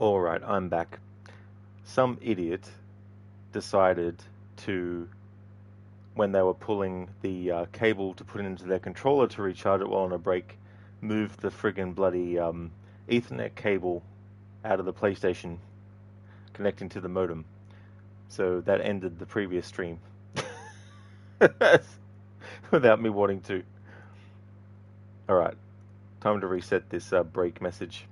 Alright, I'm back. Some idiot decided to, when they were pulling the cable to put it into their controller to recharge it while on a break, move the friggin' bloody Ethernet cable out of the PlayStation connecting to the modem. So that ended the previous stream without me wanting to. Alright, time to reset this break message.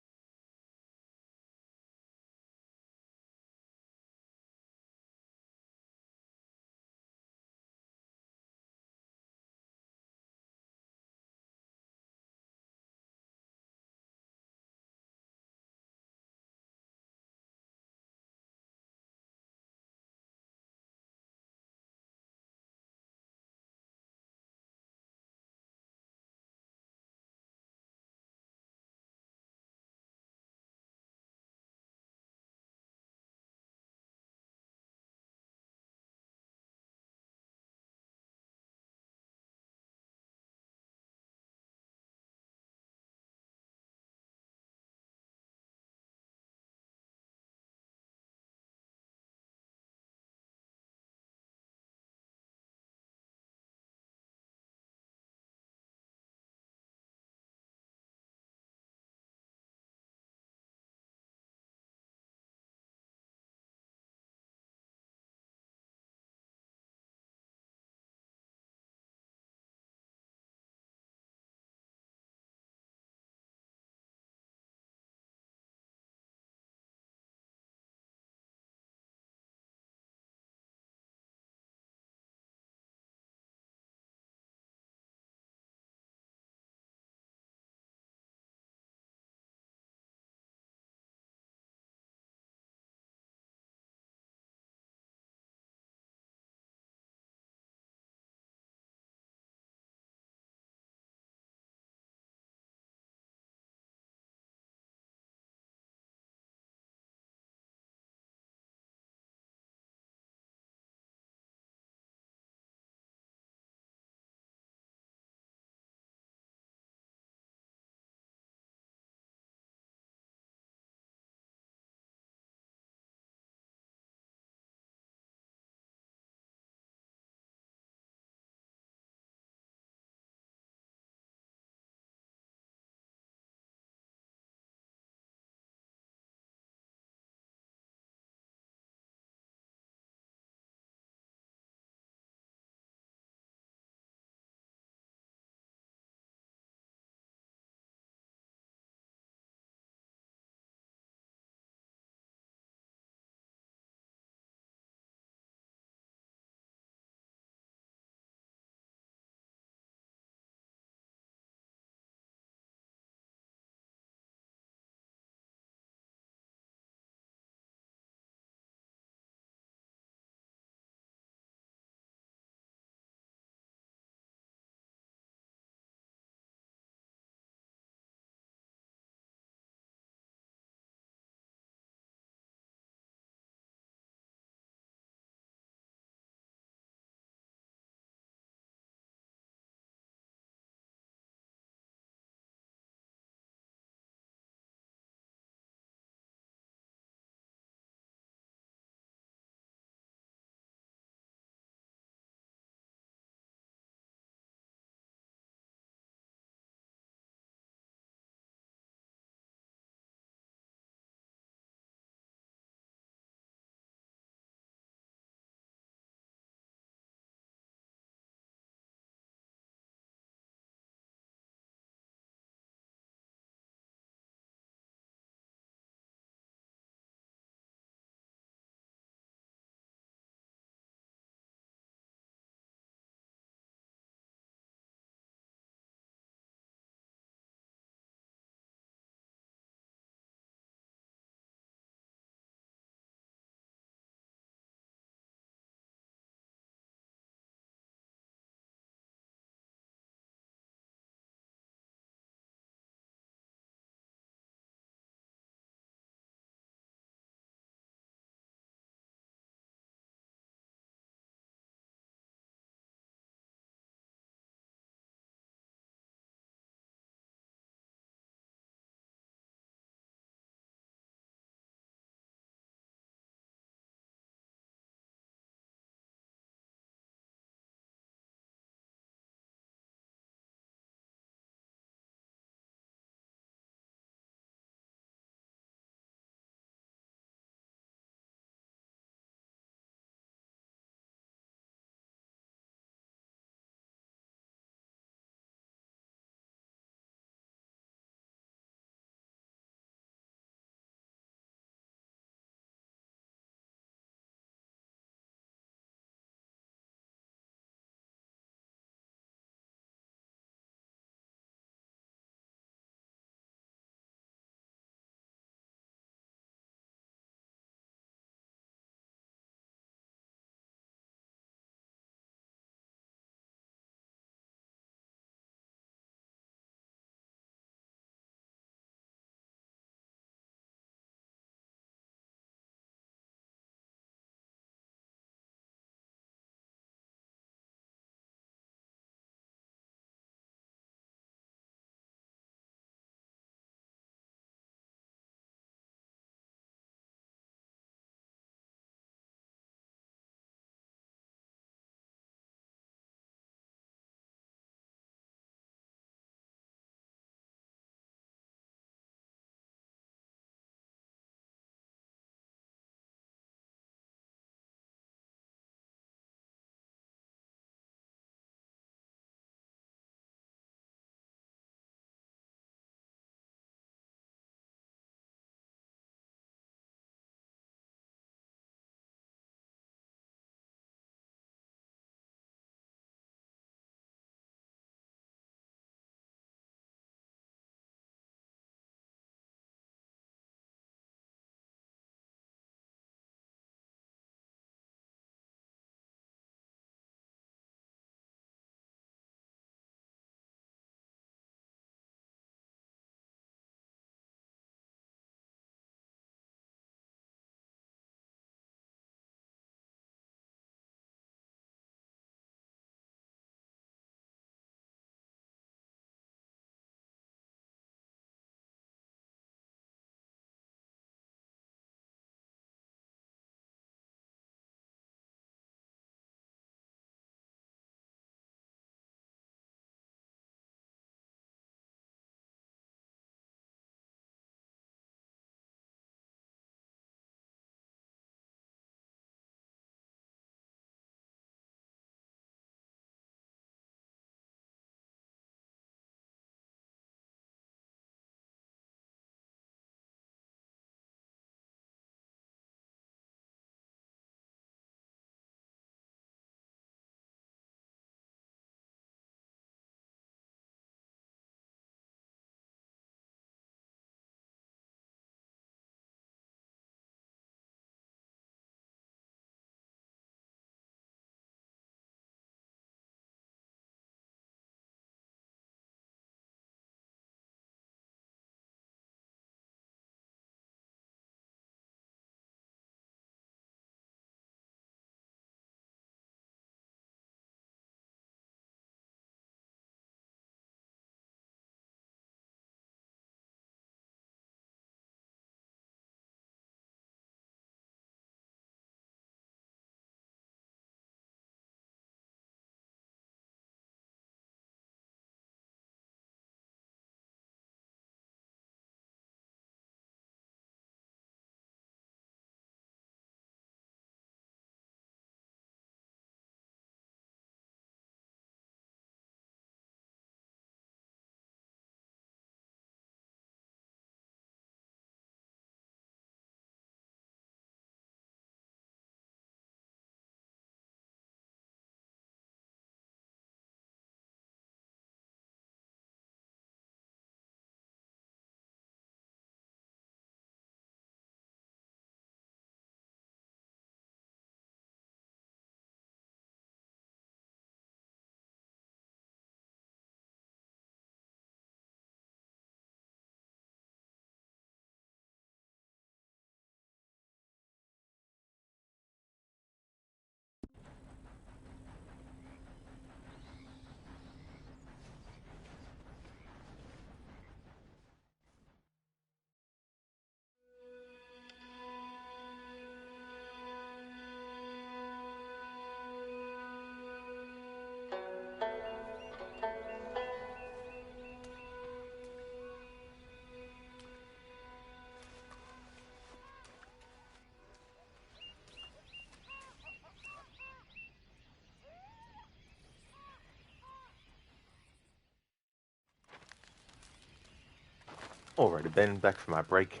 Alrighty then, back from my break.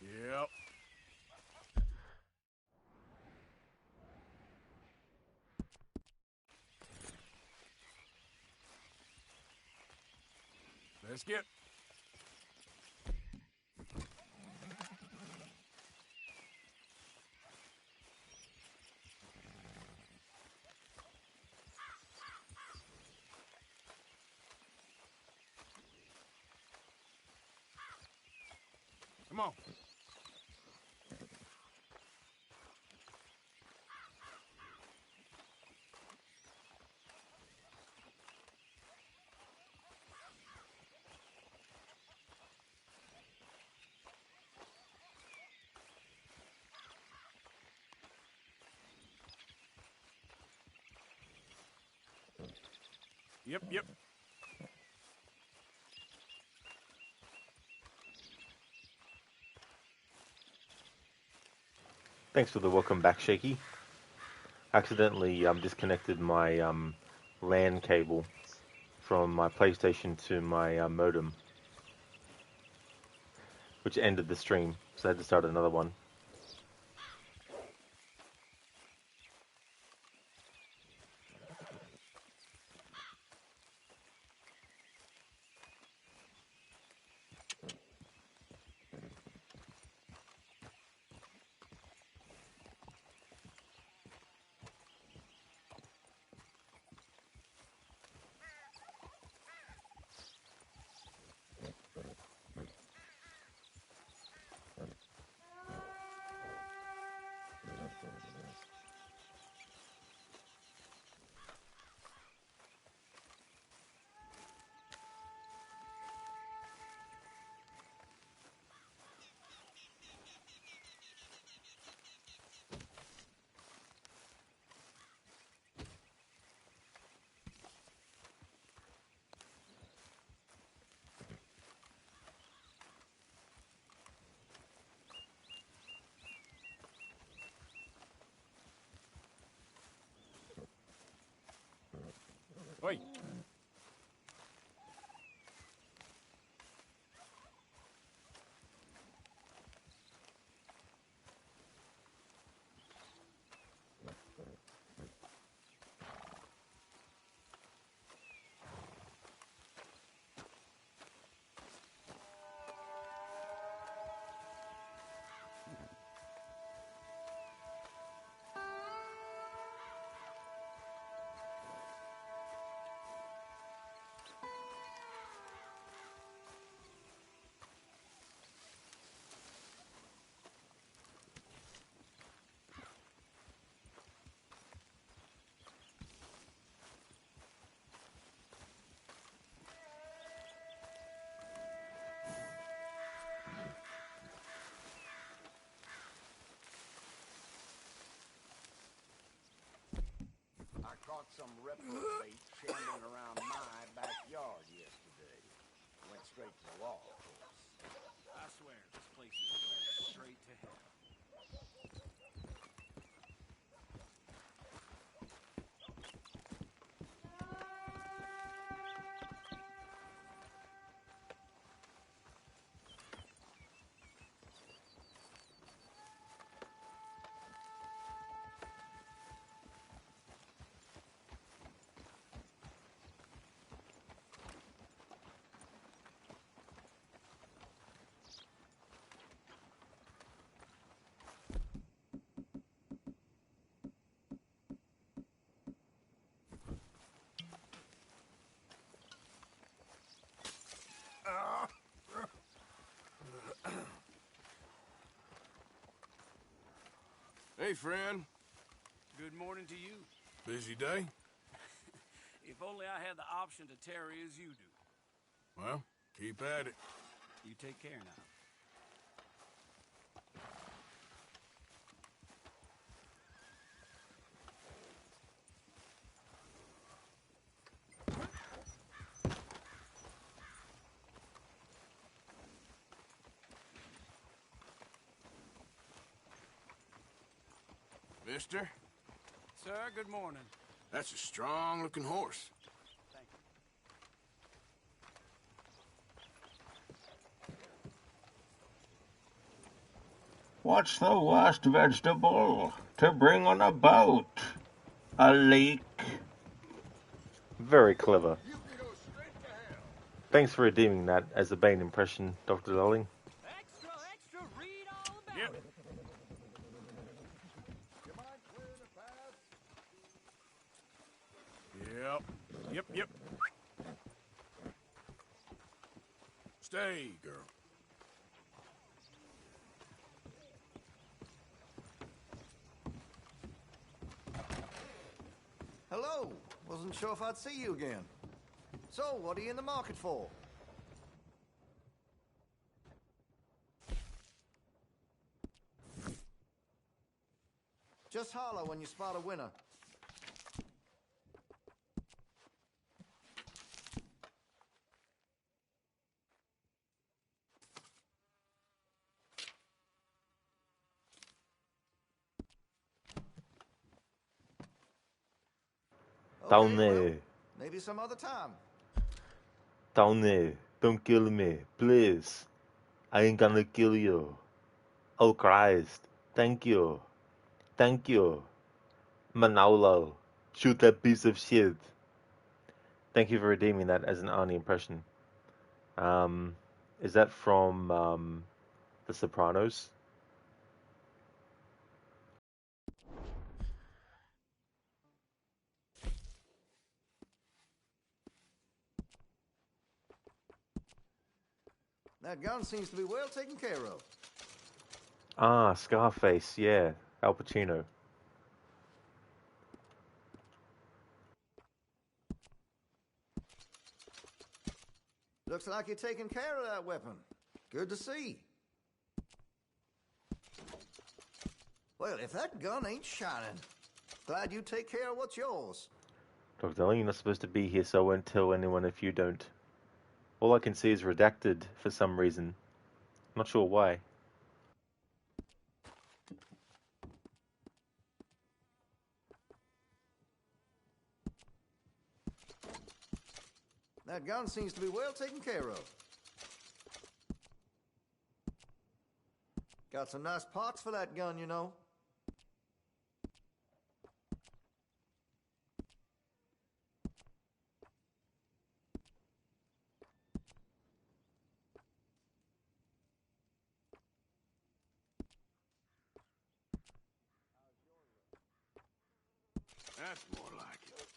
Yep. Let's get. Come on. Yep. Thanks for the welcome back, Shaky. Accidentally disconnected my LAN cable from my PlayStation to my modem, which ended the stream, so I had to start another one. Wait. I caught some reprobate shambling around my backyard yesterday. Went straight to the law, of course. I swear, this place is going straight to hell. Hey, friend. Good morning to you. Busy day? If only I had the option to tarry as you do. Well, keep at it. You take care now. Mister, Sir, good morning. that's a strong-looking horse. Thank you. What's the worst vegetable to bring on a boat? A leek. Very clever. You can go straight to hell. Thanks for redeeming that as a Bane impression, Dr. Darling. Extra, extra, read all about Yep. it. You mind clearing the path? Yep. Stay, girl. Hello. Wasn't sure if I'd see you again. So, what are you in the market for? Just holler when you spot a winner. Down Okay, there. well, maybe some other time. Down there. Don't kill me, please. I ain't gonna kill you. Oh Christ. Thank you. Thank you. Manolo. Shoot that piece of shit. Thank you for redeeming that as an Arnie impression. Is that from The Sopranos? That gun seems to be well taken care of. Ah, Scarface, yeah. Al Pacino. Looks like you're taking care of that weapon. Good to see. Well, if that gun ain't shining, glad you take care of what's yours. Dr. Darling, you're not supposed to be here, so I won't tell anyone if you don't. All I can see is redacted for some reason. Not sure why. That gun seems to be well taken care of. Got some nice parts for that gun, you know. That's more like it.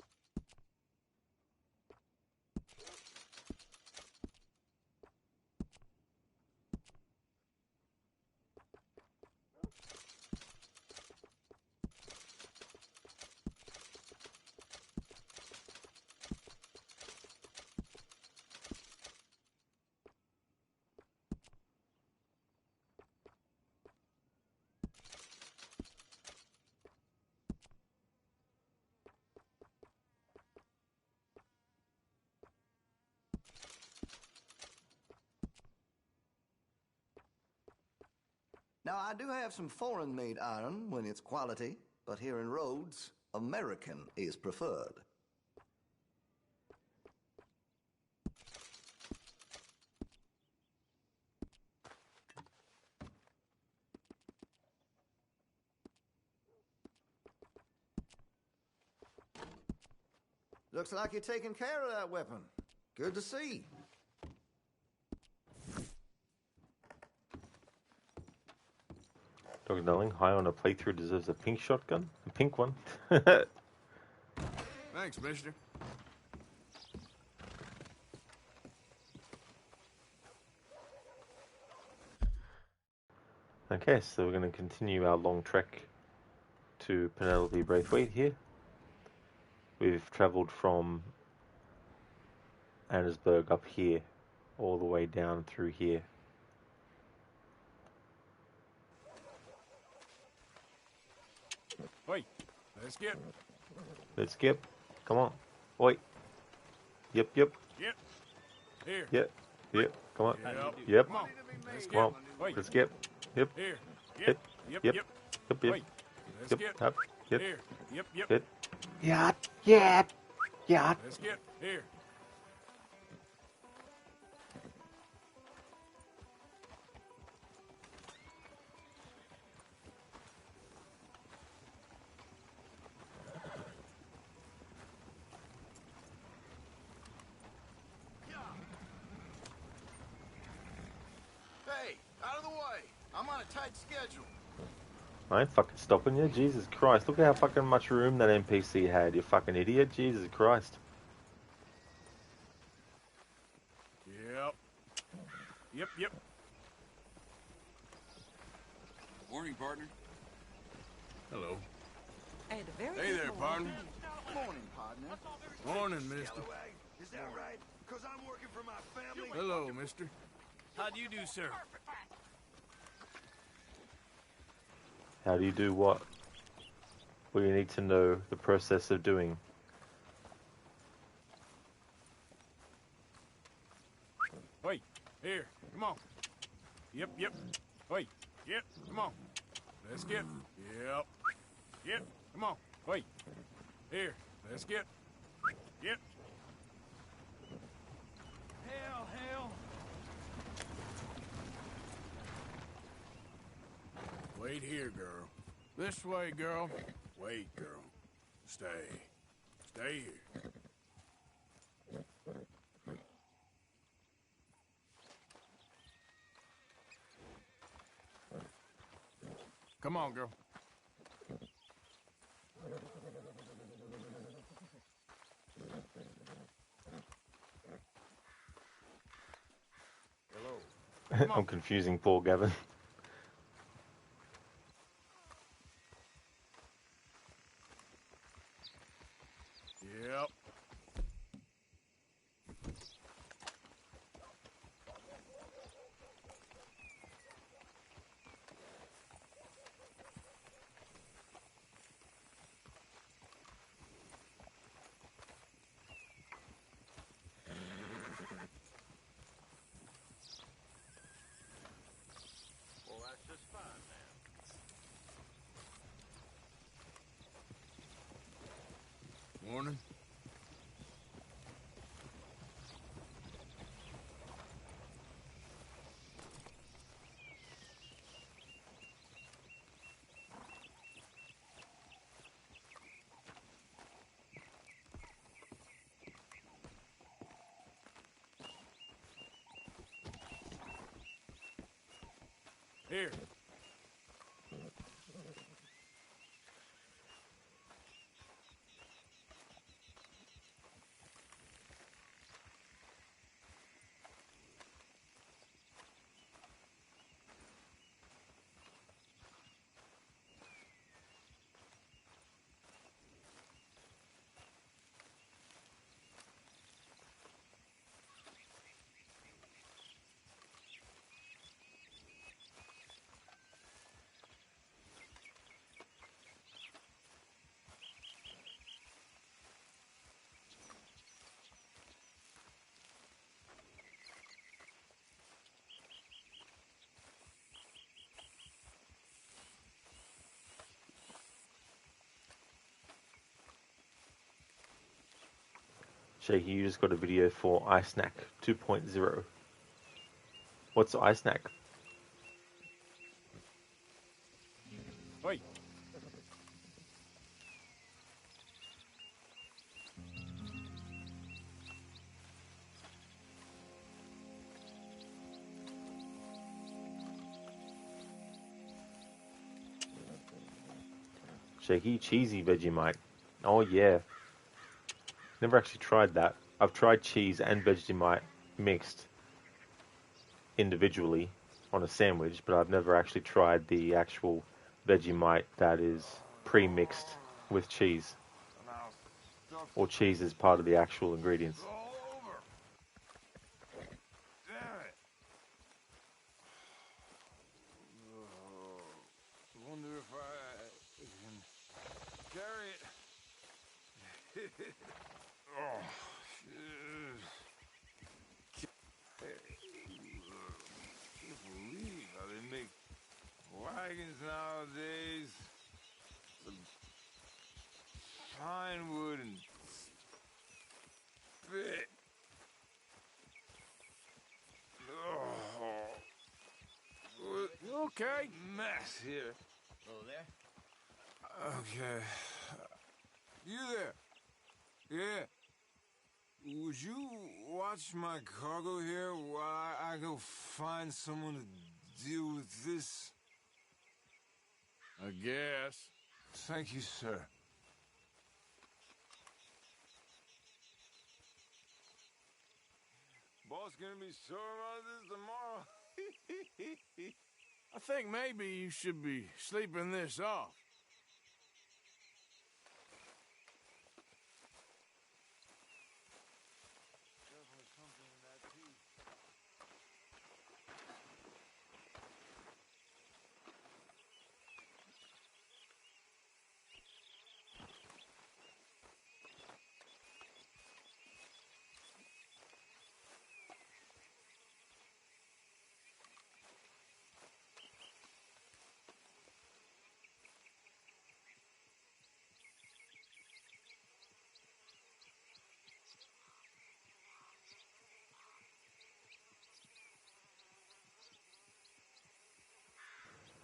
Now, I do have some foreign-made iron when it's quality, but here in Rhodes, American is preferred. Looks like you're taking care of that weapon. Good to see. Dr. Darling, high on a playthrough deserves a pink shotgun? A pink one? Thanks, mister. Okay, so we're going to continue our long trek to Penelope Braithwaite here. We've travelled from Annesburg up here, all the way down through here. Wait, let's get. Let's skip. Come on. Wait. Yep. Yep. Here. Yep. Come on. Yep. Yep. Come on. Let's Come on. get. Wait. Let's skip. Yep. Here. Yep. Yep. Yep. Yep. Yep. Wait. Let's Yep. get. Up. Yep. Here. Yep. Yep. Yep. Let's get. Here. Out of the way. I'm on a tight schedule. I ain't fucking stopping you. Jesus Christ. Look at how fucking much room that NPC had, you fucking idiot. Jesus Christ. Yep. Yep. Morning, partner. Hello. And a very Hey good there, morning. partner. Morning, partner. Morning, mister. Is that right? Because I'm working for my family. Hello, mister. How do you do, sir? How do you do what? Well, you need to know the process of doing. Wait, here, come on. Yep. Wait, yep, come on. Let's get. Yep, come on. Wait, here, let's get. Yep. Hell. Wait here, girl. This way, girl. Wait, girl. Stay here. Come on, girl. Hello. I'm confusing poor Gavin. Yep. Well, that's just fine, man. Morning. Here. Shaky, you just got a video for iSnack 2.0. What's iSnack? Wait. Shaky, cheesy Vegemite. Oh yeah. Never actually tried that. I've tried cheese and Vegemite mixed individually on a sandwich, but I've never actually tried the actual Vegemite that is pre-mixed with cheese, Now, stuff or cheese is part of the actual ingredients. all over. Damn it. I wonder if I can carry it. Oh, shit. Can't believe how they make wagons nowadays. The pine wood and spit. Oh, what You okay? mess here. Hello there. Okay. You there? Yeah. Would you watch my cargo here while I go find someone to deal with this? I guess. Thank you, sir. Boss gonna be sore about this tomorrow. I think maybe you should be sleeping this off.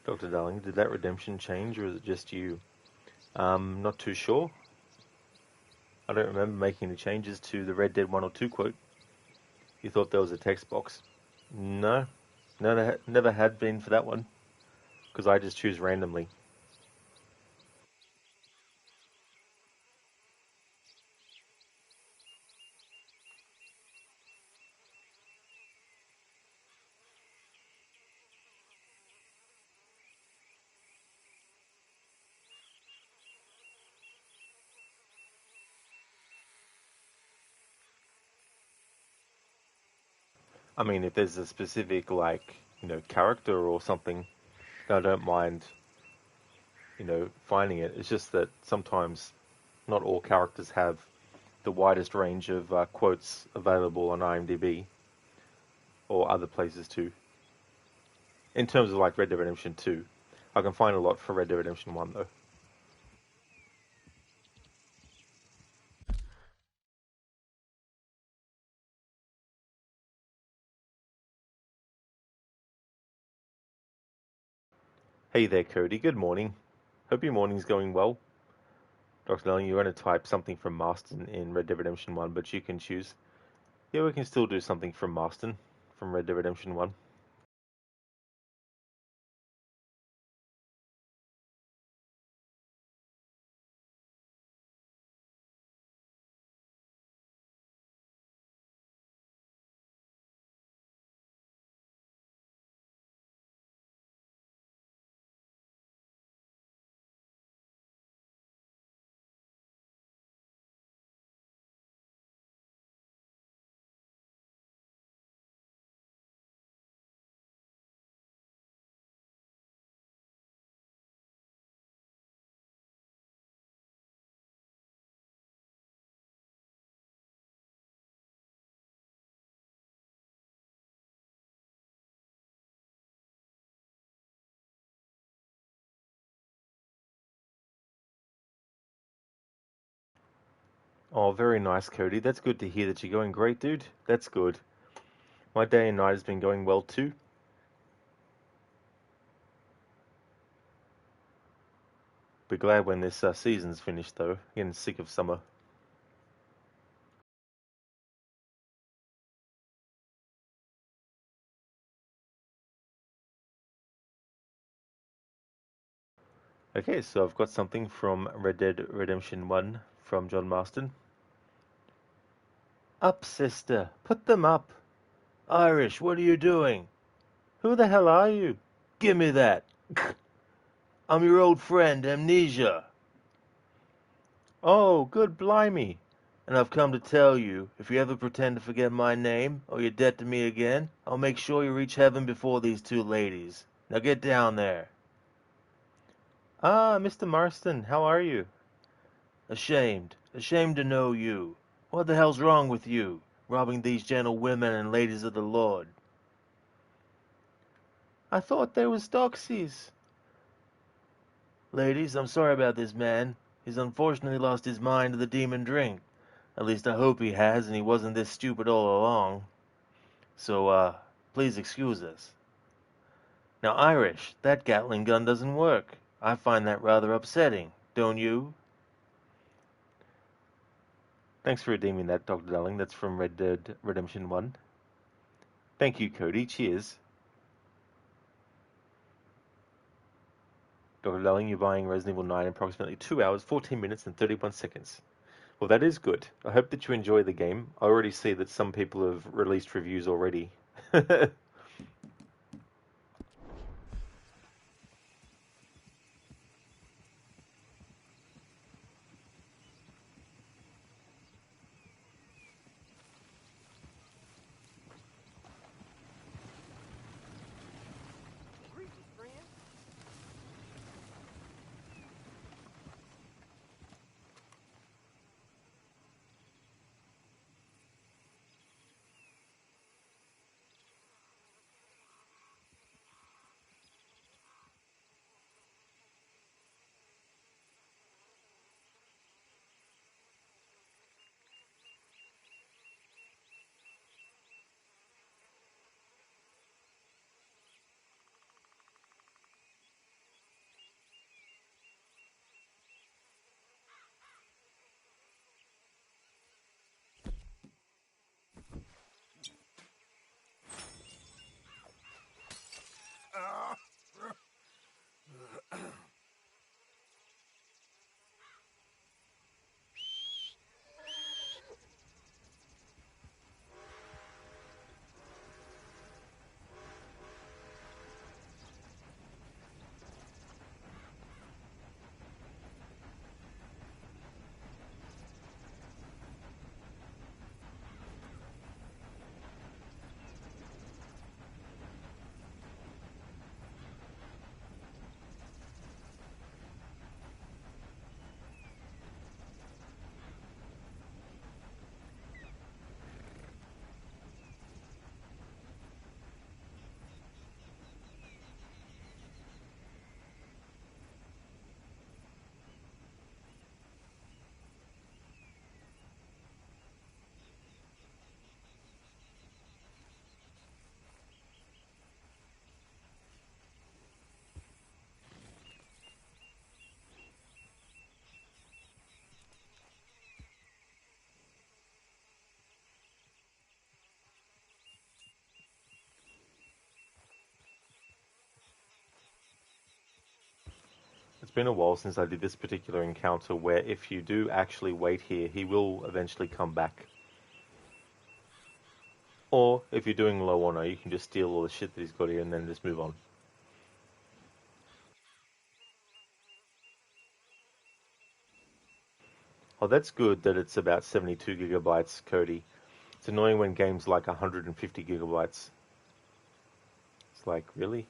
Dr. Darling, did that redemption change or is it just you? Not too sure. I don't remember making any changes to the Red Dead 1 or 2 quote. You thought there was a text box? No. No, never had been for that one. Because I just choose randomly. I mean, if there's a specific, like, character or something, I don't mind, finding it. It's just that sometimes not all characters have the widest range of quotes available on IMDb or other places too. In terms of like Red Dead Redemption 2, I can find a lot for Red Dead Redemption 1 though. Hey there, Cody. Good morning. Hope your morning's going well. Dr. Nelling, you're going to type something from Marston in Red Dead Redemption 1, but you can choose. Yeah, we can still do something from Marston from Red Dead Redemption 1. Oh, very nice, Cody. That's good to hear that you're going great, dude. That's good. My day and night has been going well too. Be glad when this season's finished though. Getting sick of summer. Okay, so I've got something from Red Dead Redemption 1 from John Marston. Up, sister. Put them up. Irish, what are you doing? Who the hell are you? Give me that. I'm your old friend, Amnesia. Oh, good blimey. And I've come to tell you, if you ever pretend to forget my name, or you're dead to me again, I'll make sure you reach heaven before these two ladies. Now get down there. Ah, Mr. Marston, how are you? Ashamed. Ashamed to know you. What the hell's wrong with you, robbing these gentle women and ladies of the Lord? I thought they was doxies. Ladies, I'm sorry about this man. He's unfortunately lost his mind to the demon drink. At least I hope he has, and he wasn't this stupid all along. So, please excuse us. Now, Irish, that Gatling gun doesn't work. I find that rather upsetting, don't you? Thanks for redeeming that, Dr. Darling. That's from Red Dead Redemption 1. Thank you, Cody. Cheers. allowing you buying Resident Evil 9 in approximately 2 hours, 14 minutes, and 31 seconds. Well, that is good. I hope that you enjoy the game. I already see that some people have released reviews already. Greetings, friend. It's been a while since I did this particular encounter where if you do actually wait here, he will eventually come back. Or if you're doing low honor, you can just steal all the shit that he's got here and then just move on. Oh, that's good that it's about 72 gigabytes, Cody. It's annoying when games like 150 gigabytes. It's like, really?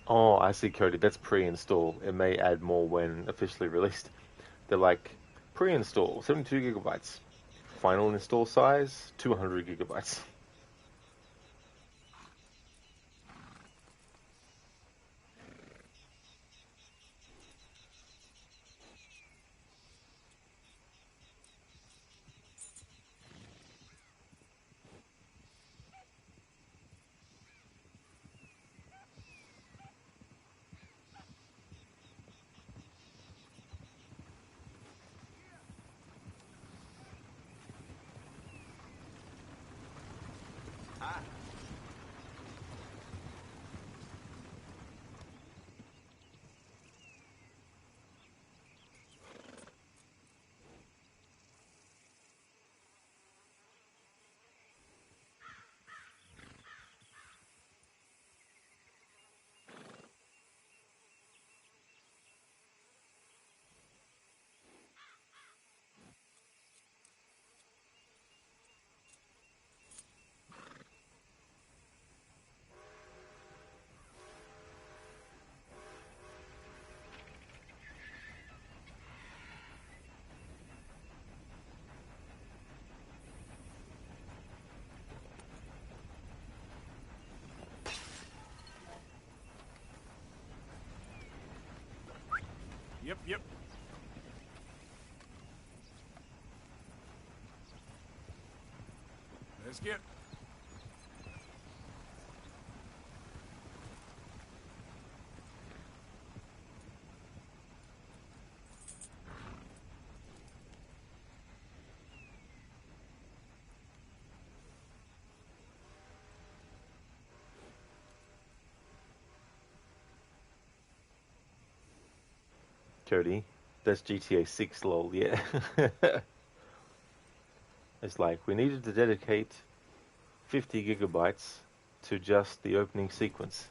Oh, I see, Cody. That's pre-install. It may add more when officially released. They're like, pre-install, 72 gigabytes. Final install size, 200 gigabytes. Yep, yep. Let's get. Cody, that's GTA 6 lol, yeah. It's like, we needed to dedicate 50 gigabytes to just the opening sequence.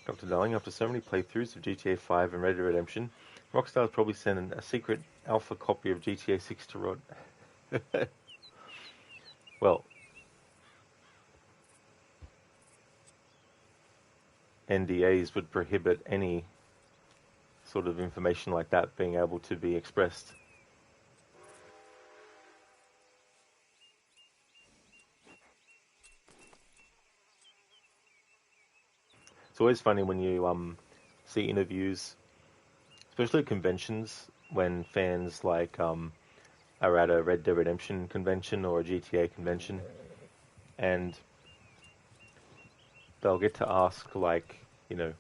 Dr. Darling, after so many playthroughs of GTA 5 and Red Dead Redemption, Rockstar's probably sent a secret alpha copy of GTA 6 to Rod. Well, NDAs would prohibit any sort of information like that being able to be expressed. It's always funny when you see interviews, especially at conventions, when fans are at a Red Dead Redemption convention or a GTA convention, and they'll get to ask Ned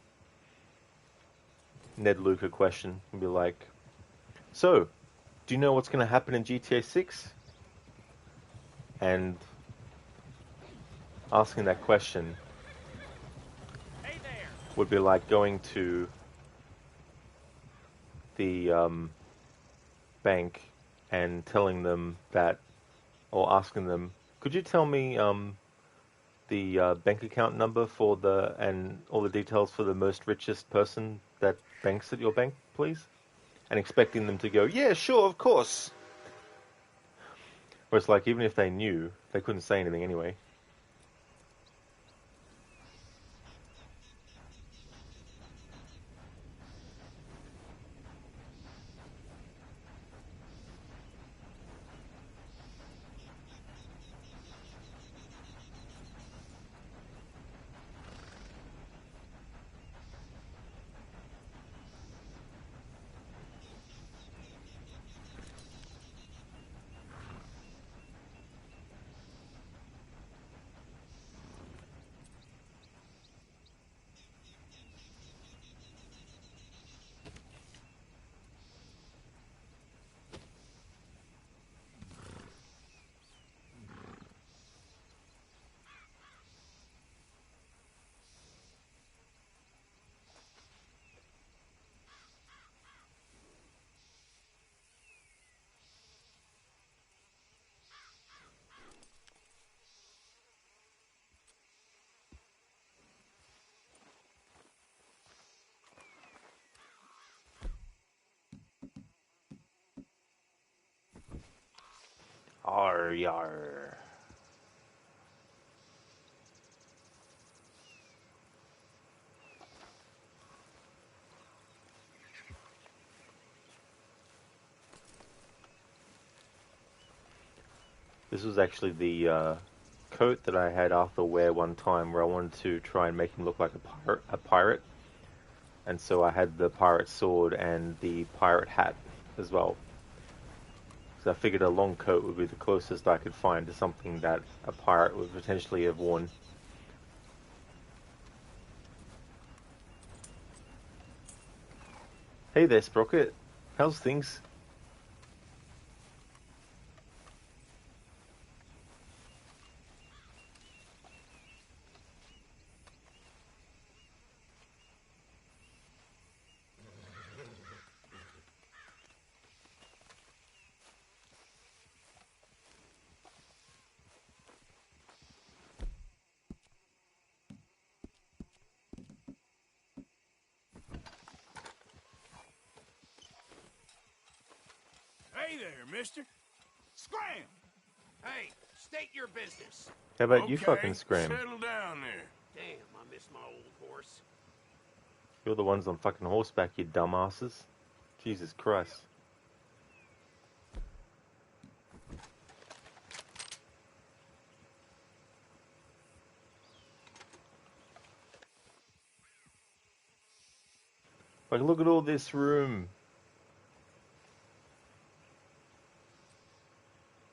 Luke a question and be like, "So, do you know what's going to happen in GTA 6?" And asking that question would be like going to the bank and telling them that, or asking them, "Could you tell me the bank account number for and all the details for the most richest person that banks at your bank, please?" And expecting them to go, "Yeah, sure, of course." Whereas, like, even if they knew, they couldn't say anything anyway. Arr, yar. This was actually the coat that I had Arthur wear one time, where I wanted to try and make him look like a pirate. and so I had the pirate sword and the pirate hat as well. So I figured a long coat would be the closest I could find to something that a pirate would potentially have worn. Hey there, Sprocket. How's things? Hey there, mister. Scram! Hey, state your business. How about you fucking Okay, scram? settle down there. Damn, I miss my old horse. You're the ones on fucking horseback, you dumbasses. Jesus Christ. Like, look at all this room.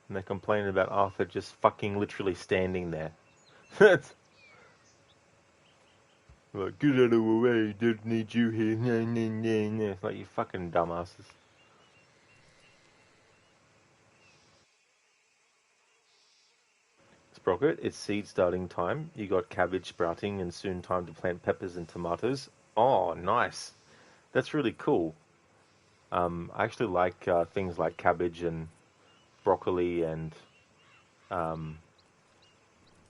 And they're complaining about Arthur just fucking literally standing there. That's like, get out of the way, don't need you here. Nah, nah, nah, nah. It's like, you fucking dumbasses. Sprocket, it's seed starting time. You got cabbage sprouting and soon time to plant peppers and tomatoes. Oh, nice. That's really cool. I actually like things like cabbage and broccoli and um,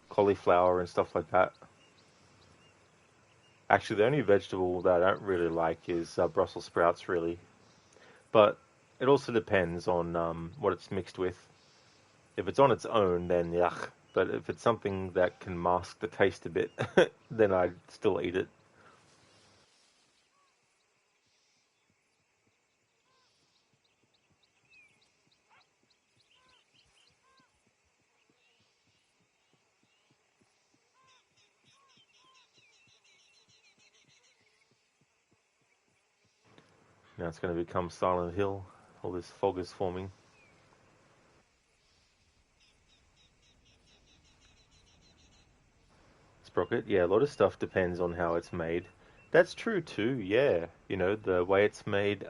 cauliflower and stuff like that. Actually, the only vegetable that I don't really like is Brussels sprouts, really. But it also depends on what it's mixed with. If it's on its own, then yuck. But if it's something that can mask the taste a bit, then I'd still eat it. Now it's going to become Silent Hill. All this fog is forming. Sprocket, yeah, a lot of stuff depends on how it's made. That's true too, yeah. You know, the way it's made,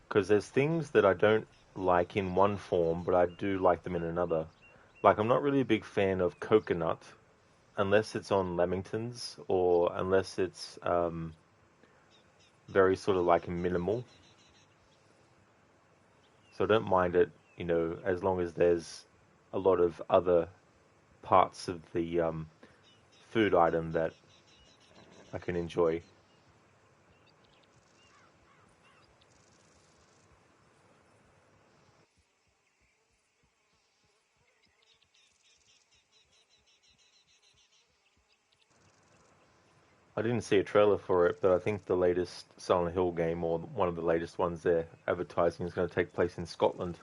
because there's things that I don't like in one form, but I do like them in another. Like, I'm not really a big fan of coconut unless it's on lamingtons or unless it's very sort of like minimal. So I don't mind it, you know, as long as there's a lot of other parts of the food item that I can enjoy. I didn't see a trailer for it, but I think the latest Silent Hill game, or one of the latest ones they're advertising, is going to take place in Scotland.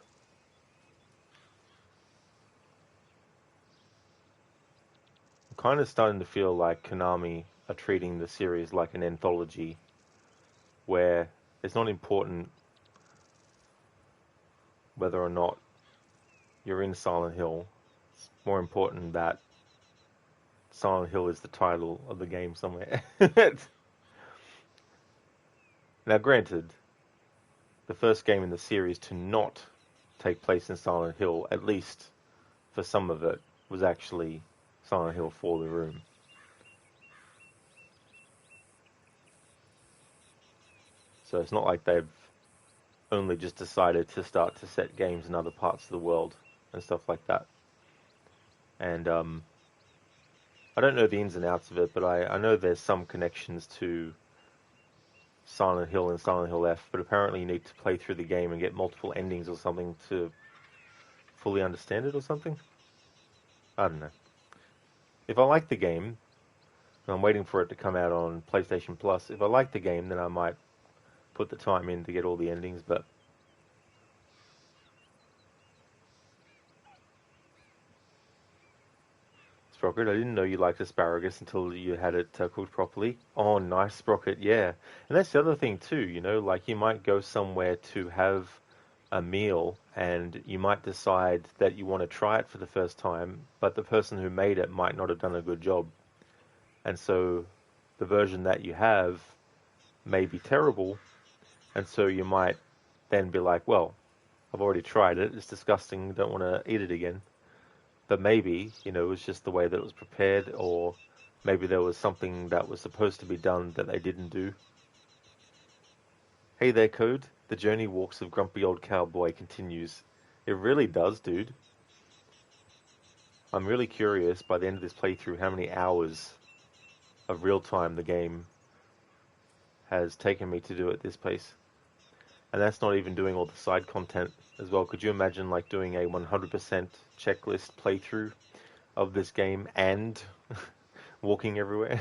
I'm kind of starting to feel like Konami are treating the series like an anthology, where it's not important whether or not you're in Silent Hill. It's more important that Silent Hill is the title of the game somewhere. Now, granted, the first game in the series to not take place in Silent Hill, at least for some of it, was actually Silent Hill 4 The Room. So it's not like they've only just decided to start to set games in other parts of the world and stuff like that. And I don't know the ins and outs of it, but I know there's some connections to Silent Hill and Silent Hill F, but apparently you need to play through the game and get multiple endings or something to fully understand it or something. I don't know. If I like the game, and I'm waiting for it to come out on PlayStation Plus, if I like the game, then I might put the time in to get all the endings, but Sprocket. I didn't know you liked asparagus until you had it cooked properly. Oh, nice, Sprocket. Yeah. And that's the other thing too, like you might go somewhere to have a meal and you might decide that you want to try it for the first time, but the person who made it might not have done a good job. And so the version that you have may be terrible, and so you might then be like, well, I've already tried it, it's disgusting, don't want to eat it again. But maybe, it was just the way that it was prepared, or maybe there was something that was supposed to be done that they didn't do. Hey there, Code. The journey walks of Grumpy Old Cowboy continues. It really does, dude. I'm really curious by the end of this playthrough how many hours of real time the game has taken me to do at this pace. And that's not even doing all the side content as well. Could you imagine like doing a 100% checklist playthrough of this game and walking everywhere?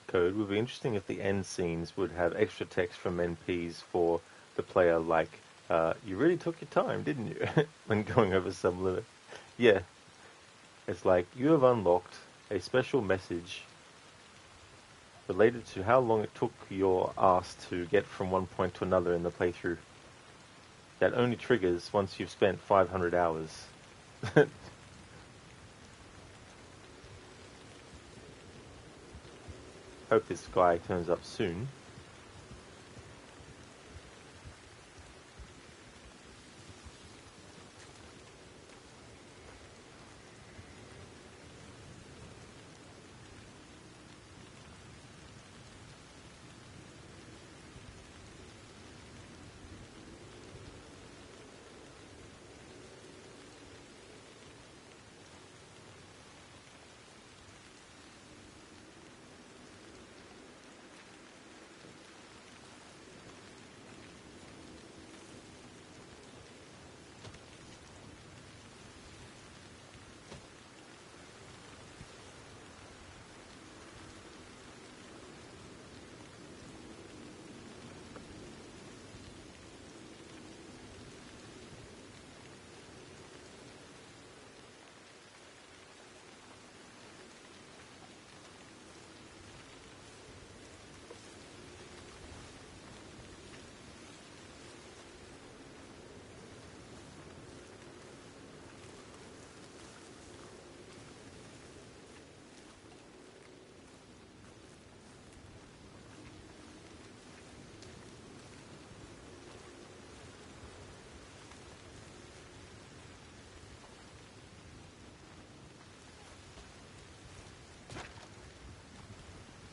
Code would be interesting if the end scenes would have extra text from NPs for the player, like, you really took your time, didn't you? When going over some limit. Yeah, it's like, you have unlocked a special message related to how long it took your ass to get from one point to another in the playthrough. That only triggers once you've spent 500 hours. Hope this guy turns up soon.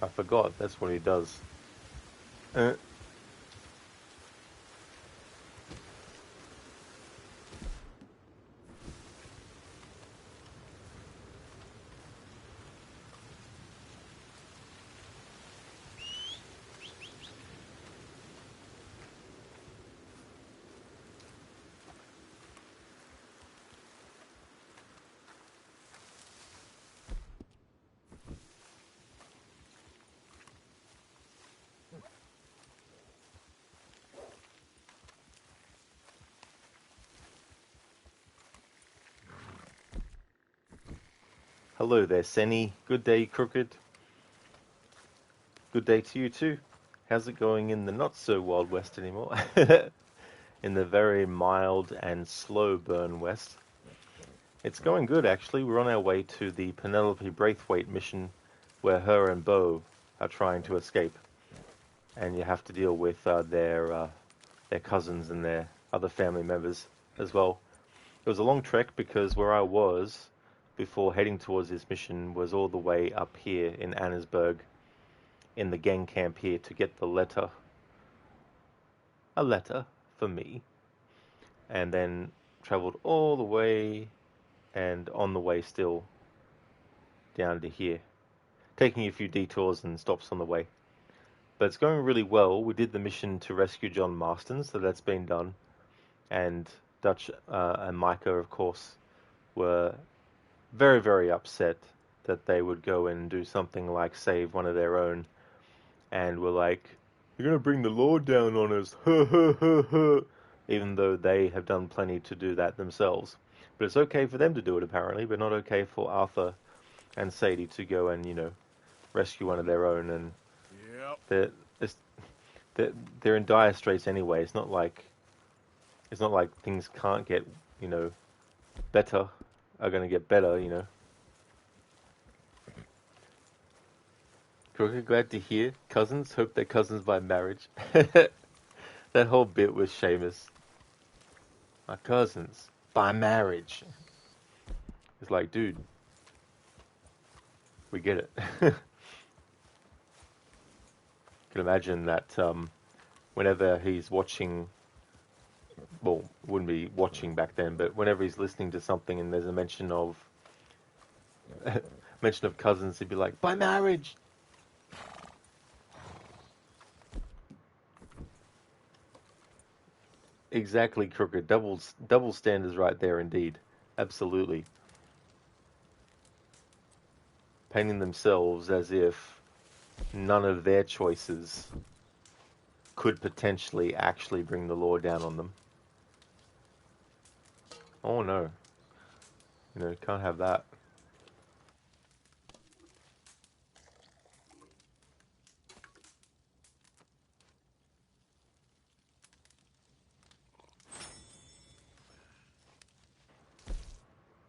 I forgot. That's what he does. Uh, Hello there, Senny. Good day, Crooked. Good day to you too. How's it going in the not so Wild West anymore? In the very mild and slow burn west. It's going good actually. We're on our way to the Penelope Braithwaite mission where her and Bo are trying to escape. And you have to deal with their cousins and their other family members as well. It was a long trek because where I was before heading towards this mission was all the way up here in Annesburg in the gang camp here to get the letter. A letter for me. And then traveled all the way and on the way still down to here. Taking a few detours and stops on the way. But it's going really well. We did the mission to rescue John Marston, so that's been done. And Dutch and Micah, of course, were very, very upset that they would go and do something like save one of their own. And were like, "You're going to bring the law down on us." Even though they have done plenty to do that themselves. But it's okay for them to do it, apparently, but not okay for Arthur and Sadie to go and, rescue one of their own. And Yep. they're in dire straits anyway. It's not like things can't get, better, are going to get better. Crooked, glad to hear. Cousins, hope they're cousins by marriage. That whole bit was Seamus. My cousins, by marriage. It's like, dude, we get it. Can imagine that whenever he's watching, well, wouldn't be watching back then, but whenever he's listening to something and there's a mention of cousins, he'd be like, by marriage. Exactly, Crooked. Double standards right there, indeed. Absolutely. Painting themselves as if none of their choices could potentially actually bring the law down on them. Oh no. Can't have that.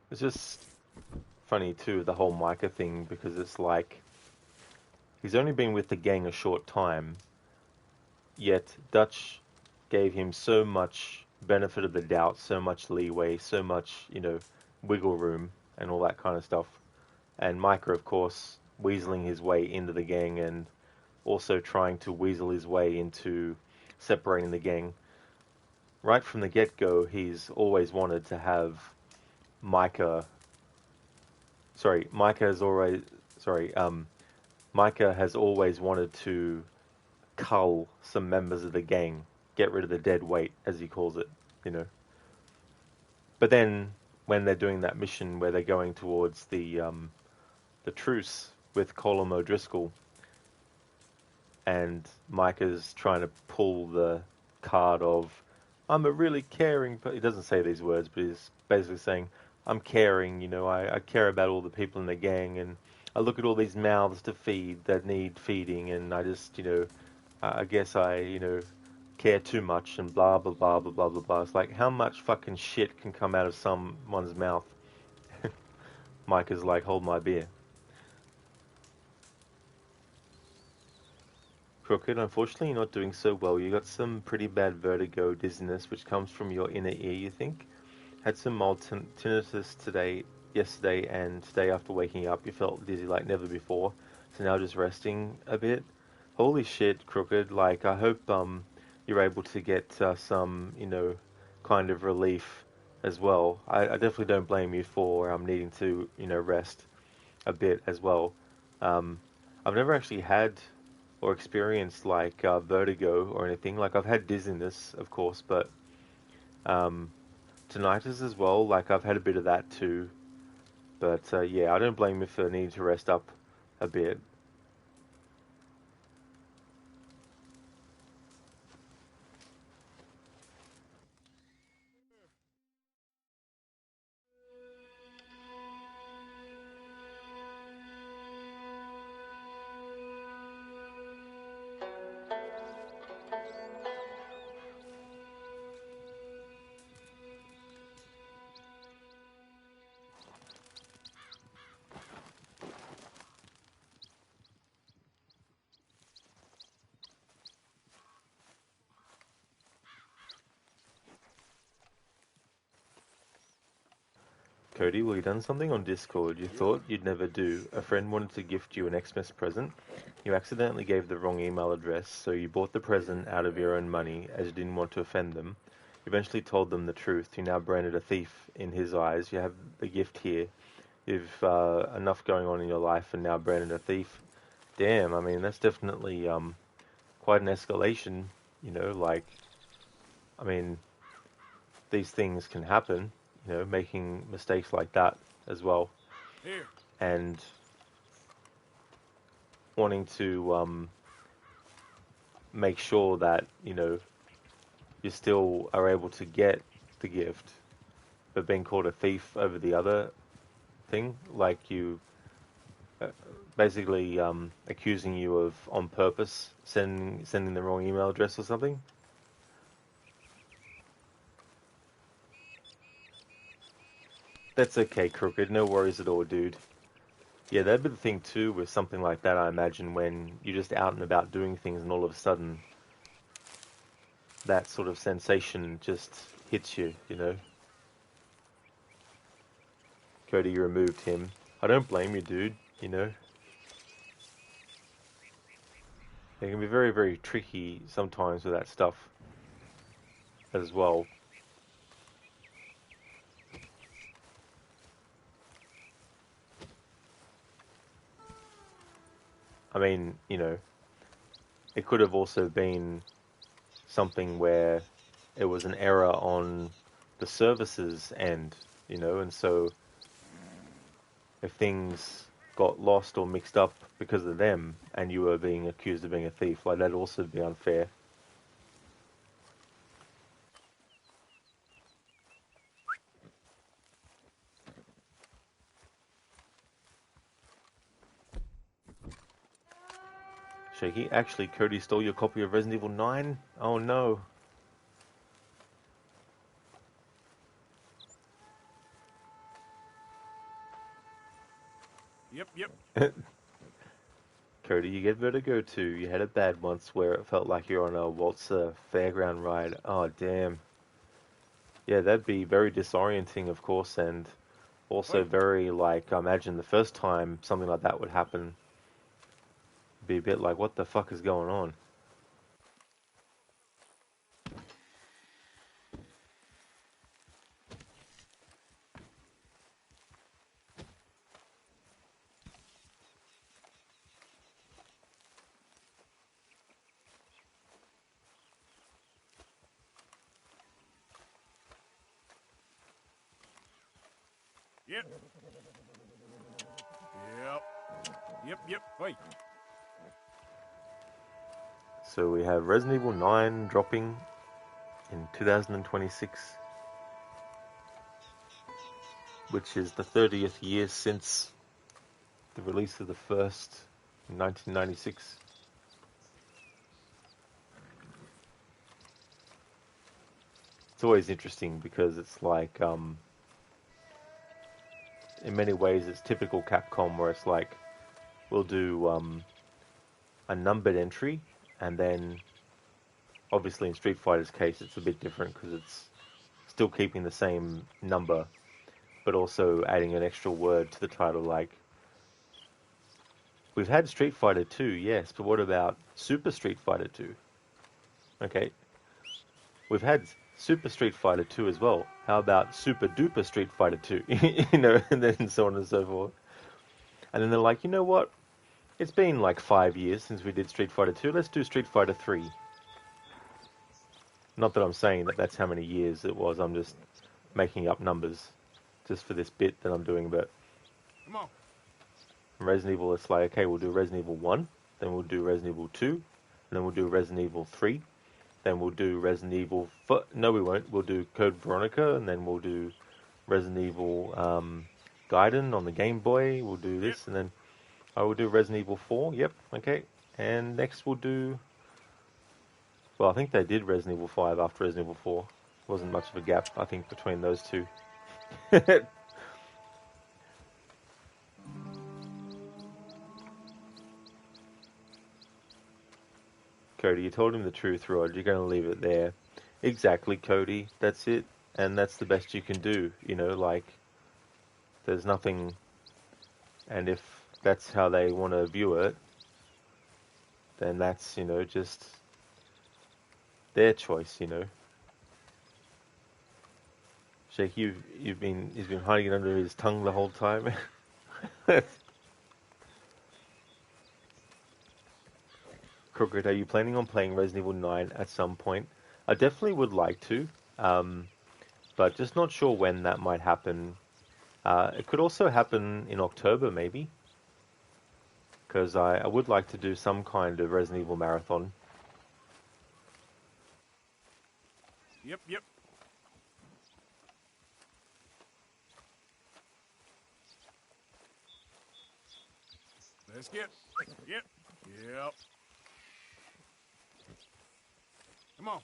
It's just funny too, the whole Micah thing, because it's like he's only been with the gang a short time, yet Dutch gave him so much benefit of the doubt, so much leeway, so much, wiggle room and all that kind of stuff. And Micah, of course, weaseling his way into the gang and also trying to weasel his way into separating the gang. Right from the get-go, he's always wanted to have Micah. Micah has always wanted to cull some members of the gang, get rid of the dead weight, as he calls it. But then, when they're doing that mission where they're going towards the truce with Colm O'Driscoll, and Micah's trying to pull the card of, I'm a really caring, but he doesn't say these words, but he's basically saying, I'm caring, I care about all the people in the gang, and I look at all these mouths to feed that need feeding, and I just, I guess I, care too much, and blah, blah, blah, blah, blah, blah, blah. It's like, how much fucking shit can come out of someone's mouth? Micah's like, hold my beer. Crooked, unfortunately, you're not doing so well. You got some pretty bad vertigo, dizziness, which comes from your inner ear, you think? Had some mild tinnitus yesterday, and today after waking up, you felt dizzy like never before. so now just resting a bit. Holy shit, Crooked. Like, I hope you're able to get some, kind of relief as well. I definitely don't blame you for needing to, rest a bit as well. Um, I've never actually had or experienced like vertigo or anything. Like, I've had dizziness, of course, but um, tinnitus as well. Like, I've had a bit of that too. But yeah, I don't blame you for needing to rest up a bit. Cody, well, you done something on Discord you thought you'd never do. A friend wanted to gift you an Xmas present. You accidentally gave the wrong email address, so you bought the present out of your own money as you didn't want to offend them. You eventually told them the truth. You now branded a thief in his eyes. You have the gift here. You've enough going on in your life and now branded a thief. Damn, I mean, that's definitely quite an escalation, like, I mean, these things can happen, making mistakes like that as well. Here. And wanting to make sure that, you still are able to get the gift, but being called a thief over the other thing, like you uh, basically accusing you of on purpose sending the wrong email address or something. That's okay, Crooked. No worries at all, dude. Yeah, that'd be the thing too with something like that, I imagine, when you're just out and about doing things and all of a sudden that sort of sensation just hits you. Cody, you removed him. I don't blame you, dude. It can be very, very tricky sometimes with that stuff as well. I mean, it could have also been something where it was an error on the services end, and so if things got lost or mixed up because of them and you were being accused of being a thief, like that'd also be unfair. Shaky. Actually, Cody stole your copy of Resident Evil 9? Oh no. Yep. Cody, you get vertigo too. You had it bad once where it felt like you're on a Waltzer fairground ride. Oh, damn. Yeah, that'd be very disorienting, of course, and also Wait. very, like, I imagine the first time something like that would happen, be a bit like, what the fuck is going on? Yep. Yep. Yep. Wait. So we have Resident Evil 9 dropping in 2026, which is the 30th year since the release of the first in 1996. It's always interesting because it's like, in many ways, it's typical Capcom where it's like, we'll do a numbered entry, and then obviously in Street Fighter's case, it's a bit different because it's still keeping the same number, but also adding an extra word to the title, like We've had Street Fighter 2, yes, but what about Super Street Fighter 2? Okay, we've had Super Street Fighter 2 as well. How about Super Duper Street Fighter 2? You know, and then so on and so forth. And then they're like, you know what? It's been like 5 years since we did Street Fighter 2. Let's do Street Fighter 3. Not that I'm saying that that's how many years it was. I'm just making up numbers just for this bit that I'm doing. But Come on. Resident Evil, it's like, okay, we'll do Resident Evil 1, then we'll do Resident Evil 2, and then we'll do Resident Evil 3, then we'll do Resident Evil... No, we won't. We'll do Code Veronica, and then we'll do Resident Evil Gaiden on the Game Boy. We'll do this, and then I will do Resident Evil 4. Yep, okay. And next we'll do... Well, I think they did Resident Evil 5 after Resident Evil 4. Wasn't much of a gap, I think, between those two. Cody, you told him the truth, Rod. You're going to leave it there. Exactly, Cody. That's it. And that's the best you can do. You know, like, there's nothing... And if that's how they want to view it, then that's, you know, just their choice, you know. Jake, he's been hiding it under his tongue the whole time. Crooked, are you planning on playing Resident Evil 9 at some point? I definitely would like to, but just not sure when that might happen. It could also happen in October, maybe, because I would like to do some kind of Resident Evil marathon. Yep, yep. Let's get. Yep. Yep. Come on.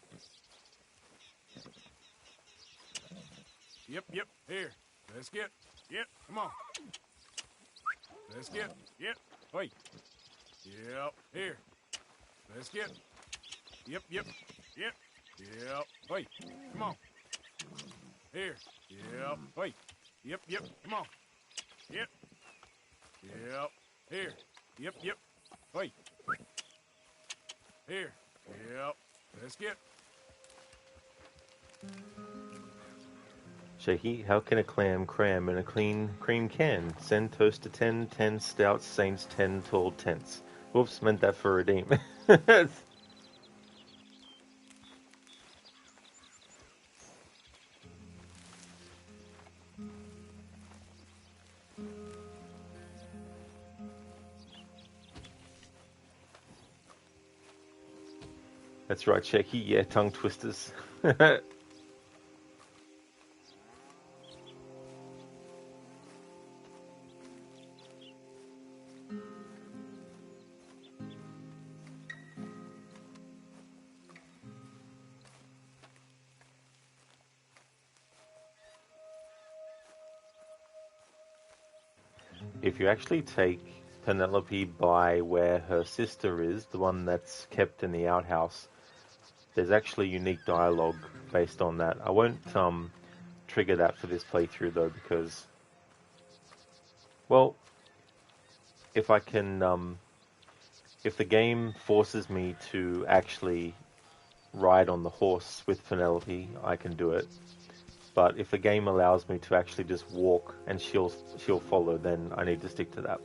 Yep, yep. Here. Let's get. Yep. Come on. Let's get. Yep. Wait. Yep. Here. Let's get. Yep, yep. Yep. Yep. Wait. Come on. Here. Yep. Wait. Yep, yep. Come on. Yep. Yep. Here. Yep, yep. Wait. Here. Yep. Let's get. Shaky, how can a clam cram in a clean cream can? Send toast to 10, 10 stouts, saints, 10 tall tents. Whoops, meant that for redeem. That's right, Shaky. Yeah, tongue twisters. If you actually take Penelope by where her sister is, the one that's kept in the outhouse, there's actually unique dialogue based on that. I won't trigger that for this playthrough though, because, well, if I can, if the game forces me to actually ride on the horse with Penelope, I can do it. But if the game allows me to actually just walk and she'll follow, then I need to stick to that.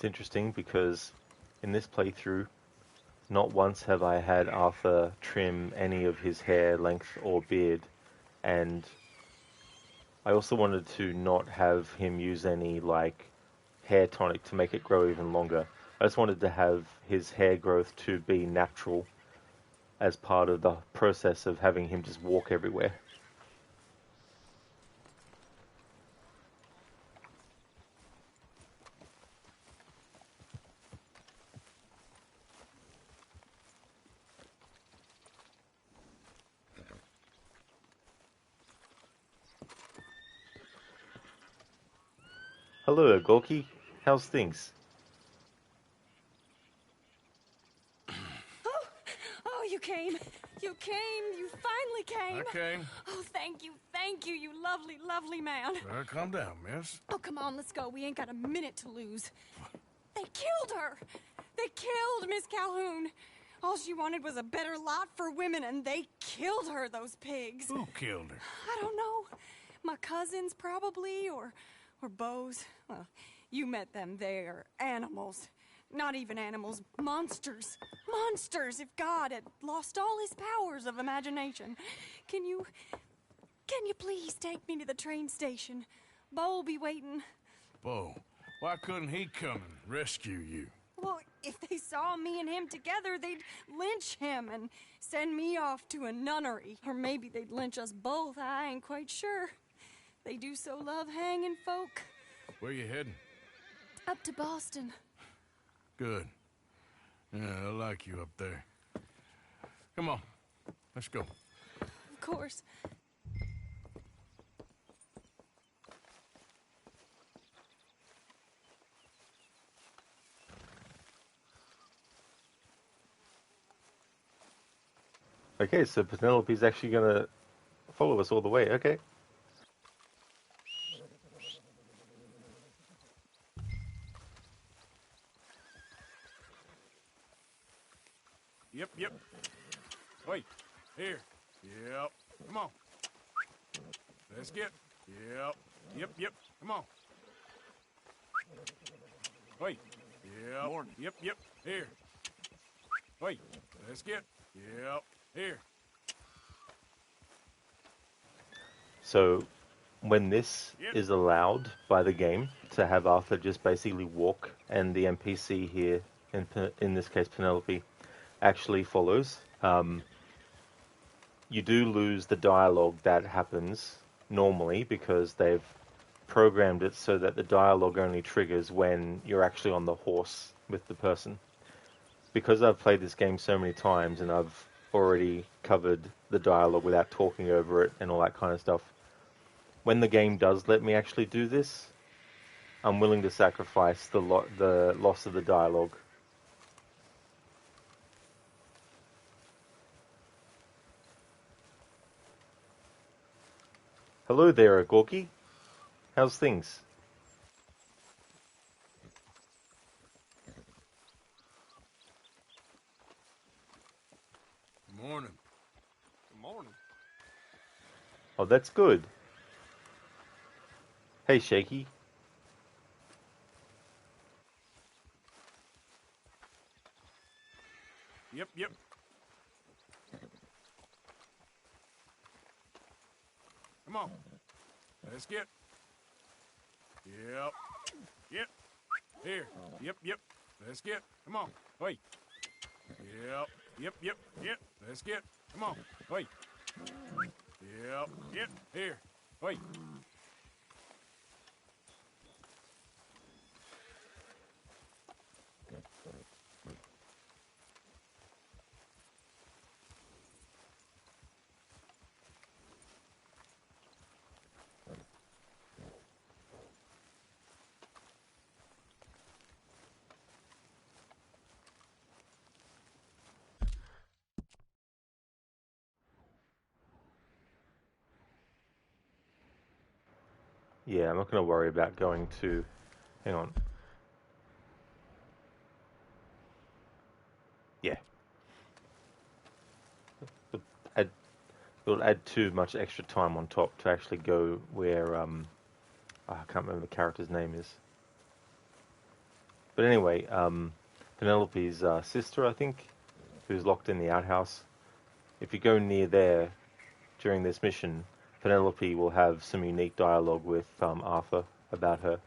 it's interesting because in this playthrough, not once have I had Arthur trim any of his hair, length, or beard, and I also wanted to not have him use any, like, hair tonic to make it grow even longer. I just wanted to have his hair growth to be natural as part of the process of having him just walk everywhere. Hello, Gorky. How's things? Oh, you came. You came. You finally came. I came. Oh, thank you, you lovely, lovely man. Calm down, miss. Oh, come on, let's go. We ain't got a minute to lose. They killed her. They killed Miss Calhoun. All she wanted was a better lot for women, and they killed her, those pigs. Who killed her? I don't know. My cousins, probably, or Beau's. Well, you met them. They're animals. Not even animals. Monsters. Monsters, if God had lost all his powers of imagination. Can you please take me to the train station? Beau'll be waiting. Beau. Why couldn't he come and rescue you? Well, if they saw me and him together, they'd lynch him and send me off to a nunnery. Or maybe they'd lynch us both. I ain't quite sure. They do so love hanging folk. Where you heading? Up to Boston. Good. Yeah, I like you up there. Come on. Let's go. Of course. Okay, so Penelope's actually gonna follow us all the way. Okay. Yep. Wait. Here. Yep. Come on. Let's get. Yep. Come on. Wait. Yep. Morning. Yep. Here. Wait. Let's get. Yep. Here. So, when this is allowed by the game to have Arthur just basically walk, and the NPC here, in this case Penelope, actually follows, you do lose the dialogue that happens normally because they've programmed it so that the dialogue only triggers when you're actually on the horse with the person. Because I've played this game so many times and I've already covered the dialogue without talking over it and all that kind of stuff, when the game does let me actually do this, I'm willing to sacrifice the loss of the dialogue. Hello there, Gorky. How's things? Morning. Good morning. Oh, that's good. Hey, Shaky. Yep. Come on. Let's get. Yep. Here. Yep. Let's get. Come on. Wait. Yep. Let's get. Come on. Wait. Yep. Here. Wait. Yeah, I'm not going to worry about going to... Hang on. Yeah. It'll add too much extra time on top to actually go where... I can't remember the character's name is. But anyway, Penelope's sister, I think, who's locked in the outhouse. If you go near there during this mission, Penelope will have some unique dialogue with Arthur about her.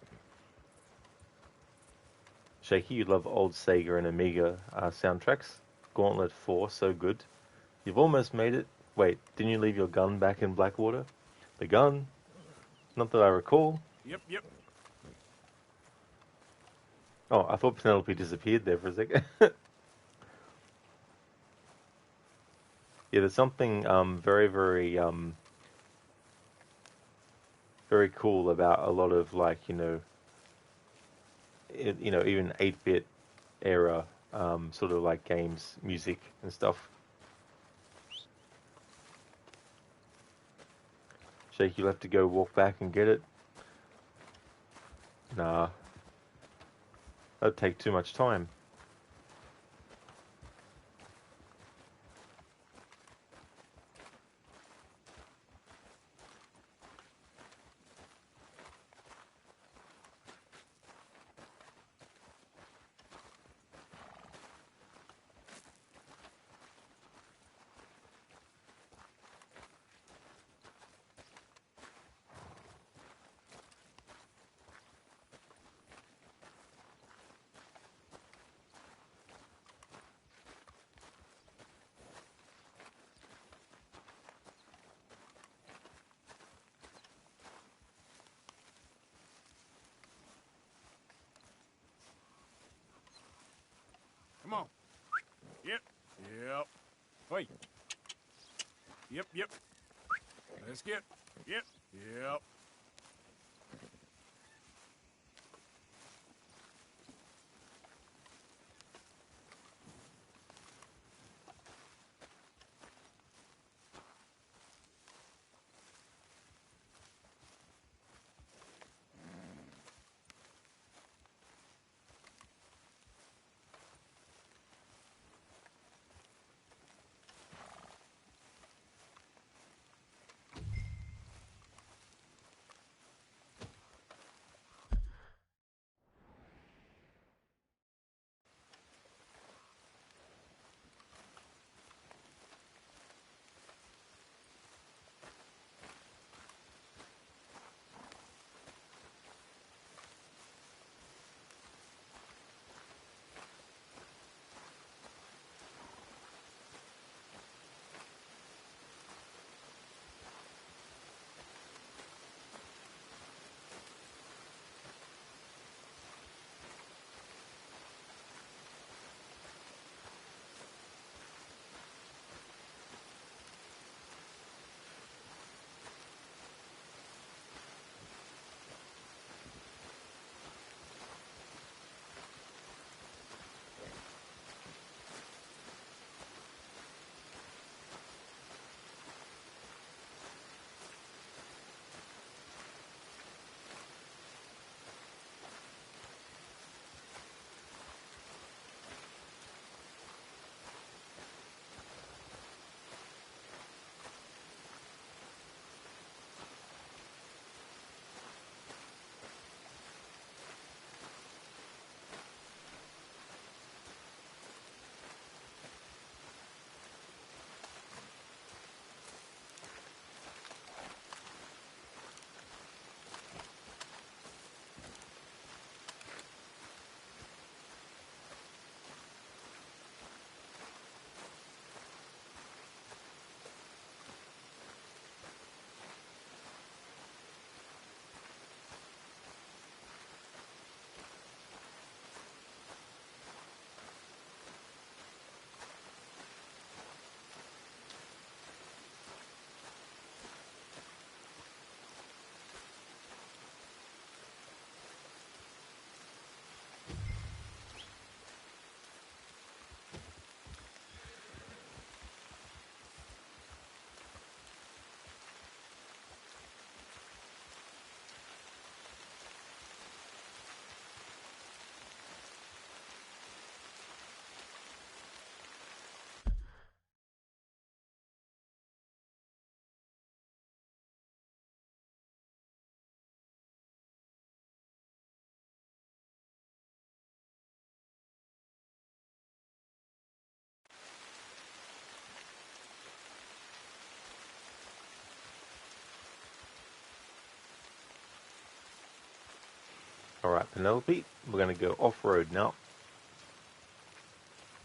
Shaky, you love old Sega and Amiga soundtracks. Gauntlet 4, so good. You've almost made it. Wait, didn't you leave your gun back in Blackwater? The gun? Not that I recall. Yep, yep. Oh, I thought Penelope disappeared there for a second. Yeah, there's something very, very, very cool about a lot of like, even 8-bit era sort of like games, music and stuff. Shake, you'll have to go walk back and get it. Nah, that'd take too much time. Come on. Yep. Yep. Wait. Yep, yep. Let's get. Yep. Yep. Alright, Penelope, we're going to go off-road now.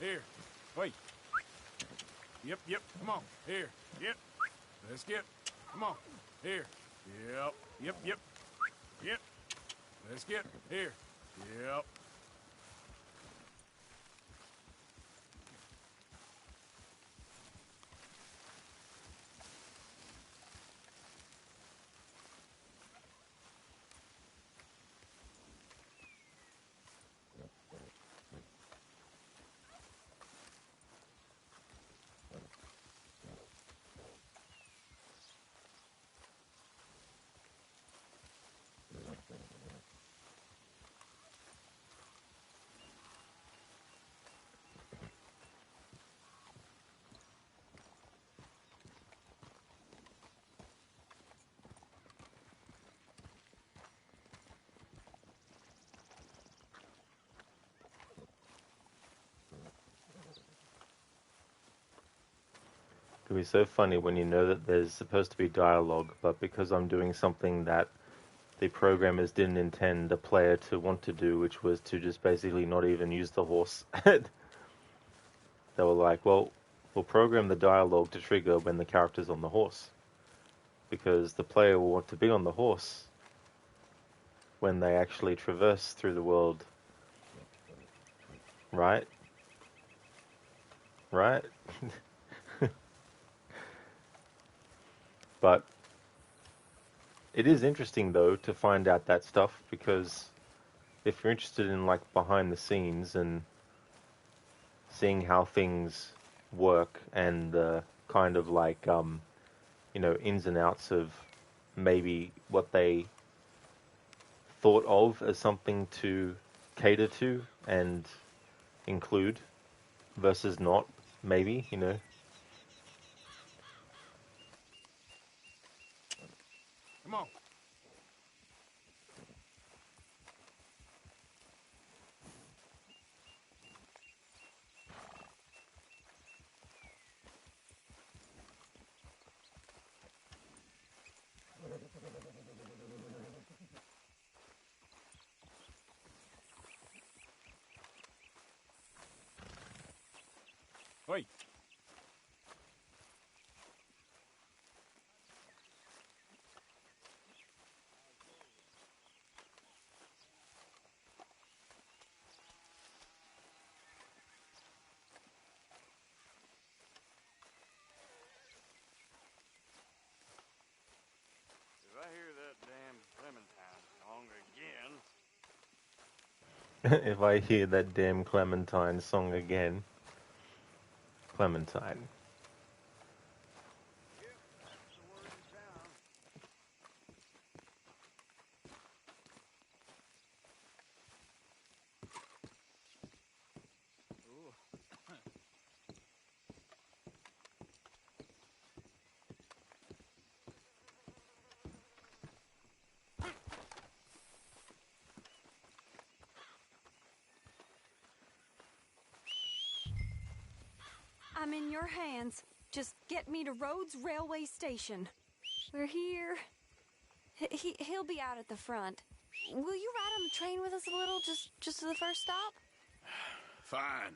Here. Wait. Yep, yep. Come on. Here. Yep. Let's get. Come on. Here. Yep. Yep, yep. Yep. Let's get. Here. Yep. It can be so funny when you know that there's supposed to be dialogue, but because I'm doing something that the programmers didn't intend the player to want to do, which was to just basically not even use the horse, they were like, well, we'll program the dialogue to trigger when the character's on the horse, because the player will want to be on the horse when they actually traverse through the world. Right? Right? But it is interesting, though, to find out that stuff, because if you're interested in, like, behind the scenes and seeing how things work and the kind of, like, ins and outs of maybe what they thought of as something to cater to and include versus not, maybe, Come on. Wait. If I hear that damn Clementine song again. if I hear that damn Clementine song again. Clementine. Yep, that's the word in town. I'm in your hands. Just get me to Rhodes Railway Station. We're here. He'll be out at the front. Will you ride on the train with us a little, just to the first stop? Fine.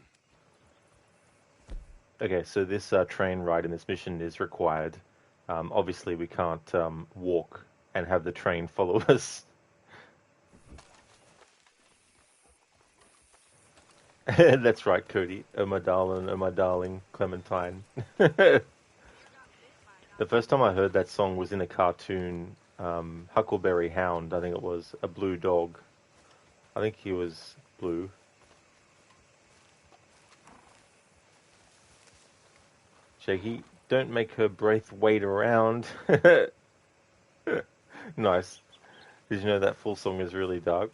Okay, so this train ride in this mission is required. Obviously, we can't walk and have the train follow us. That's right, Cody. Oh my darling, Clementine. The first time I heard that song was in a cartoon, Huckleberry Hound, I think it was, a blue dog. I think he was blue. Shaky, don't make her Braith wait around. Nice. Did you know that full song is really dark?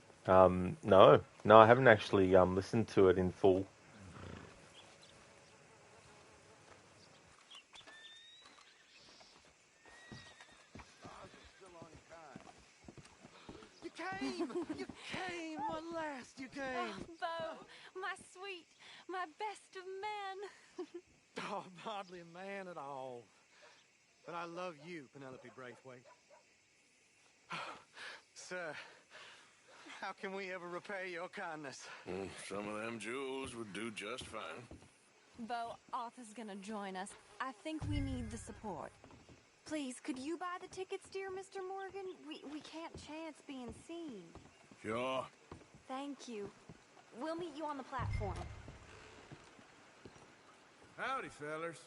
No, I haven't actually listened to it in full. Still unkind. You came! You came! At last you came! Oh, Bo, my sweet, my best of men. Oh, I'm hardly a man at all. But I love you, Penelope Braithwaite. Sir, How can we ever repay your kindness? Some of them jewels would do just fine. Bo, Arthur's gonna join us. I think we need the support. Please, could you buy the tickets, dear Mr. Morgan? We can't chance being seen. Sure. Thank you. We'll meet you on the platform. Howdy, fellers.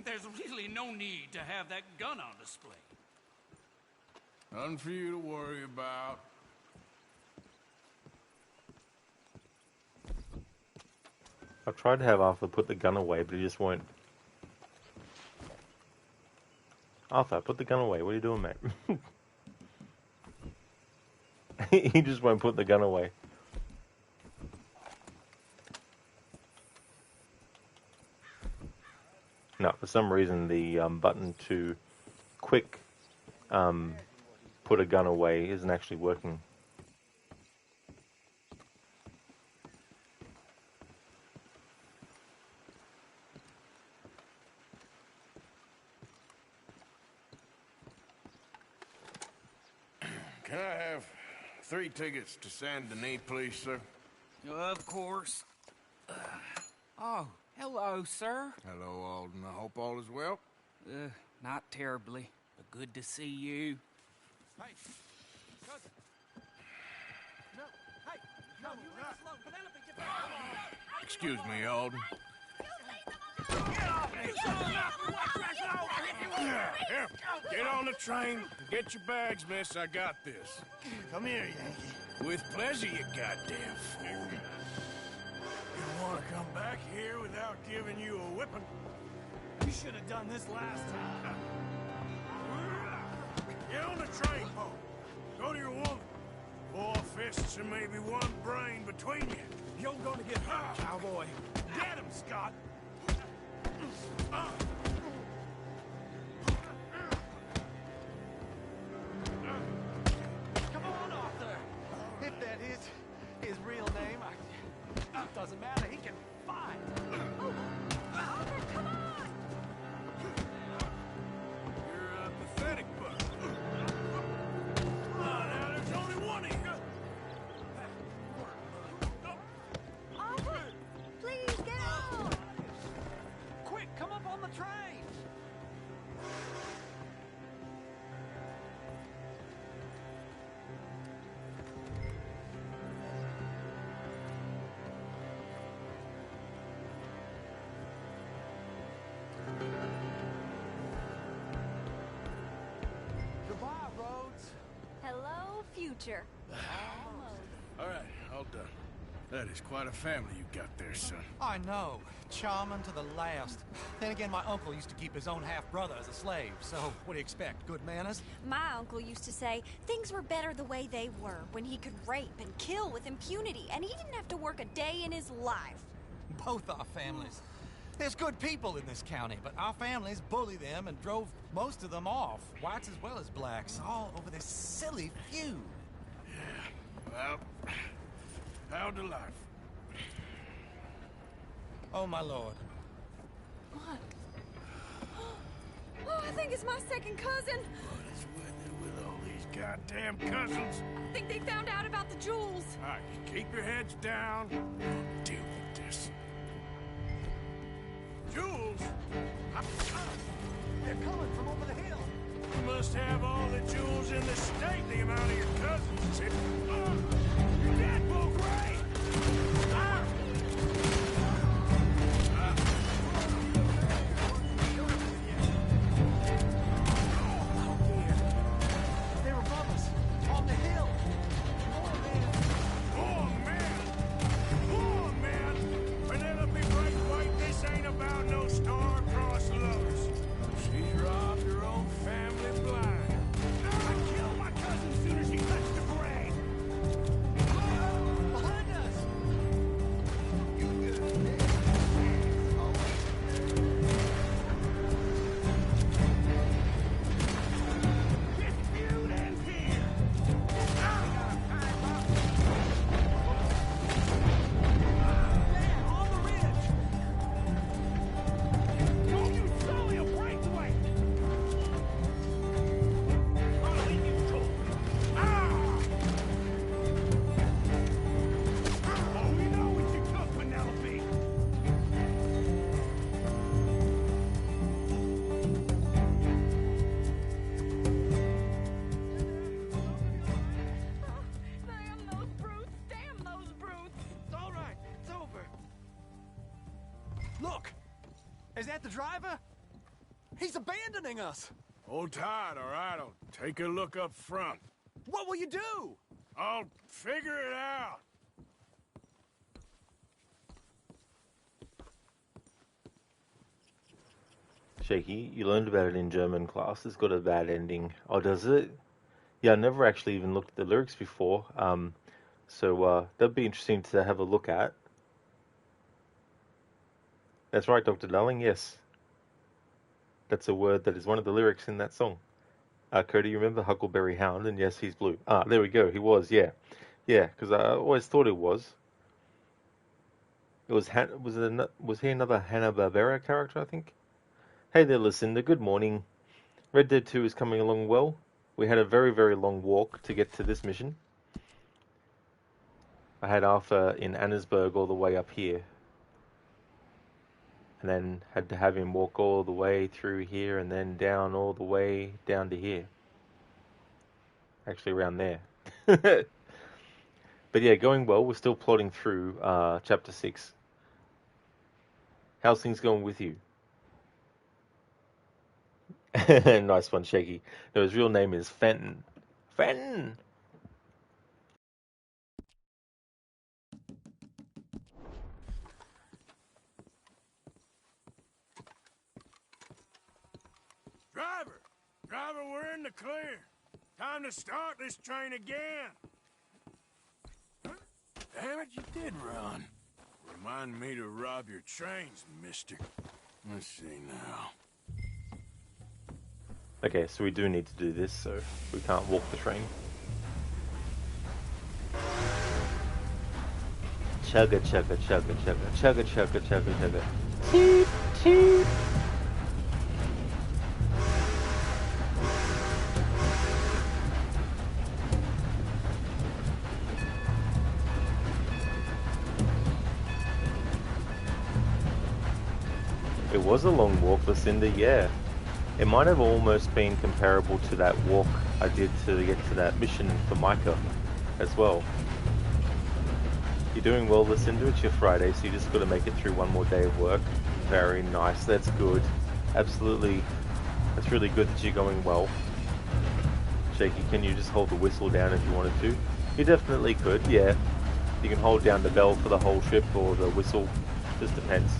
There's really no need to have that gun on display. Nothing for you to worry about. I tried to have Arthur put the gun away, but he just won't. Arthur, put the gun away. What are you doing, mate? He just won't put the gun away. No, for some reason the button to quick put a gun away isn't actually working. Can I have 3 tickets to Saint Denis, please, sir? Of course. Oh, hello, sir. Hello, Alden. I hope all is well. Not terribly, but good to see you. Hey, cousin. No, hey, no, you leave us alone. Penelope, get back. Excuse me, Alden. Here, get on the train. Get your bags, miss. I got this. Come here, Yankee. With pleasure, you goddamn fool. You want to come back here without giving you a whipping? You should have done this last time. Get on the train, Poe. Go to your woman. 4 fists and maybe 1 brain between you. You're gonna get hurt, cowboy. Get him, Scott. Come on, Arthur. If that is his real name, it doesn't matter. He can fight. Arthur, come on! You're a pathetic buck. Now there's only one of you. Arthur, please get out! Quick, come up on the train. Goodbye, Rhodes. Hello, future. All right, all done. That is quite a family you got there, son. I know. Charming to the last. Then again, my uncle used to keep his own half-brother as a slave, so what do you expect? Good manners? My uncle used to say things were better the way they were, when he could rape and kill with impunity, and he didn't have to work a day in his life. Both our families. There's good people in this county, but our families bully them and drove most of them off, whites as well as blacks, all over this silly feud. Well, how to life? Oh, my lord. What? Oh, I think it's my second cousin. What is with it with all these goddamn cousins? I think they found out about the jewels. All right, you keep your heads down. We'll deal with this. Jules? They're coming from over the hill. You must have all the jewels in the state, the amount of your cousins. You're dead, Bull Gray! They're above us, on the hill. Oh, man! Oh, man! Penelope Braithwaite, this ain't about no star-crossed lovers. She's robbed her own family blind. Is that the driver? He's abandoning us. Hold tight, all right? I'll take a look up front. What will you do? I'll figure it out. Shaky, you learned about it in German class. It's got a bad ending. Oh, does it? Yeah, I never actually even looked at the lyrics before. So that'd be interesting to have a look at. That's right, Dr. Darling, yes. That's a word that is one of the lyrics in that song. Cody, you remember Huckleberry Hound? And yes, he's blue. Ah, there we go. He was, yeah. Yeah, because I always thought it was. It was, was he another Hanna-Barbera character, I think? Hey there, Lucinda. Good morning. Red Dead 2 is coming along well. We had a very, very long walk to get to this mission. I had Arthur in Annesburg all the way up here. And then had to have him walk all the way through here and then down all the way down to here. Actually around there. But yeah, going well. We're still plodding through Chapter 6. How's things going with you? Nice one, Shaky. No, his real name is Fenton. Fenton! Driver, we're in the clear. Time to start this train again. Damn it, you did run. Remind me to rob your trains, mister. Let's see now. Okay, so we do need to do this, so we can't walk the train. Chugga, chugga, chugga, chugga, chugga, chugga, chugga, chugga. Toot, toot. It was a long walk, Lucinda, yeah. It might have almost been comparable to that walk I did to get to that mission for Micah as well. You're doing well, Lucinda. It's your Friday, so you just got to make it through one more day of work. Very nice. That's good. Absolutely. That's really good that you're going well. Shaky, can you just hold the whistle down if you wanted to? You definitely could, yeah. You can hold down the bell for the whole trip or the whistle. Just depends.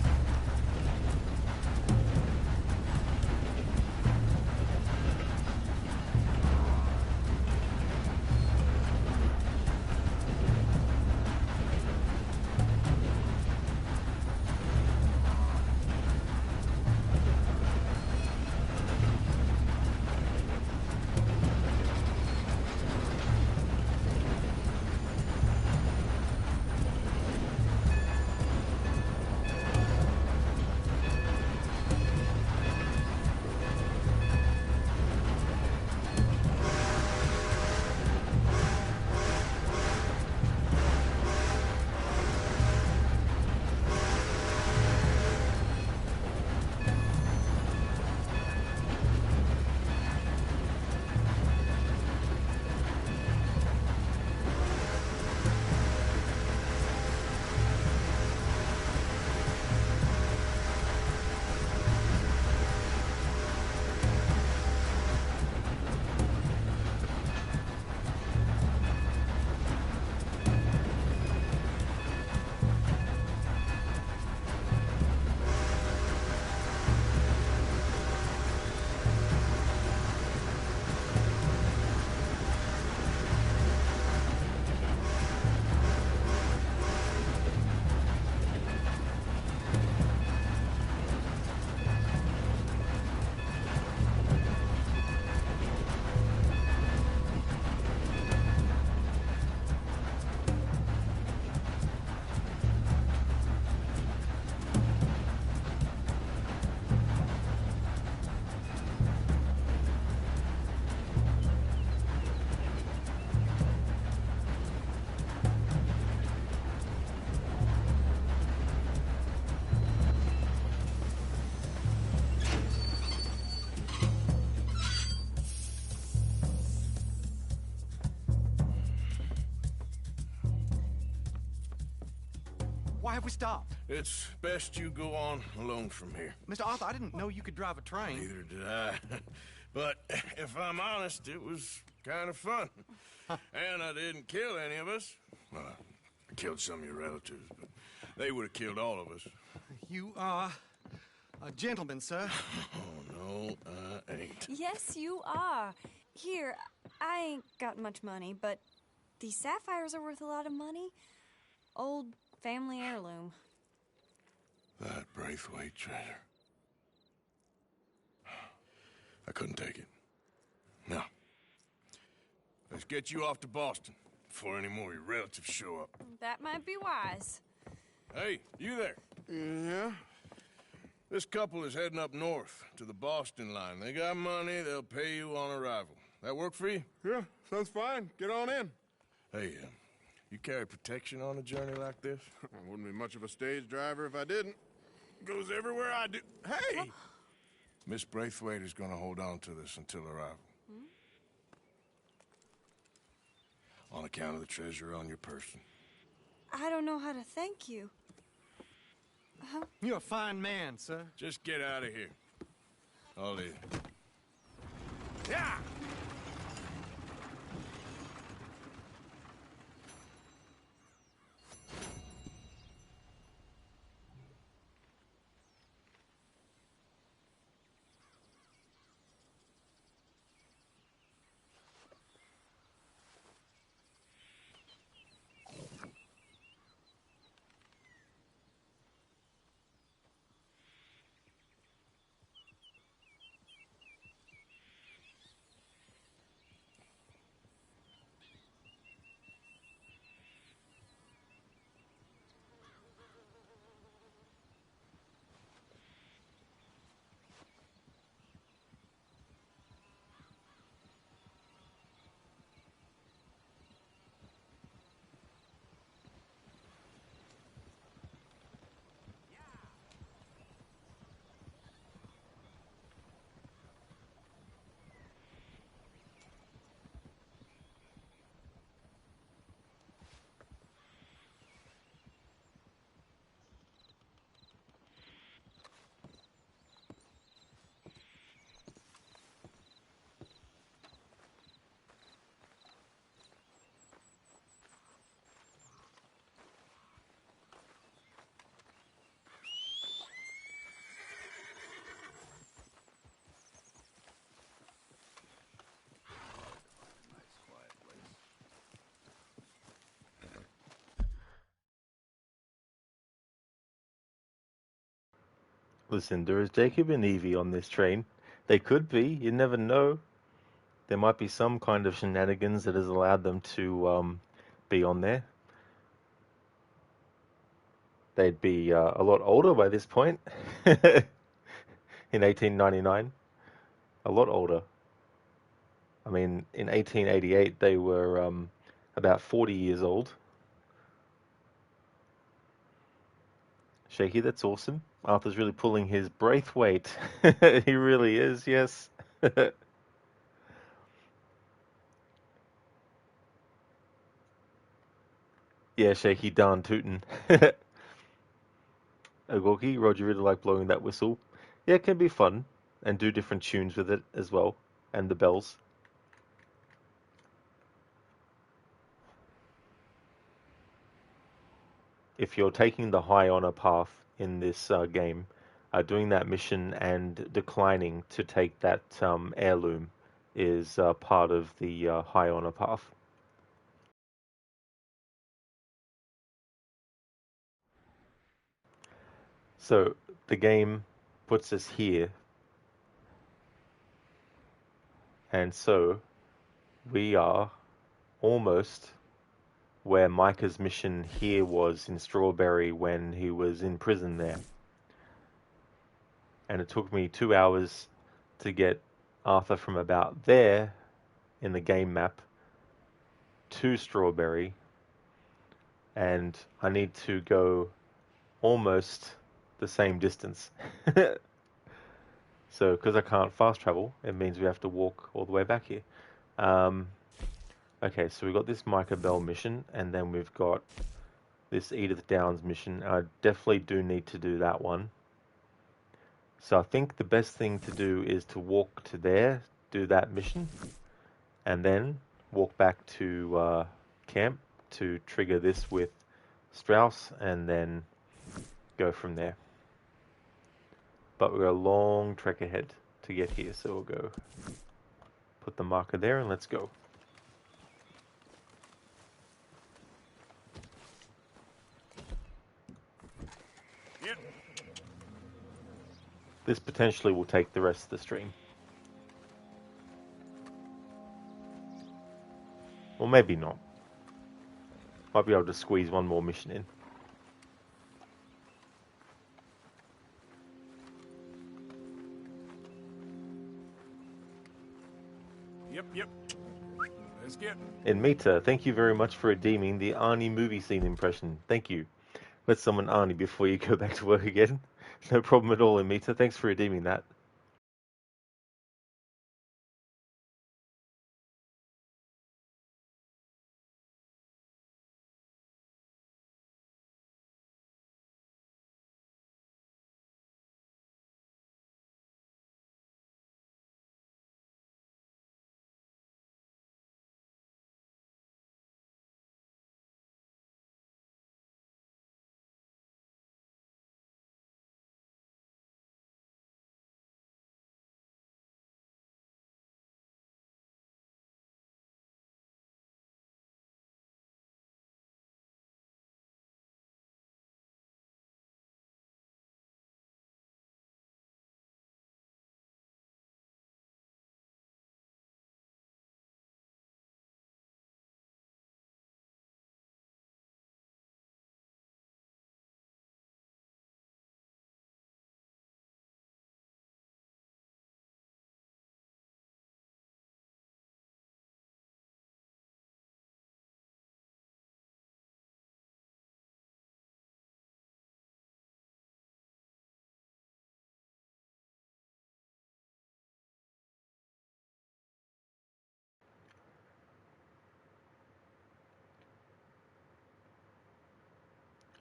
Why have we stopped? It's best you go on alone from here. Mr. Arthur, I didn't know you could drive a train. Neither did I. But if I'm honest, it was kind of fun. And I didn't kill any of us. Well, I killed some of your relatives, but they would have killed all of us. You are a gentleman, sir. Oh, no, I ain't. Yes, you are. Here, I ain't got much money, but these sapphires are worth a lot of money. Old family heirloom. That Braithwaite treasure. I couldn't take it. No. Let's get you off to Boston before any more of your relatives show up. That might be wise. Hey, you there? Yeah? This couple is heading up north to the Boston line. They got money, they'll pay you on arrival. That work for you? Yeah, sounds fine. Get on in. Hey, you carry protection on a journey like this? I wouldn't be much of a stage driver if I didn't. Goes everywhere I do. Hey! Miss Braithwaite is gonna hold on to this until arrival. On account of the treasure on your person. I don't know how to thank you. You're a fine man, sir. Just get out of here. I'll leave. Yeah! Listen, there is Jacob and Evie on this train. They could be, you never know. There might be some kind of shenanigans that has allowed them to be on there. They'd be a lot older by this point. In 1899. A lot older. I mean, in 1888, they were about 40 years old. Shaky, that's awesome. Arthur's really pulling his Braithwaite. He really is, yes. Yeah, Shaky, darn tootin'. Ogorki, Roger really like blowing that whistle. Yeah, it can be fun, and do different tunes with it as well, and the bells. If you're taking the high honor path in this game, doing that mission and declining to take that heirloom is part of the high honor path. So the game puts us here, and so we are almost where Micah's mission here was in Strawberry when he was in prison there. And it took me 2 hours to get Arthur from about there in the game map to Strawberry, and I need to go almost the same distance. So, because I can't fast travel, it means we have to walk all the way back here. Okay, so we've got this Micah Bell mission, and then we've got this Edith Downs mission. I definitely do need to do that one. So I think the best thing to do is to walk to there, do that mission, and then walk back to camp to trigger this with Strauss, and then go from there. But we've got a long trek ahead to get here, so we'll go put the marker there and let's go. Yep. This potentially will take the rest of the stream. Or maybe not. Might be able to squeeze one more mission in. Yep. Let's get. And Mita, thank you very much for redeeming the Arnie movie scene impression. Thank you. Let someone Arnie before you go back to work again. No problem at all, Amita. Thanks for redeeming that.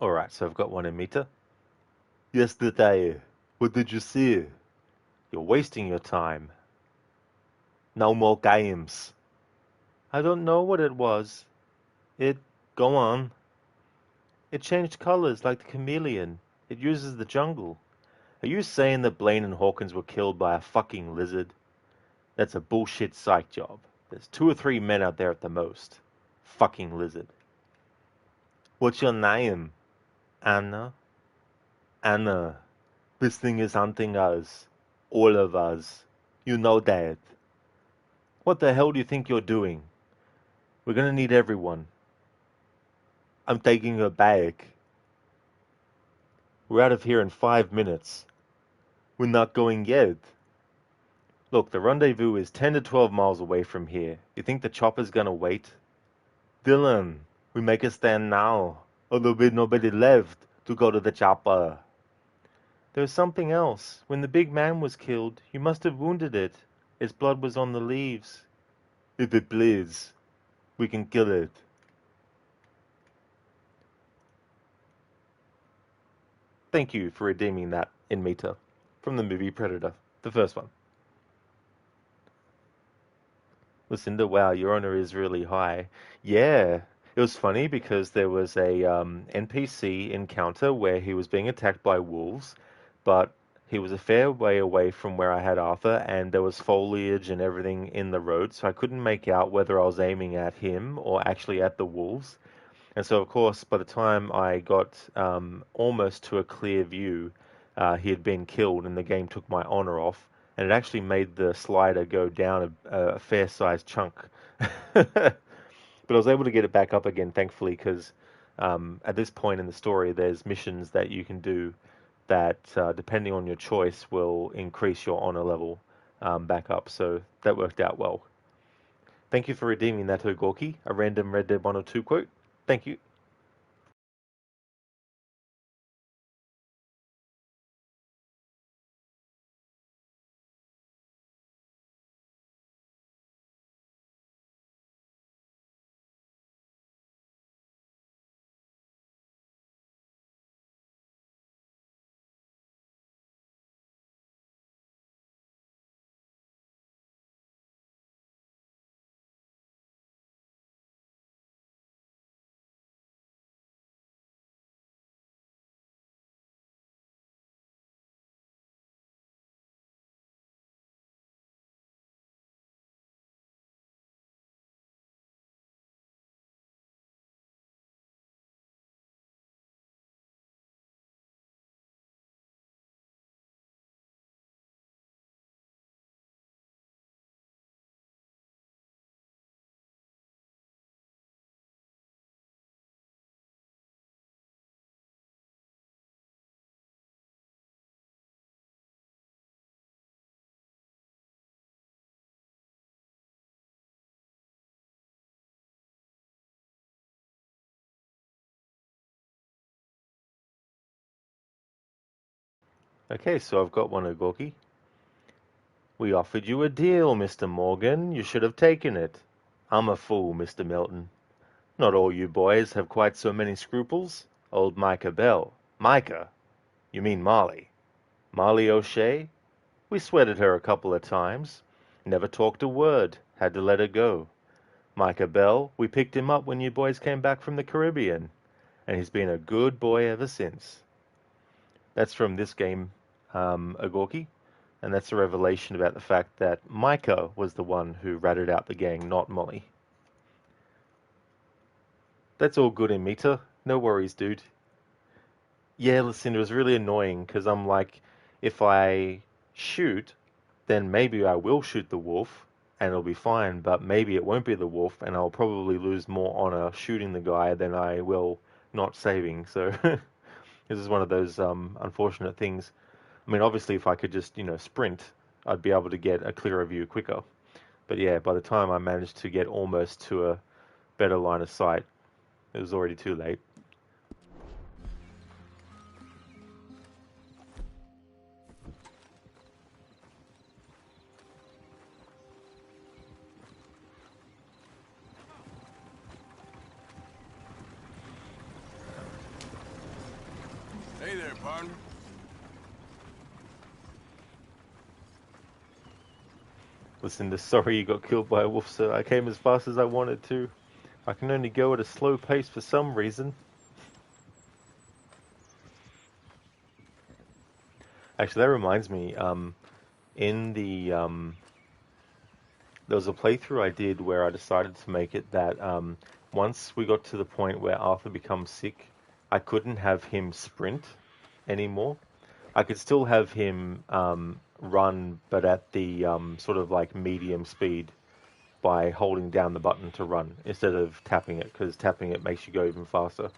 Alright, so I've got one in Mita. Yesterday, what did you see? You're wasting your time. No more games. I don't know what it was. Go on. It changed colors like the chameleon. It uses the jungle. Are you saying that Blaine and Hawkins were killed by a fucking lizard? That's a bullshit psych job. There's 2 or 3 men out there at the most. Fucking lizard. What's your name? Anna? Anna. This thing is hunting us. All of us. You know that. What the hell do you think you're doing? We're gonna need everyone. I'm taking her back. We're out of here in 5 minutes. We're not going yet. Look, the rendezvous is 10 to 12 miles away from here. You think the chopper's gonna wait? Dylan, we make a stand now, or there'll be nobody left to go to the chopper. There's something else. When the big man was killed, you must have wounded it. Its blood was on the leaves. If it bleeds, we can kill it. Thank you for redeeming that in Mita from the movie Predator, the first one. Lucinda, wow, your honor is really high. Yeah, it was funny because there was a NPC encounter where he was being attacked by wolves, but he was a fair way away from where I had Arthur, and there was foliage and everything in the road, so I couldn't make out whether I was aiming at him or actually at the wolves. And so, of course, by the time I got almost to a clear view, he had been killed, and the game took my honor off, and it actually made the slider go down a fair-sized chunk. But I was able to get it back up again, thankfully, because at this point in the story, there's missions that you can do that, depending on your choice, will increase your honor level back up. So that worked out well. Thank you for redeeming that, Ogorki, a random Red Dead 102 quote. Thank you. Okay, so I've got one, Agorki. We offered you a deal, Mr. Morgan. You should have taken it. I'm a fool, Mr. Milton. Not all you boys have quite so many scruples. Old Micah Bell. Micah? You mean Molly? Molly O'Shea? We sweated her a couple of times. Never talked a word. Had to let her go. Micah Bell, we picked him up when you boys came back from the Caribbean, and he's been a good boy ever since. That's from this game, Agorki, and that's a revelation about the fact that Micah was the one who ratted out the gang, not Molly. That's all good in Mita. No worries, dude. Yeah, listen, it was really annoying because I'm like, if I shoot, then maybe I will shoot the wolf and it'll be fine, but maybe it won't be the wolf and I'll probably lose more honor shooting the guy than I will not saving. So this is one of those unfortunate things. I mean, obviously, if I could just, sprint, I'd be able to get a clearer view quicker. But yeah, by the time I managed to get almost to a better line of sight, it was already too late. Hey there, partner. Listen, sorry you got killed by a wolf, sir. I came as fast as I wanted to. I can only go at a slow pace for some reason. Actually, that reminds me, in the, there was a playthrough I did where I decided to make it that, once we got to the point where Arthur becomes sick, I couldn't have him sprint anymore. I could still have him, run, but at the, sort of like medium speed by holding down the button to run instead of tapping it, because tapping it makes you go even faster.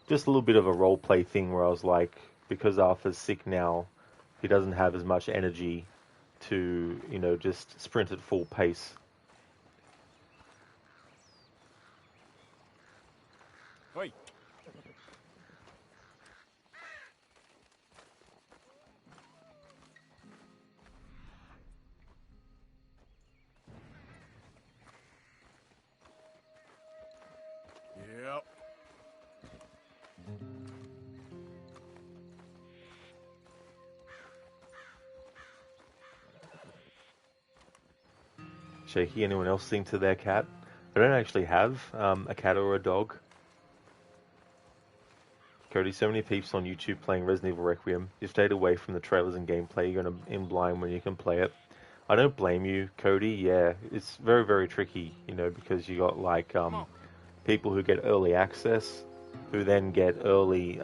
Just a little bit of a role play thing where I was like, because Arthur's sick now, he doesn't have as much energy to, just sprint at full pace. Oi. Yep. Shaky, anyone else sing to their cat? I don't actually have a cat or a dog. Cody, so many peeps on YouTube playing Resident Evil Requiem. You've stayed away from the trailers and gameplay. You're going to in blind when you can play it. I don't blame you, Cody. Yeah, it's very, very tricky, because you got like people who get early access, who then get early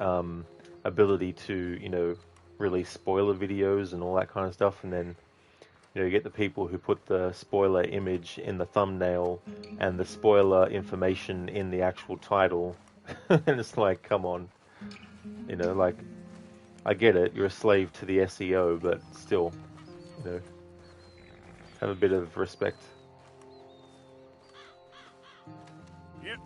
ability to, release spoiler videos and all that kind of stuff, and then you get the people who put the spoiler image in the thumbnail and the spoiler information in the actual title, and it's like, come on, like, I get it, you're a slave to the SEO, but still, have a bit of respect. Yep.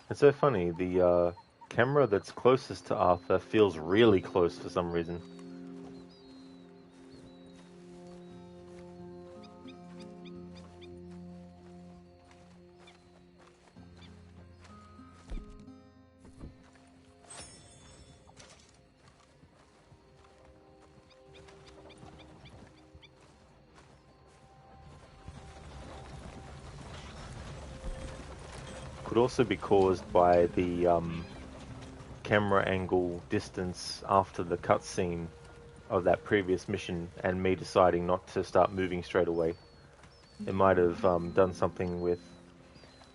It's so funny, the camera that's closest to Arthur feels really close for some reason. Could also be caused by the camera angle distance after the cutscene of that previous mission and me deciding not to start moving straight away. It might have done something with...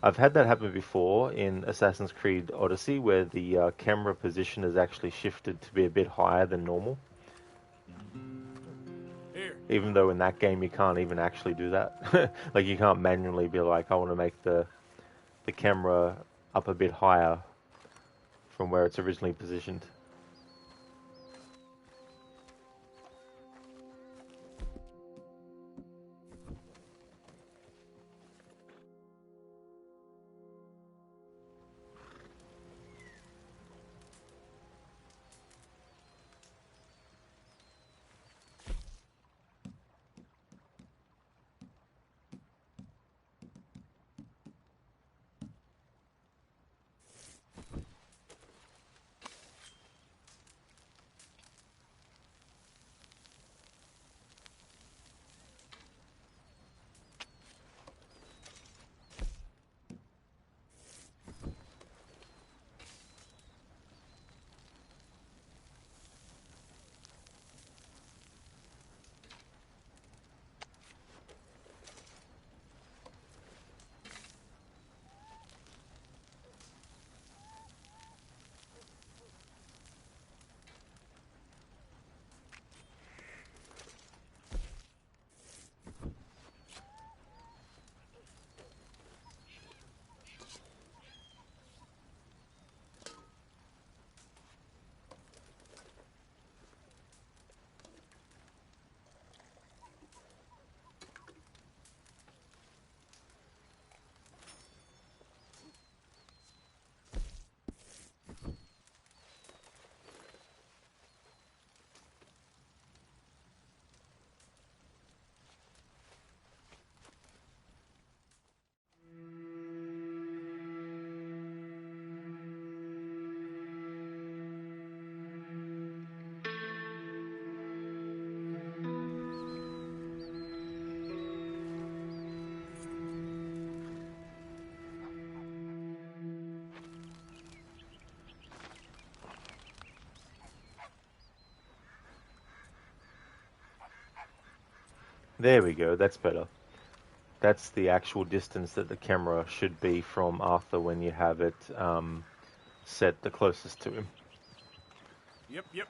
I've had that happen before in Assassin's Creed Odyssey where the camera position is actually shifted to be a bit higher than normal. Here. Even though in that game you can't even actually do that. Like you can't manually be like, I want to make the camera up a bit higher from where it's originally positioned. There we go, that's better. That's the actual distance that the camera should be from Arthur when you have it set the closest to him. Yep, yep.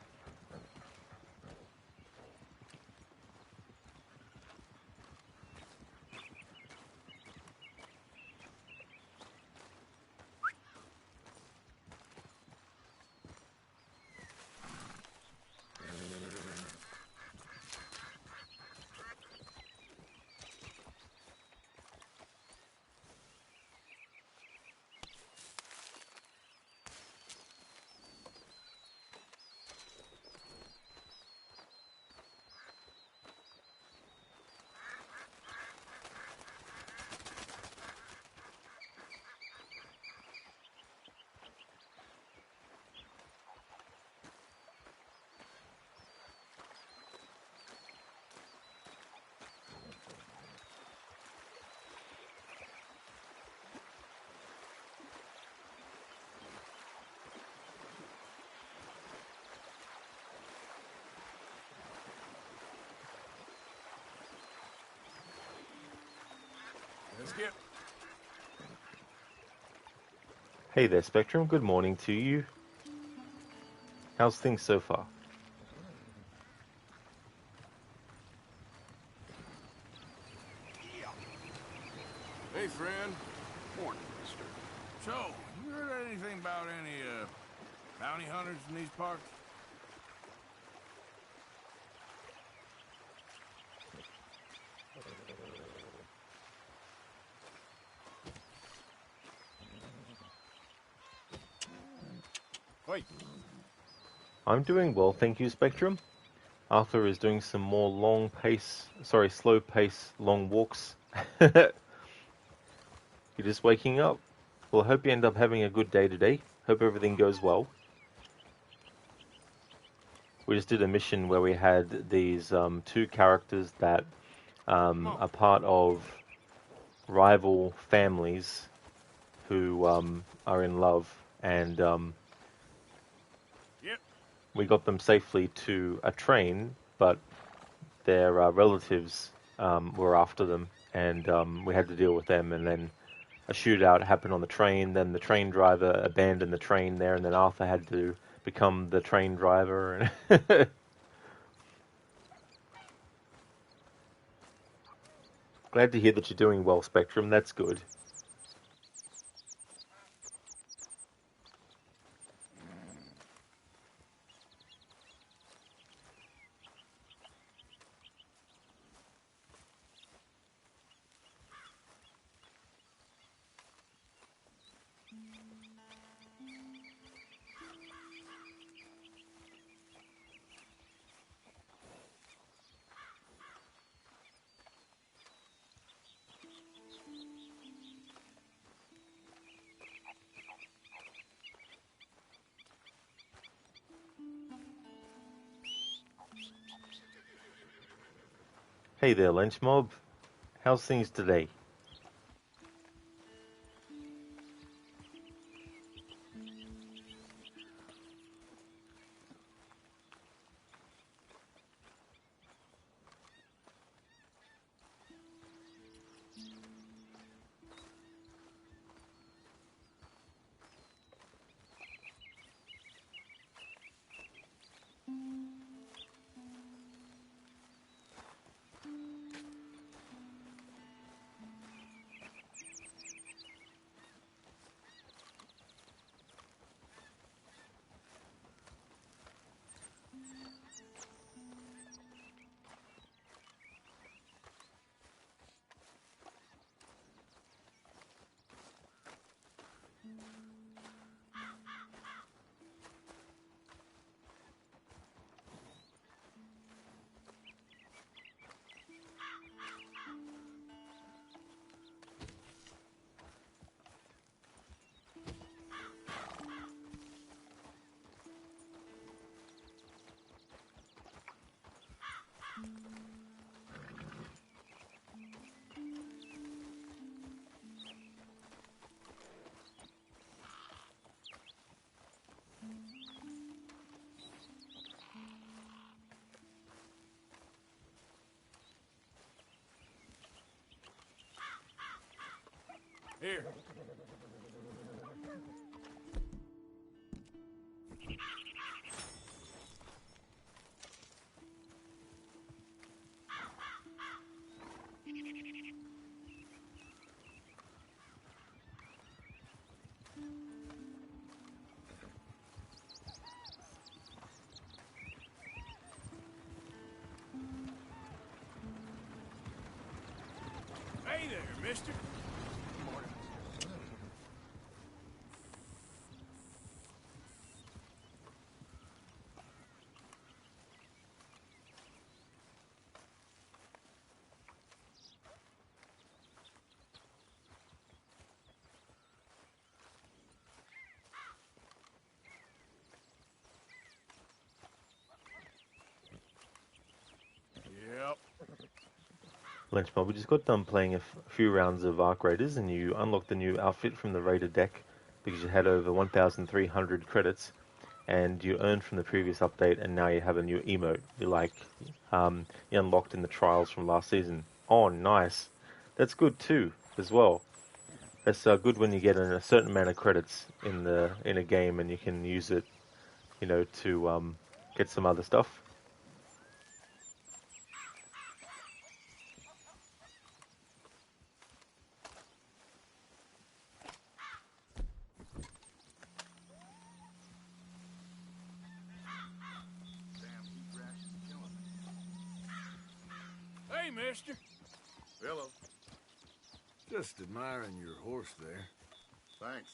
Let's get. Hey there, Spectrum. Good morning to you. How's things so far? Hey, friend. Morning, mister. So, you heard anything about any, bounty hunters in these parts? Wait. I'm doing well, thank you, Spectrum. Arthur is doing some more slow pace, long walks. You're just waking up. Well, I hope you end up having a good day today. Hope everything goes well. We just did a mission where we had these two characters that are part of rival families who are in love, and Yep. we got them safely to a train, but their relatives were after them, and we had to deal with them, and then a shootout happened on the train, then the train driver abandoned the train there, and then Arthur had to become the train driver. And Glad to hear that you're doing well, Spectrum. That's good. Hey there, Lynch Mob. How's things today? Here. Hey there, mister. Yep. Lynch Mob, we just got done playing a few rounds of Arc Raiders, and you unlocked the new outfit from the Raider deck because you had over 1,300 credits, and you earned from the previous update, and now you have a new emote you unlocked in the trials from last season. Oh, nice. That's good too, as well. It's good when you get a certain amount of credits in a game, and you can use it, to get some other stuff. Hey, mister. Hello. Just admiring your horse there. Thanks.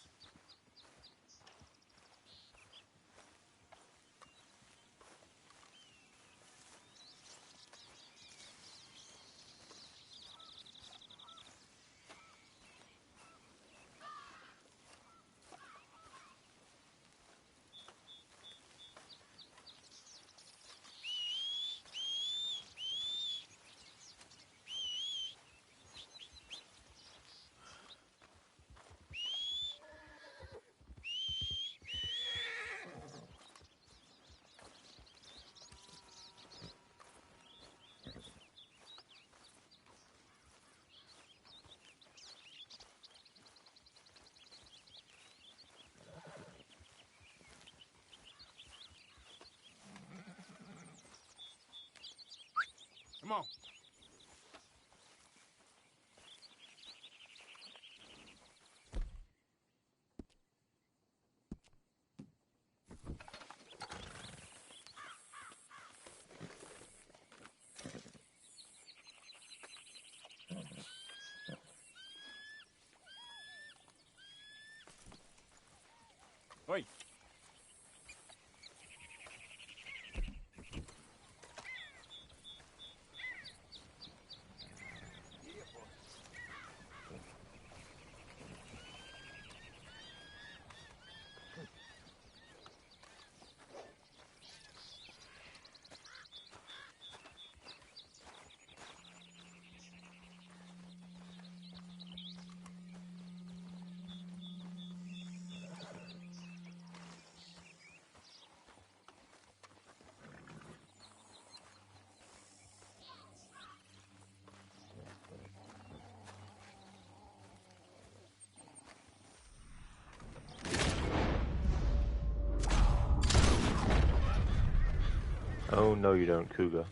Come on. Wait. Oh, no you don't, Cougar.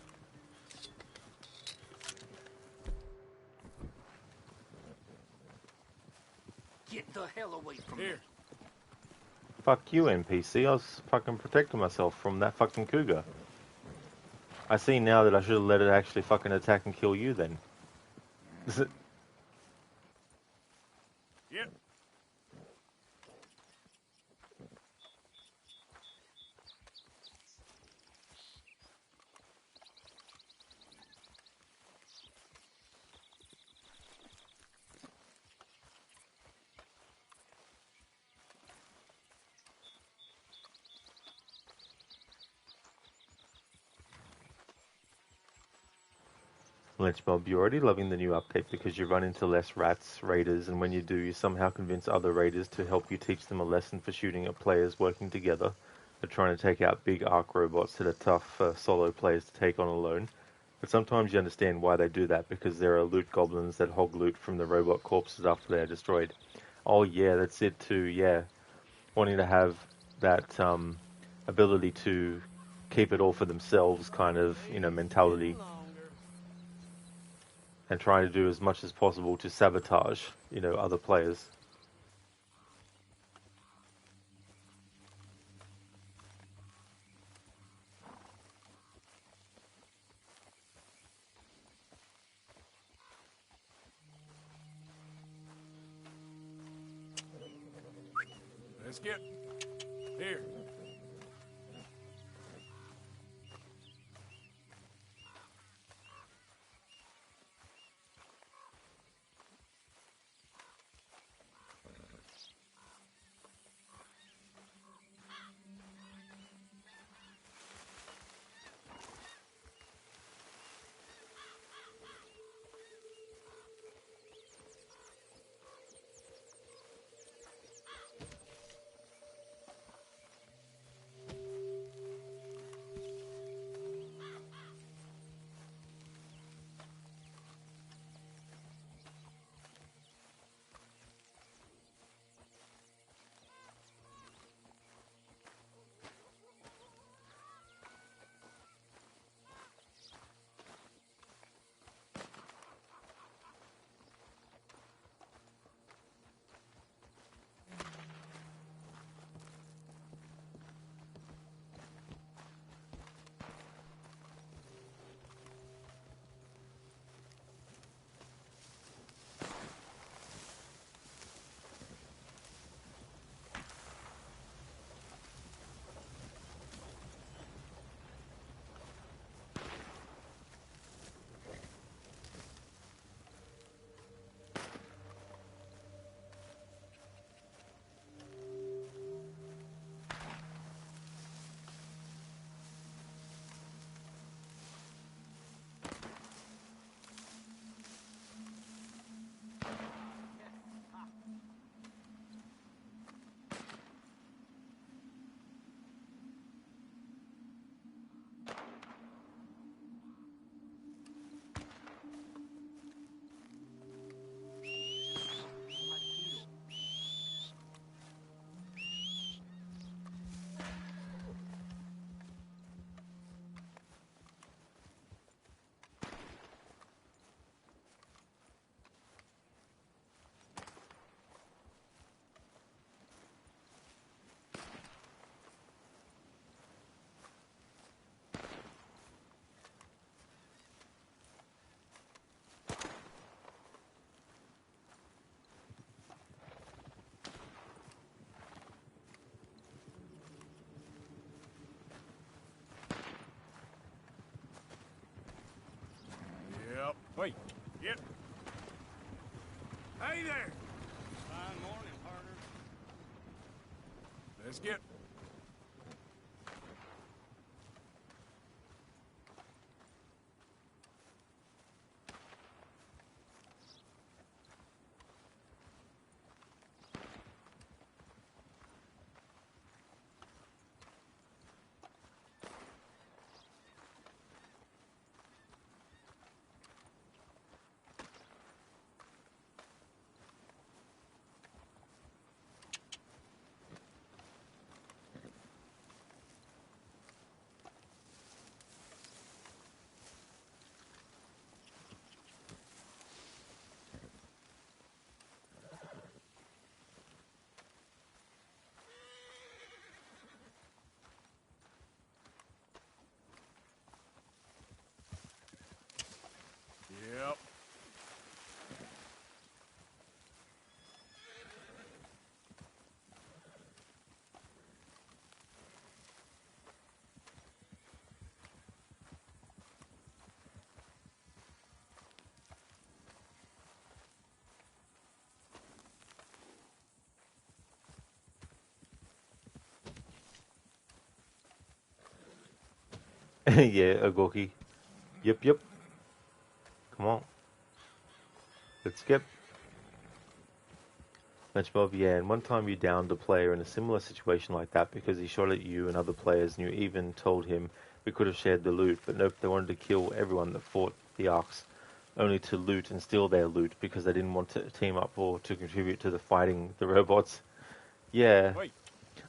Get the hell away from me. Here. Fuck you, NPC. I was fucking protecting myself from that fucking cougar. I see now that I should have let it actually fucking attack and kill you then. Yep. Lynch Mob, you're already loving the new update because you run into less rats, raiders, and when you do, you somehow convince other raiders to help you teach them a lesson for shooting at players working together. They're trying to take out big arc robots that are tough for solo players to take on alone. But sometimes you understand why they do that, because there are loot goblins that hog loot from the robot corpses after they are destroyed. Oh yeah, that's it too, yeah. Wanting to have that ability to keep it all for themselves kind of, mentality. And trying to do as much as possible to sabotage, other players. Let's get. Here. Wait. Yep. Hey there. Fine morning, partner. Let's get. Yep. Yeah, a Gorky. Yep, yep. Come on. Let's skip. SpongeBob, yeah, and one time you downed a player in a similar situation like that because he shot at you and other players, and you even told him we could have shared the loot, but nope, they wanted to kill everyone that fought the Arks, only to loot and steal their loot because they didn't want to team up or to contribute to the fighting the robots. Yeah, Wait.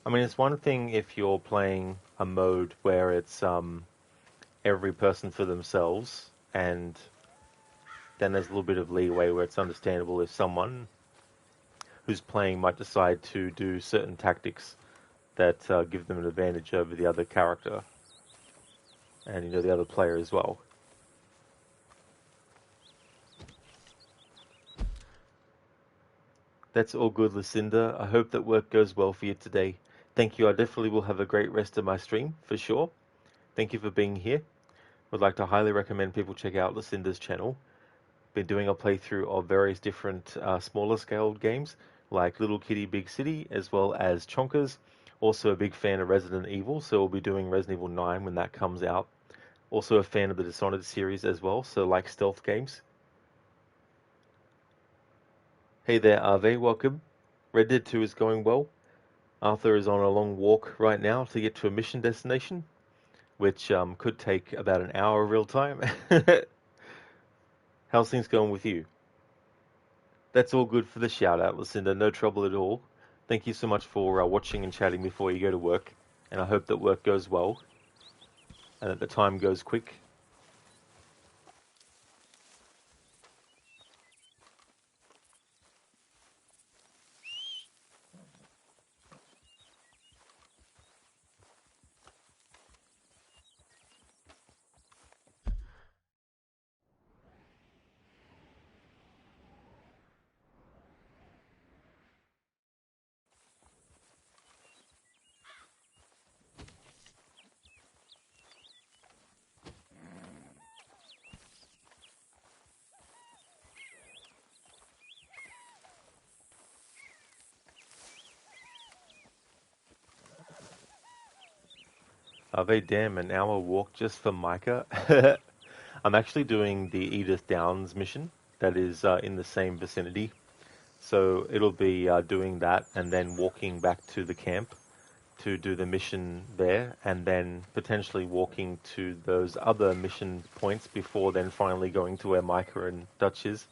I mean, it's one thing if you're playing a mode where it's every person for themselves, and then there's a little bit of leeway where it's understandable if someone who's playing might decide to do certain tactics that give them an advantage over the other character and the other player as well. That's all good, Lucinda. I hope that work goes well for you today. Thank you. I definitely will have a great rest of my stream for sure. Thank you for being here. Would like to highly recommend people check out Lucinda's channel. Been doing a playthrough of various different smaller scaled games like Little Kitty Big City as well as Chonkers. Also a big fan of Resident Evil, so we'll be doing Resident Evil 9 when that comes out. Also a fan of the Dishonored series as well, so like stealth games. Hey there, Arve, welcome. Red Dead 2 is going well. Arthur is on a long walk right now to get to a mission destination, which could take about an hour real time. How's things going with you? That's all good for the shout out, Lucinda. No trouble at all. Thank you so much for watching and chatting before you go to work. And I hope that work goes well and that the time goes quick. Are they damn an hour walk just for Micah? I'm actually doing the Edith Downs mission that is in the same vicinity. So it'll be doing that and then walking back to the camp to do the mission there, and then potentially walking to those other mission points before then finally going to where Micah and Dutch is.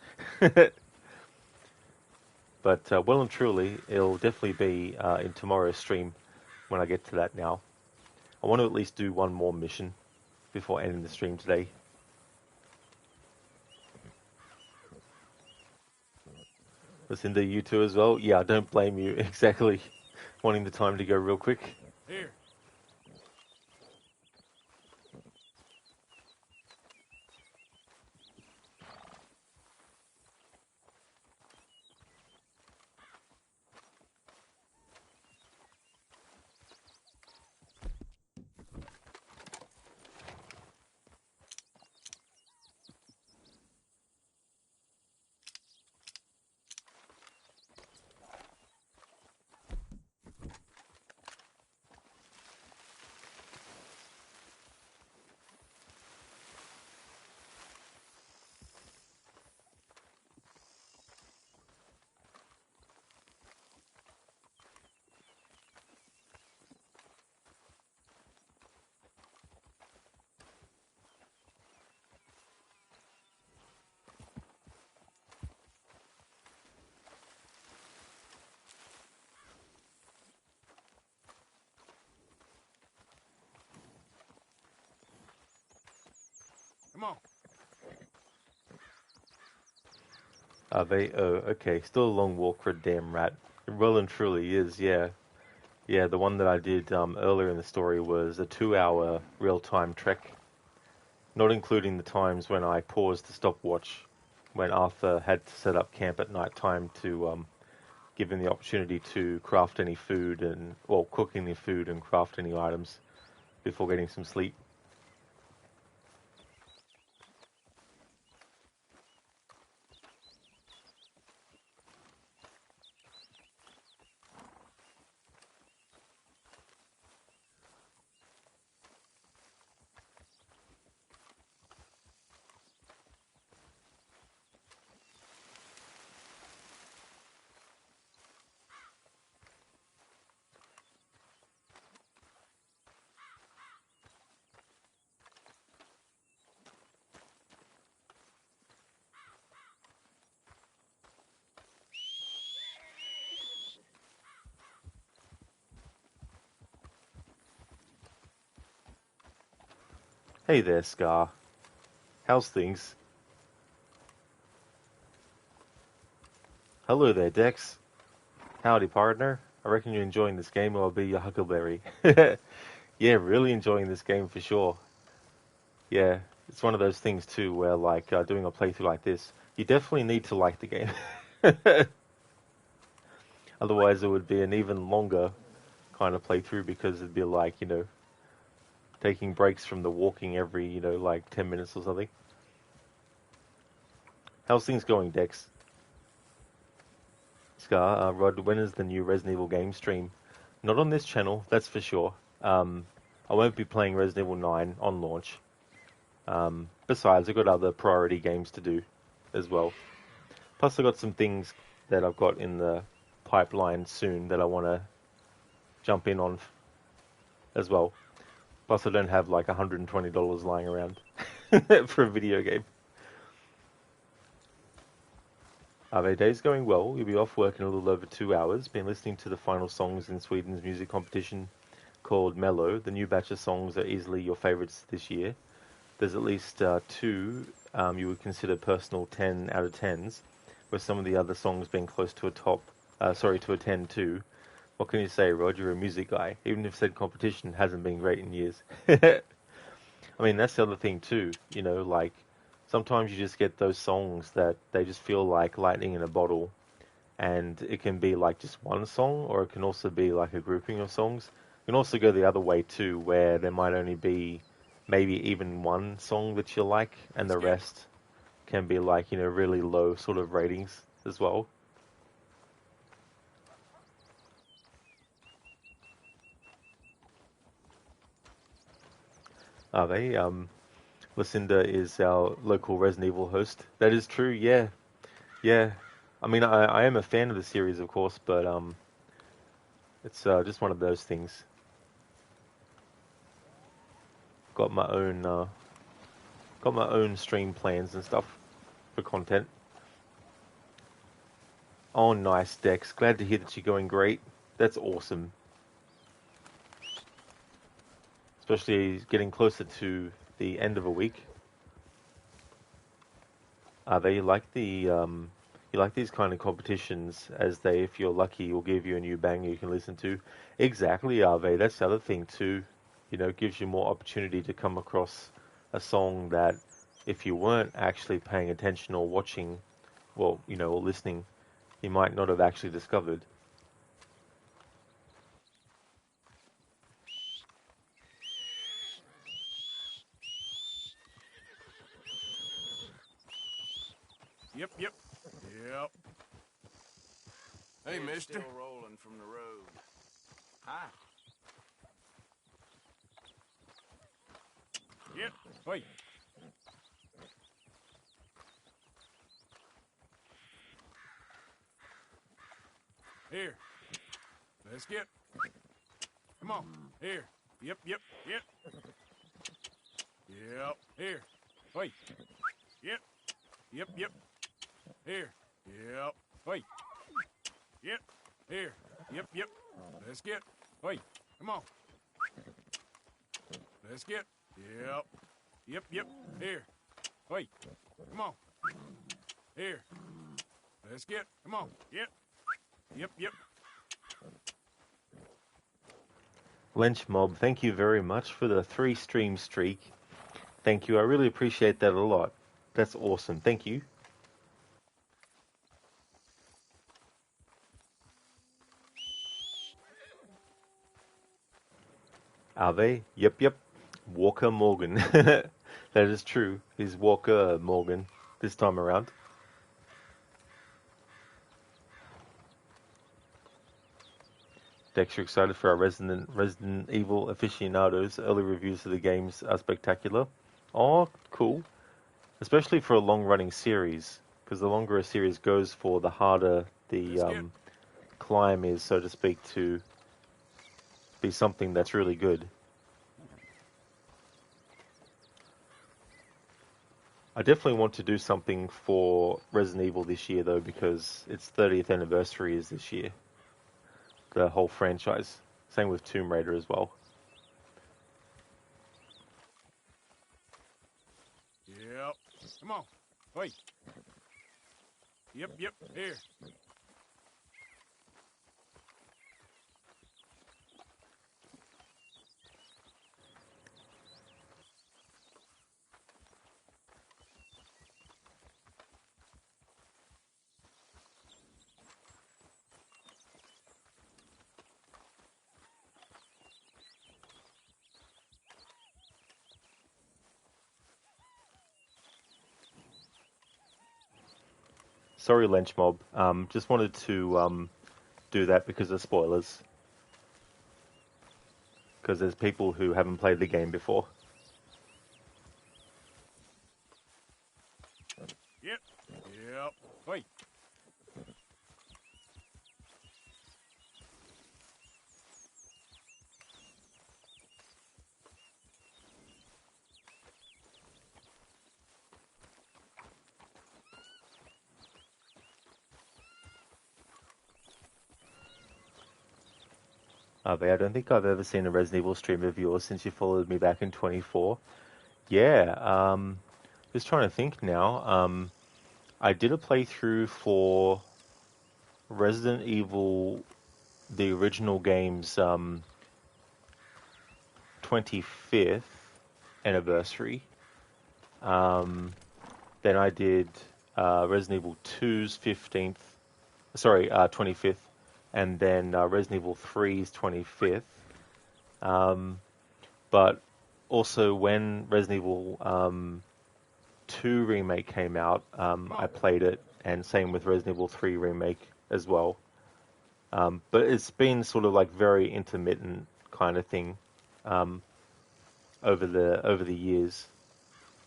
But well and truly, it'll definitely be in tomorrow's stream when I get to that now. I want to at least do one more mission before ending the stream today. Lucinda, you too as well? Yeah, I don't blame you exactly wanting the time to go real quick. Here. Come on. Are they? Oh, okay. Still a long walk for a damn rat. It well and truly is, yeah. Yeah, the one that I did earlier in the story was a 2-hour real-time trek, not including the times when I paused the stopwatch when Arthur had to set up camp at night time to give him the opportunity to craft any food and, well, cook any food and craft any items before getting some sleep. Hey there, Scar. How's things? Hello there, Dex. Howdy, partner. I reckon you're enjoying this game, or I'll be your huckleberry. Yeah, really enjoying this game for sure. Yeah, it's one of those things too where, like, doing a playthrough like this, you definitely need to like the game. Otherwise, it would be an even longer kind of playthrough because it'd be like, taking breaks from the walking every, like 10 minutes or something. How's things going, Dex? Scar, Rod, when is the new Resident Evil game stream? Not on this channel, that's for sure. I won't be playing Resident Evil 9 on launch. Besides, I've got other priority games to do as well. Plus, I've got some things that I've got in the pipeline soon that I want to jump in on as well. Plus, I don't have like $120 lying around for a video game. Are their days going well? You'll be off work in a little over 2 hours. Been listening to the final songs in Sweden's music competition called Mellow. The new batch of songs are easily your favorites this year. There's at least two you would consider personal 10 out of 10s, with some of the other songs being close to to a 10 too. What can you say, Rod? You're a music guy, even if said competition hasn't been great in years. I mean, that's the other thing too, like, sometimes you just get those songs that they just feel like lightning in a bottle, and it can be like just one song, or it can also be like a grouping of songs. It can also go the other way too, where there might only be maybe even one song that you like, and the rest can be like, really low sort of ratings as well. Are they? Lucinda is our local Resident Evil host. That is true, yeah. Yeah. I mean, I am a fan of the series, of course, but it's just one of those things. Got my own stream plans and stuff for content. Oh, nice, Dex. Glad to hear that you're going great. That's awesome. Especially getting closer to the end of a week. Are they like you like these kind of competitions, as they, if you're lucky, will give you a new banger you can listen to? Exactly, Ave. That's the other thing too. It gives you more opportunity to come across a song that, if you weren't actually paying attention or watching, well, or listening, you might not have actually discovered. Yep. Yep. Hey, It's mister. still rolling from the road. Hi. Yep. Wait. Here. Let's get. Come on. Here. Yep. Yep. Here. Wait. Yep. Yep. Here. Yep. Wait. Yep. Here. Yep. Let's get. Wait. Come on. Let's get. Yep. Here. Wait. Come on. Here. Let's get. Come on. Yep. Yep, yep. Lench Mob, thank you very much for the 3-stream streak. Thank you. I really appreciate that a lot. That's awesome. Thank you. Are they? Yep, yep. Walker Morgan. That is true. He's Walker Morgan this time around. Dexter, excited for our Resident Evil aficionados. Early reviews of the games are spectacular. Oh, cool. Especially for a long-running series, because the longer a series goes for, the harder the climb is, so to speak, to be something that's really good. I definitely want to do something for Resident Evil this year, though, because its 30th anniversary is this year. The whole franchise. Same with Tomb Raider as well. Yep. Come on. Wait. Yep, yep. Here. Sorry, Lench Mob. Just wanted to do that because of spoilers. Because there's people who haven't played the game before. Yep. Yep. Wait. But I don't think I've ever seen a Resident Evil stream of yours since you followed me back in 24. Yeah, just trying to think now. I did a playthrough for Resident Evil, the original game's 25th anniversary. Then I did Resident Evil 2's 25th, and then Resident Evil 3's 25th. But also when Resident Evil 2 Remake came out, I played it, and same with Resident Evil 3 Remake as well. But it's been sort of like very intermittent kind of thing over the years.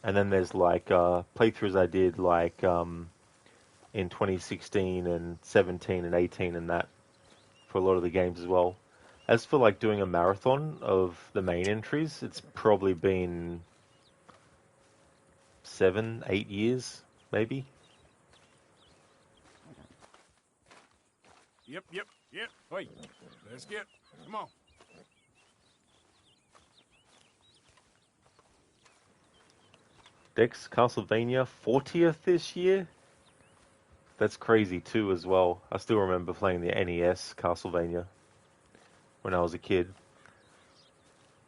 And then there's like playthroughs I did like in 2016 and 17 and 18 and that for a lot of the games as well. As for like doing a marathon of the main entries, it's probably been 7, 8 years, maybe. Yep, yep, yep. Wait. Let's get. Come on. Dex Castlevania 40th this year? That's crazy too as well. I still remember playing the NES Castlevania when I was a kid.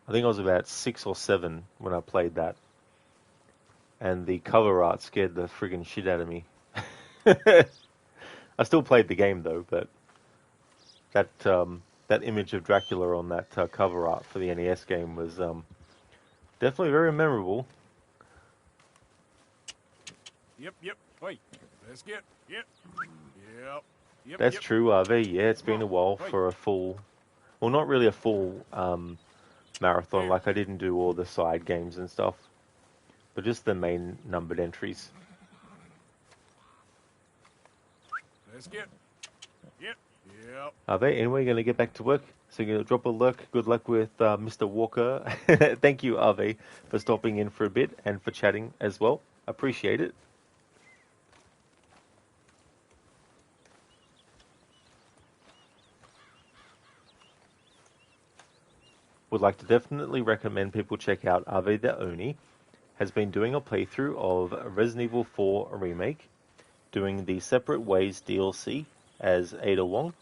I think I was about 6 or 7 when I played that. And the cover art scared the friggin' shit out of me. I still played the game though, but that image of Dracula on that cover art for the NES game was definitely very memorable. Yep, yep. Wait. Let's get. Yep. Yep. Yep. That's yep. true, RV. Yeah, it's been a while for a full... Well, not really a full marathon, like I didn't do all the side games and stuff. But just the main numbered entries. Let's get. Yep. Yep. Are they? Anyway, going to get back to work? So you're going to drop a lurk. Good luck with Mr. Walker. Thank you, RV, for stopping in for a bit and for chatting as well. Appreciate it. Would like to definitely recommend people check out RV the Oni. has been doing a playthrough of Resident Evil 4 Remake, doing the Separate Ways DLC as Ada Wong,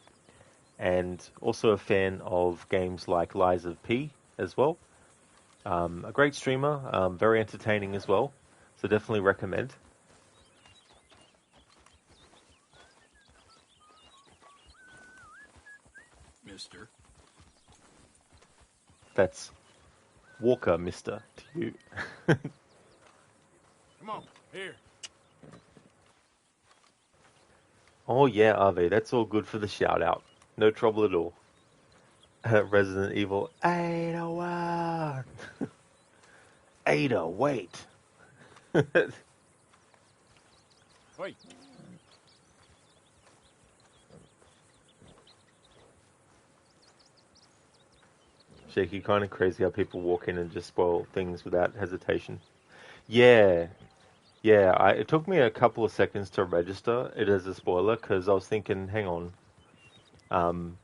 and also a fan of games like Lies of P as well. A great streamer, very entertaining as well, so definitely recommend. Mister. That's Walker, mister, to you. Come on, here. Oh yeah, Ave, that's all good for the shout out. No trouble at all. Resident Evil Ada 1. Ada, wait. Wait. Shaky, kind of crazy how people walk in and just spoil things without hesitation. Yeah, yeah. It took me a couple of seconds to register it as a spoiler because I was thinking, hang on.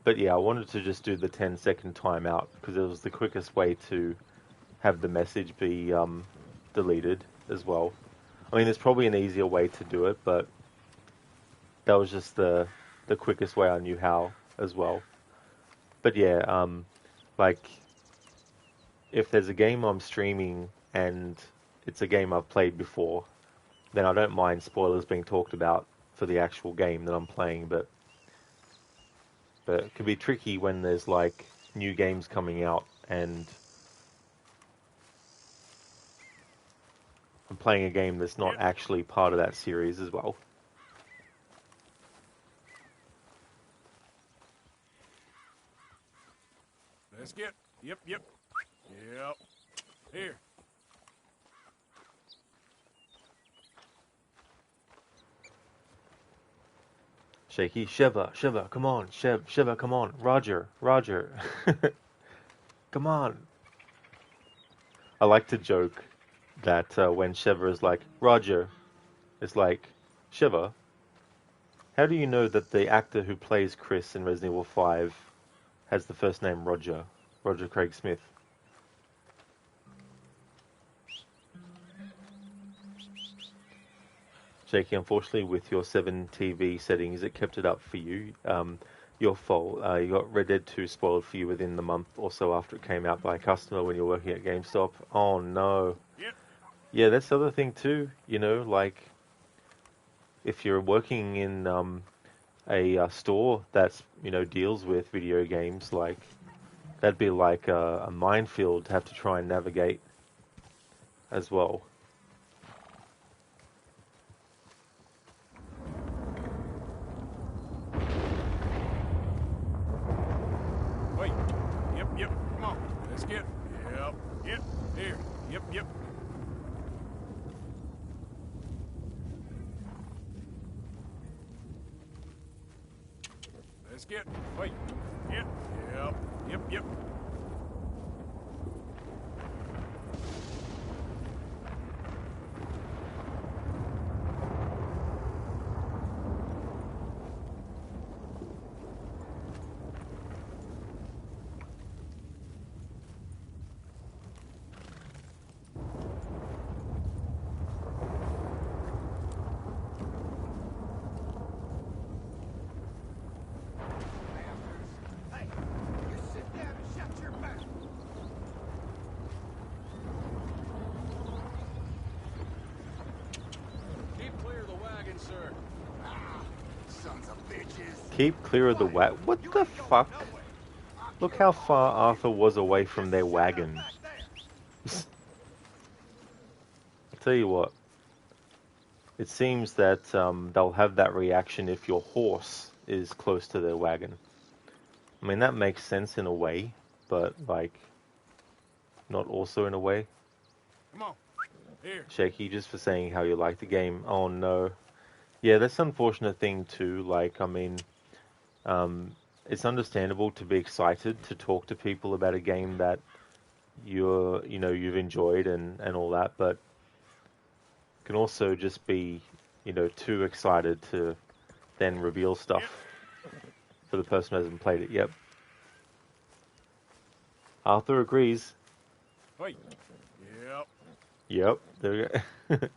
But yeah, I wanted to just do the 10-second timeout because it was the quickest way to have the message be deleted as well. I mean, there's probably an easier way to do it, but that was just the quickest way I knew how as well. But yeah, like if there's a game I'm streaming and it's a game I've played before, then I don't mind spoilers being talked about for the actual game that I'm playing, but it can be tricky when there's like new games coming out and I'm playing a game that's not actually part of that series as well. Let's get. Yep. Yep. Here. Shaky, Shiva, come on, Shiva, come on, Roger, come on. I like to joke that when Shiva is like, Roger, it's like, Shiva, how do you know that the actor who plays Chris in Resident Evil 5 has the first name Roger Craig Smith? Shaky, unfortunately, with your 7 TV settings, it kept it up for you. Your fault. You got Red Dead 2 spoiled for you within the month or so after it came out by a customer when you're working at GameStop. Oh no. Yep. Yeah, that's the other thing too. You know, like if you're working in a store that's deals with video games, like that'd be like a minefield to have to try and navigate as well. Wait. Yep. Come on. Let's get. Yep. Here. Yep. Let's get. Wait. Yep. Hey, you sit down and shut your mouth. Keep clear of the wagon, sir. Ah, sons of bitches. Keep clear of the What the fuck? Look how far Arthur was away from their wagon. I'll tell you what. It seems that they'll have that reaction if your horse is close to their wagon. I mean, that makes sense in a way, but, like, not also in a way. Come on. Here. Shaky, just for saying how you like the game. Oh, no. Yeah, that's an unfortunate thing, too. Like, I mean, it's understandable to be excited to talk to people about a game that you've enjoyed and all that, but can also just be, too excited to then reveal stuff for the person who hasn't played it. Yep. Arthur agrees. Wait. Yep. Yep, there we go.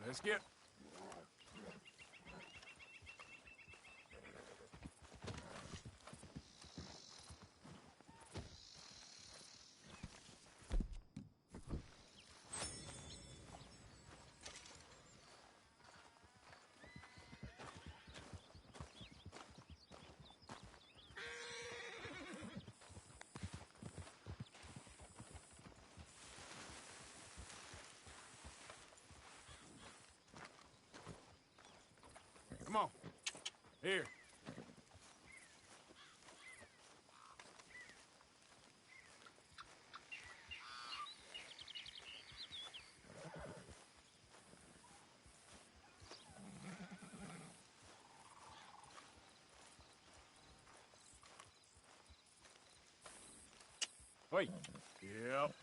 Let's get. Come on. Here. Wait. Yep.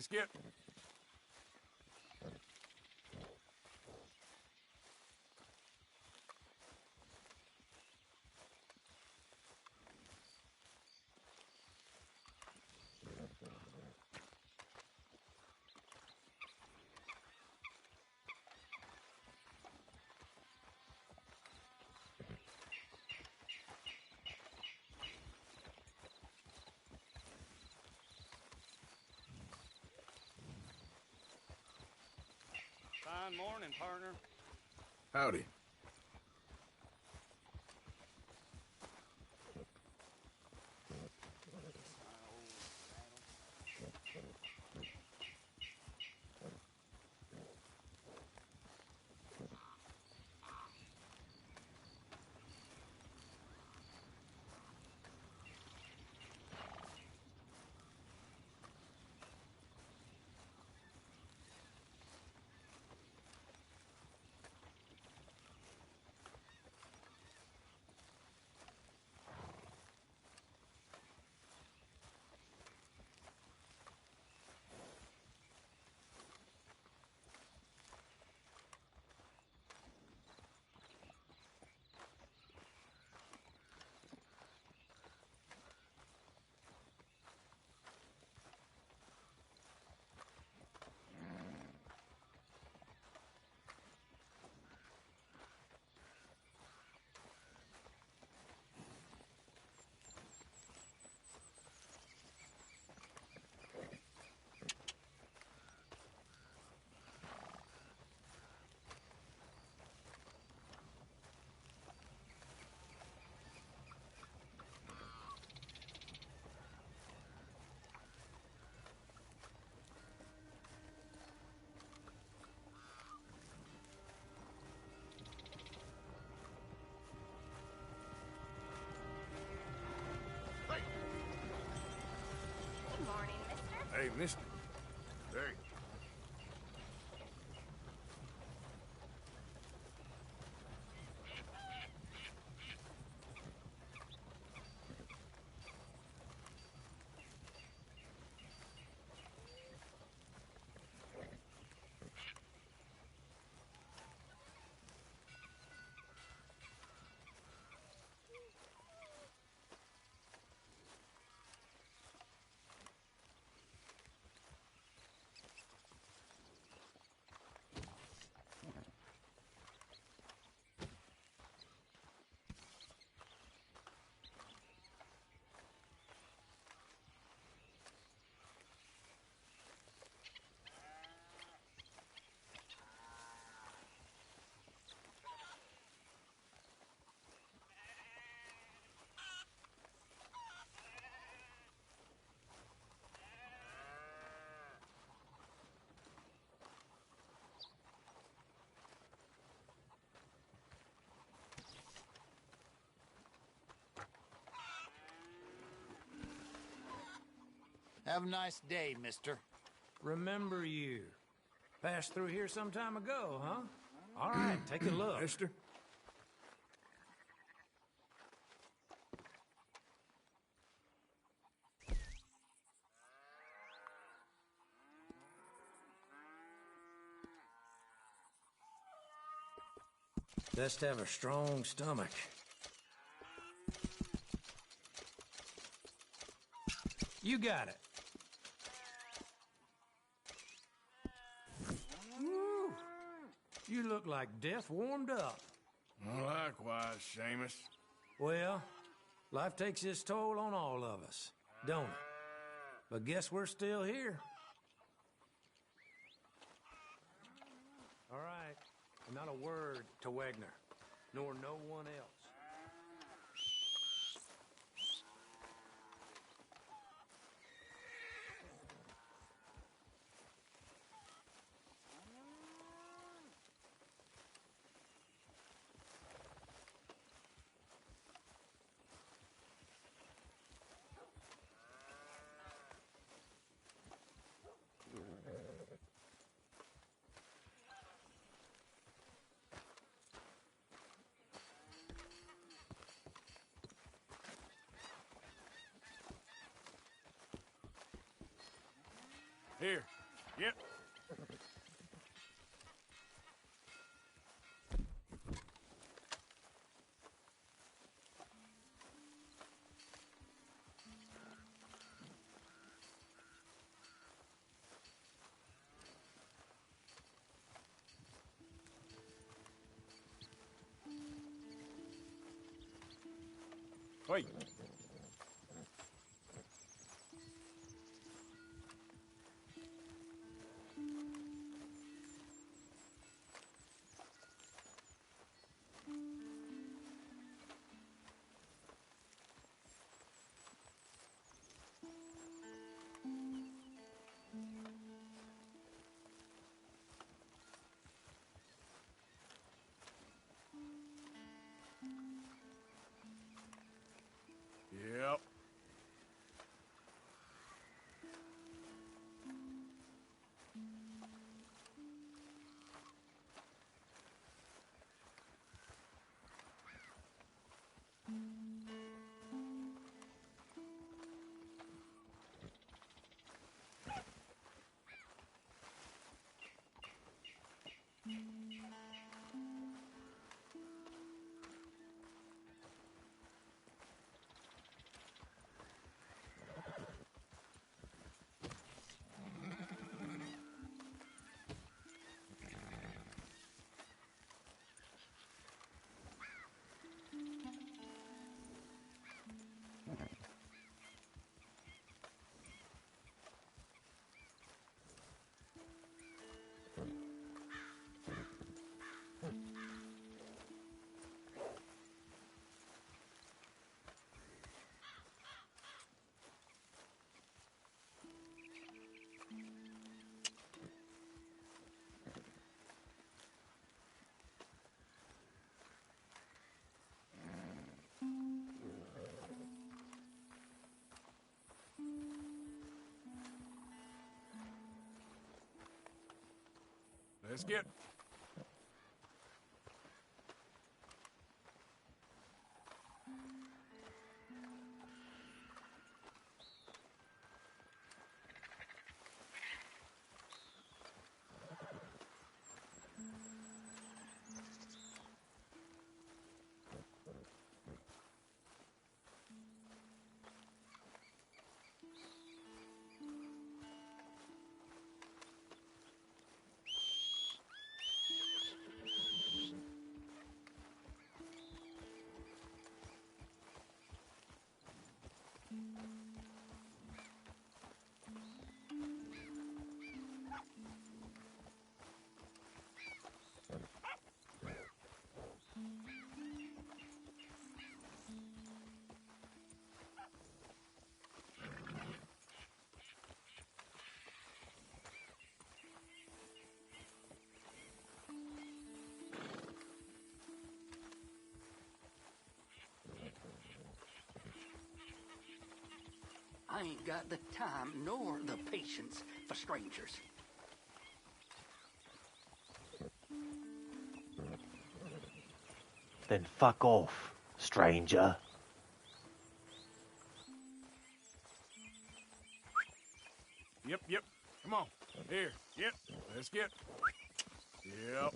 Let's get... Fine morning, partner. Howdy. Good morning, mister. Hey, mister. Hey. Have a nice day, mister. Remember you. Passed through here some time ago, huh? All right, take a look. Mister? Best have a strong stomach. You got it. Woo. You look like death warmed up. Well, likewise, Seamus. Well, life takes its toll on all of us, don't it? But guess we're still here. All right. Not a word to Wagner, nor no one else. Here, Yep. Wait. Yep. Let's get. I ain't got the time nor the patience for strangers. Then fuck off, stranger. Yep, yep. Come on. Here. Yep. Let's get. Yep.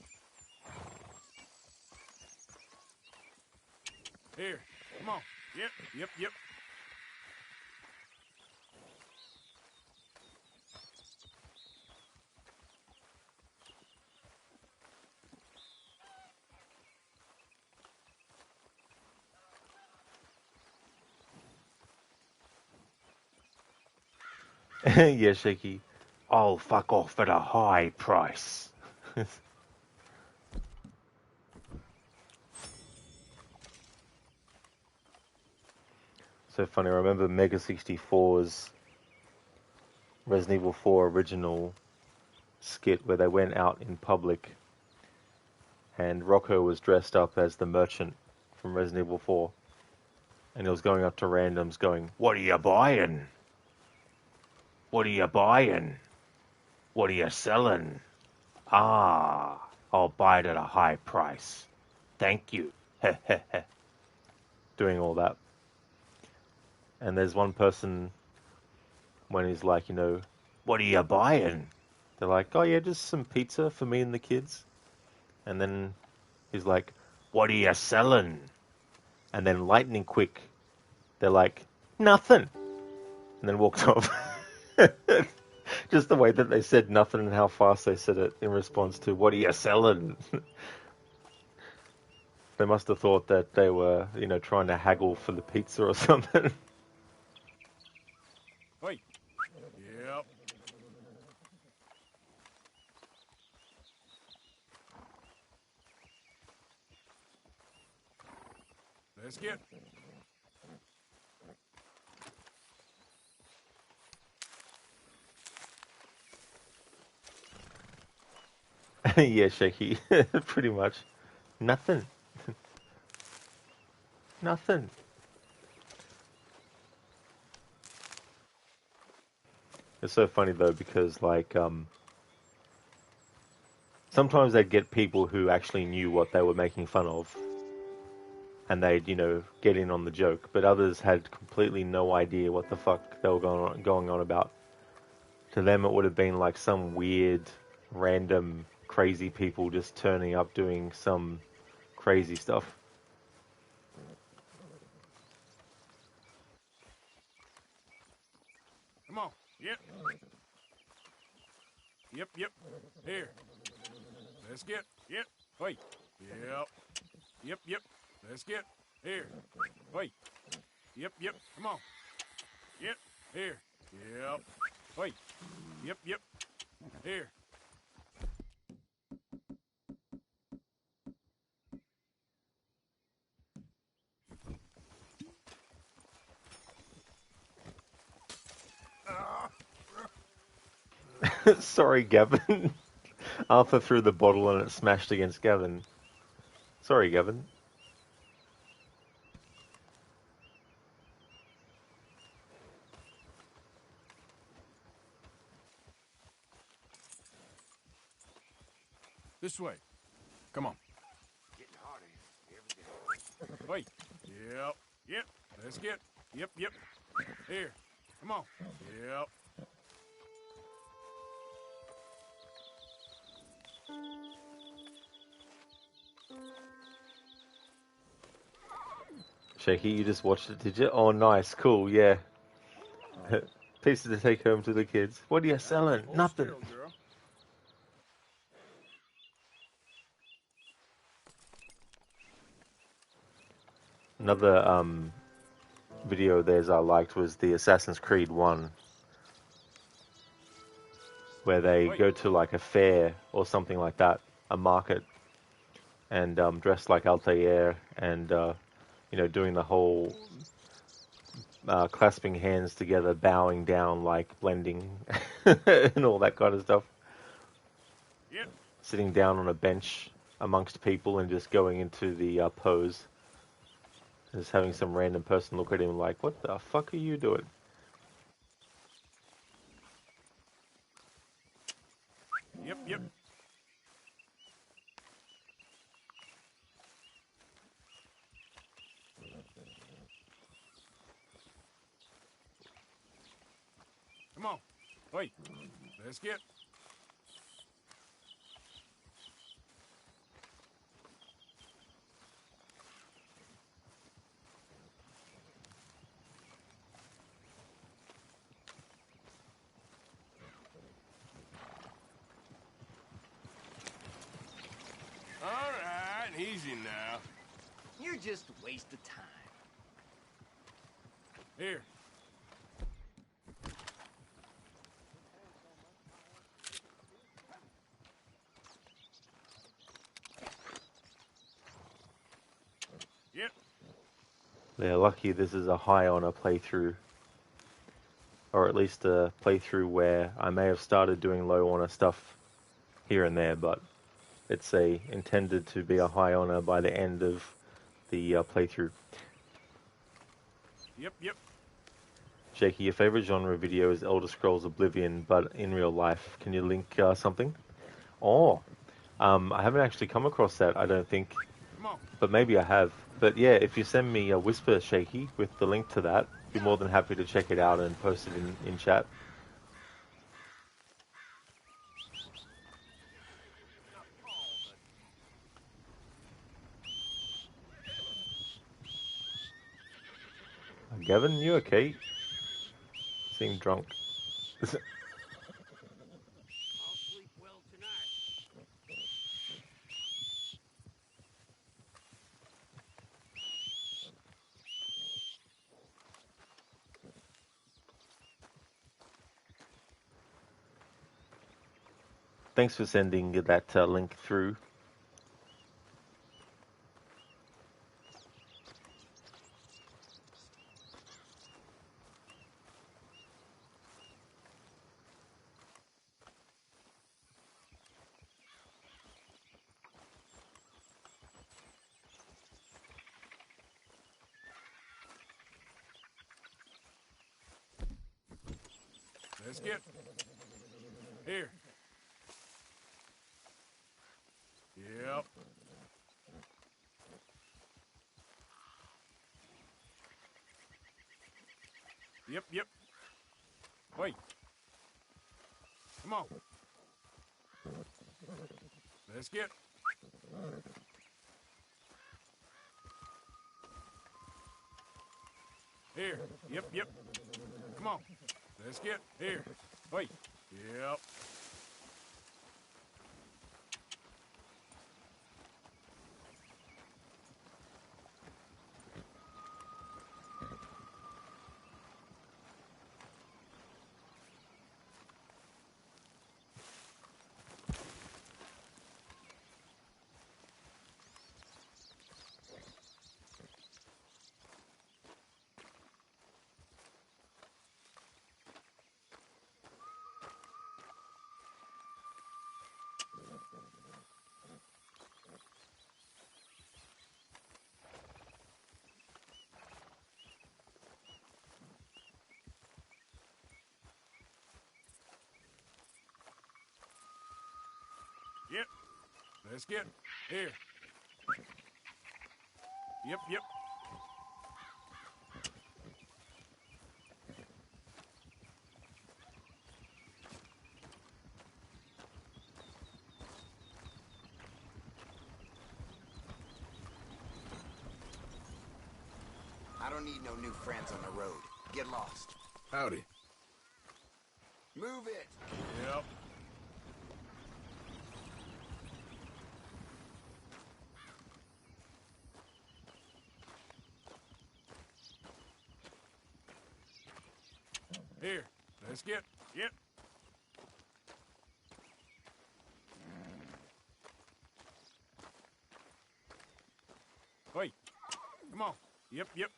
Here. Come on. Yep, yep, yep. Yeah, Shaky. I'll fuck off at a high price. So funny. I remember Mega 64's Resident Evil 4 original skit where they went out in public and Rocco was dressed up as the merchant from Resident Evil 4. And he was going up to randoms going, "What are you buying? What are you buying? What are you selling? Ah, I'll buy it at a high price. Thank you." Doing all that. And there's one person when he's like, "What are you buying?" They're like, oh yeah, just some pizza for me and the kids. And then he's like, what are you selling? And then lightning quick, they're like, nothing. And then walked off. Just the way that they said nothing and how fast they said it in response to, what are you selling? They must have thought that they were, trying to haggle for the pizza or something. Wait. Yep. Let's get. Yeah, Shaky. Pretty much. Nothing. Nothing. It's so funny though because sometimes they'd get people who actually knew what they were making fun of and they'd, get in on the joke, but others had completely no idea what the fuck they were going on about. To them it would have been like some weird, random, crazy people just turning up doing some crazy stuff. Come on. Yep. Yep, yep. Here. Let's get. Yep. Wait. Yep. Yep, yep. Let's get. Here. Wait. Yep, yep. Come on. Yep. Here. Yep. Wait. Yep, yep. Here. Sorry, Gavin. Arthur threw the bottle and it smashed against Gavin. Sorry, Gavin. This way. Come on. Getting harder every day. Wait. Yep. Yep. Let's get. Yep, yep. Here. Come on. Yep. Shaky, you just watched it, did you? Oh, nice. Cool, yeah. Pieces to take home to the kids. What are you selling? Hold Nothing. still, girl. Another video of theirs I liked was the Assassin's Creed 1, where they go to like a fair or something like that, a market, and dressed like Altair and, doing the whole clasping hands together, bowing down, like blending, and all that kind of stuff. Yep. Sitting down on a bench amongst people and just going into the pose. Just having some random person look at him like, what the fuck are you doing? Yep, yep. Come on. Wait. Let's get. All right, easy now. You're just a waste of time. Here. Yep. They're lucky this is a high honor playthrough. Or at least a playthrough where I may have started doing low honor stuff here and there, but it's intended to be a high honor by the end of the playthrough. Yep, yep. Shaky, your favorite genre video is Elder Scrolls Oblivion, but in real life, can you link something? Oh, I haven't actually come across that, I don't think, Come on. but maybe I have. But yeah, if you send me a whisper, Shaky, with the link to that, I'd be more than happy to check it out and post it in chat. Gavin, you okay? Seem drunk. I'll sleep well tonight. Thanks for sending that link through. Let's get. Here. Yep. Yep, yep. Wait. Come on. Let's get. Here. Yep, yep. Come on. Let's get. Here. Wait. Yep. Yep. Let's get. Here. Yep, yep. I don't need no new friends on the road. Get lost. Howdy. Move it. Yep. Here. Let's get. Yep. Wait. Come on. Yep, yep.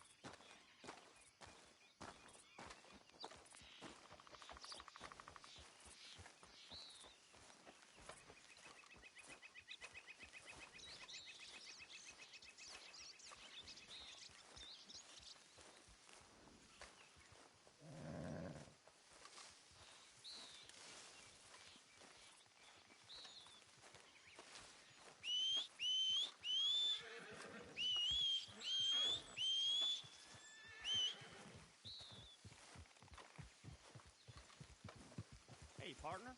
Hey, partner.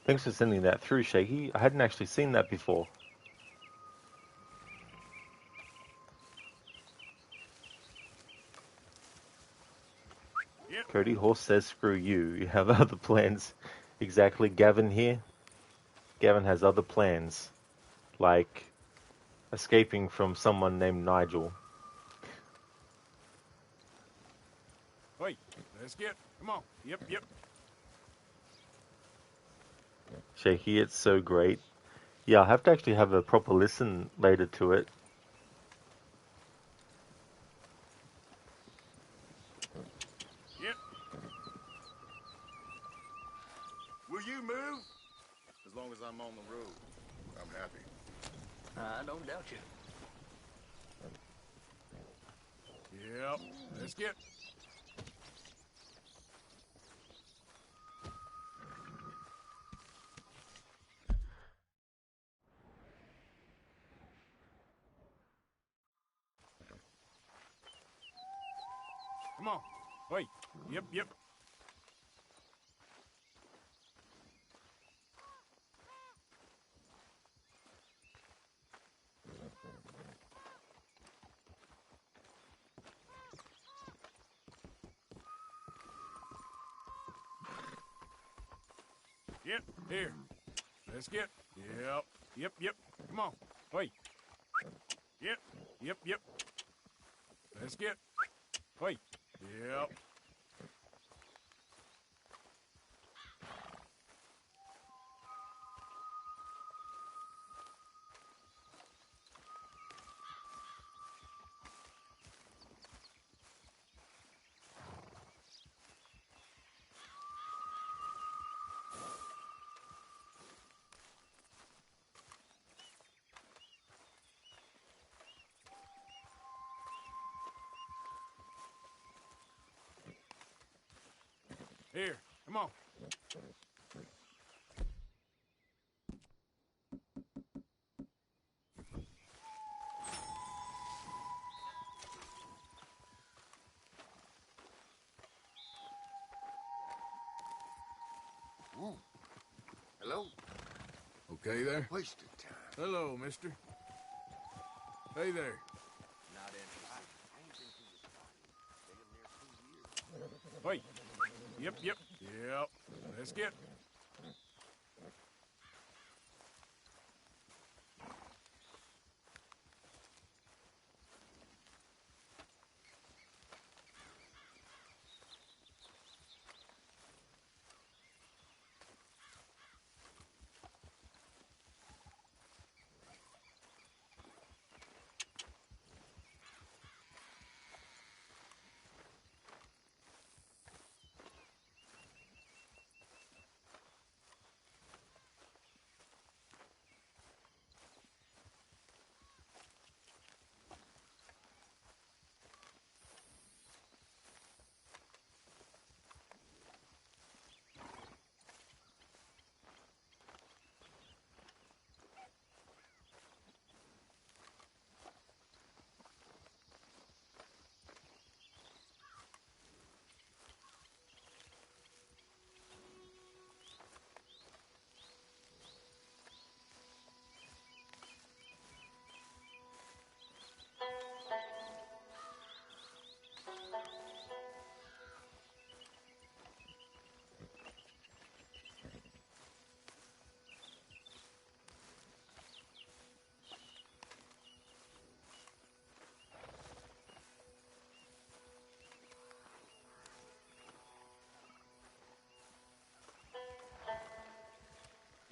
Thanks for sending that through, Shaky. I hadn't actually seen that before. Yep. Cody Horse says screw you. You have other plans. Exactly. Gavin here. Gavin has other plans. Like escaping from someone named Nigel. Wait. Let's get. Come on. Yep, yep. Shaky, it's so great. Yeah, I'll have to actually have a proper listen later to it. Yep. Will you move? As long as I'm on the road, I'm happy. I don't doubt you. Yep. Let's get. Come on. Wait. Yep, yep. Yep, here. Let's get. Yep, yep, yep. Come on. Wait. Yep, yep, yep. Let's get. Wait. Yep. Here, come on. Ooh. Hello? Okay there? Wasted time. Hello, mister. Hey there. Not interested. I ain't been to this party. Been near 2 years. Wait. Yep, yep. Yep. Let's get.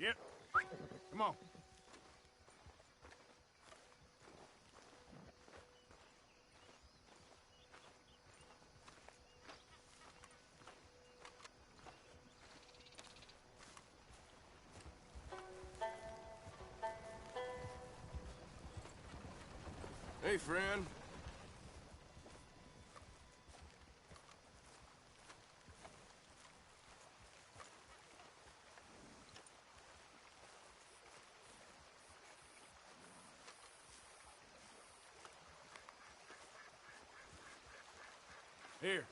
Yep. Come on. Hey, friend. Here.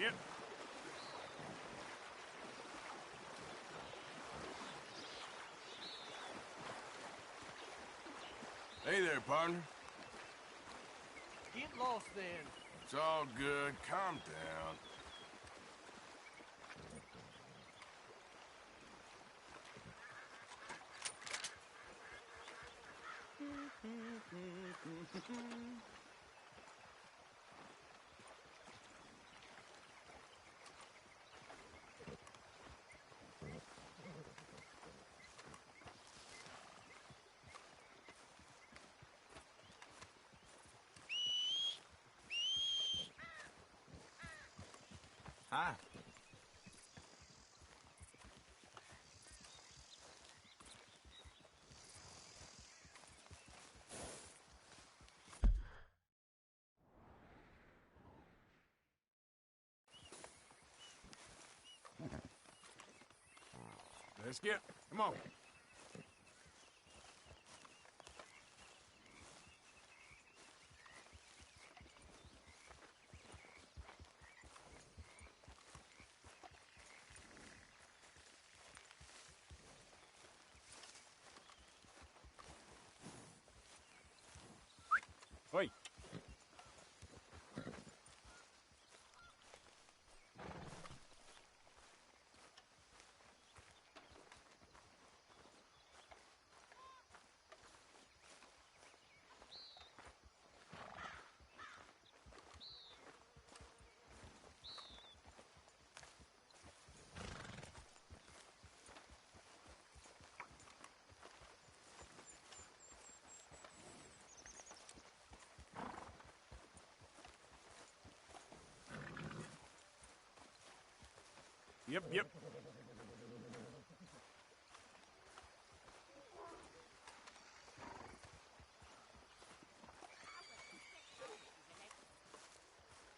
Yep. Hey there, partner. Get lost then. It's all good. Calm down. Hi. Let's get. Come on. Wait. Yep, yep.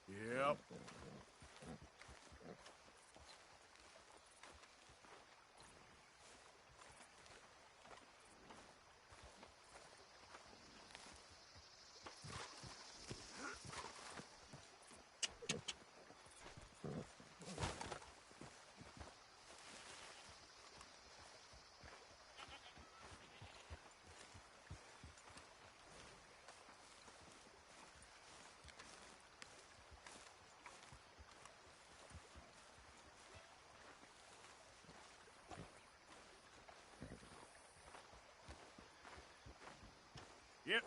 Yep. Yep.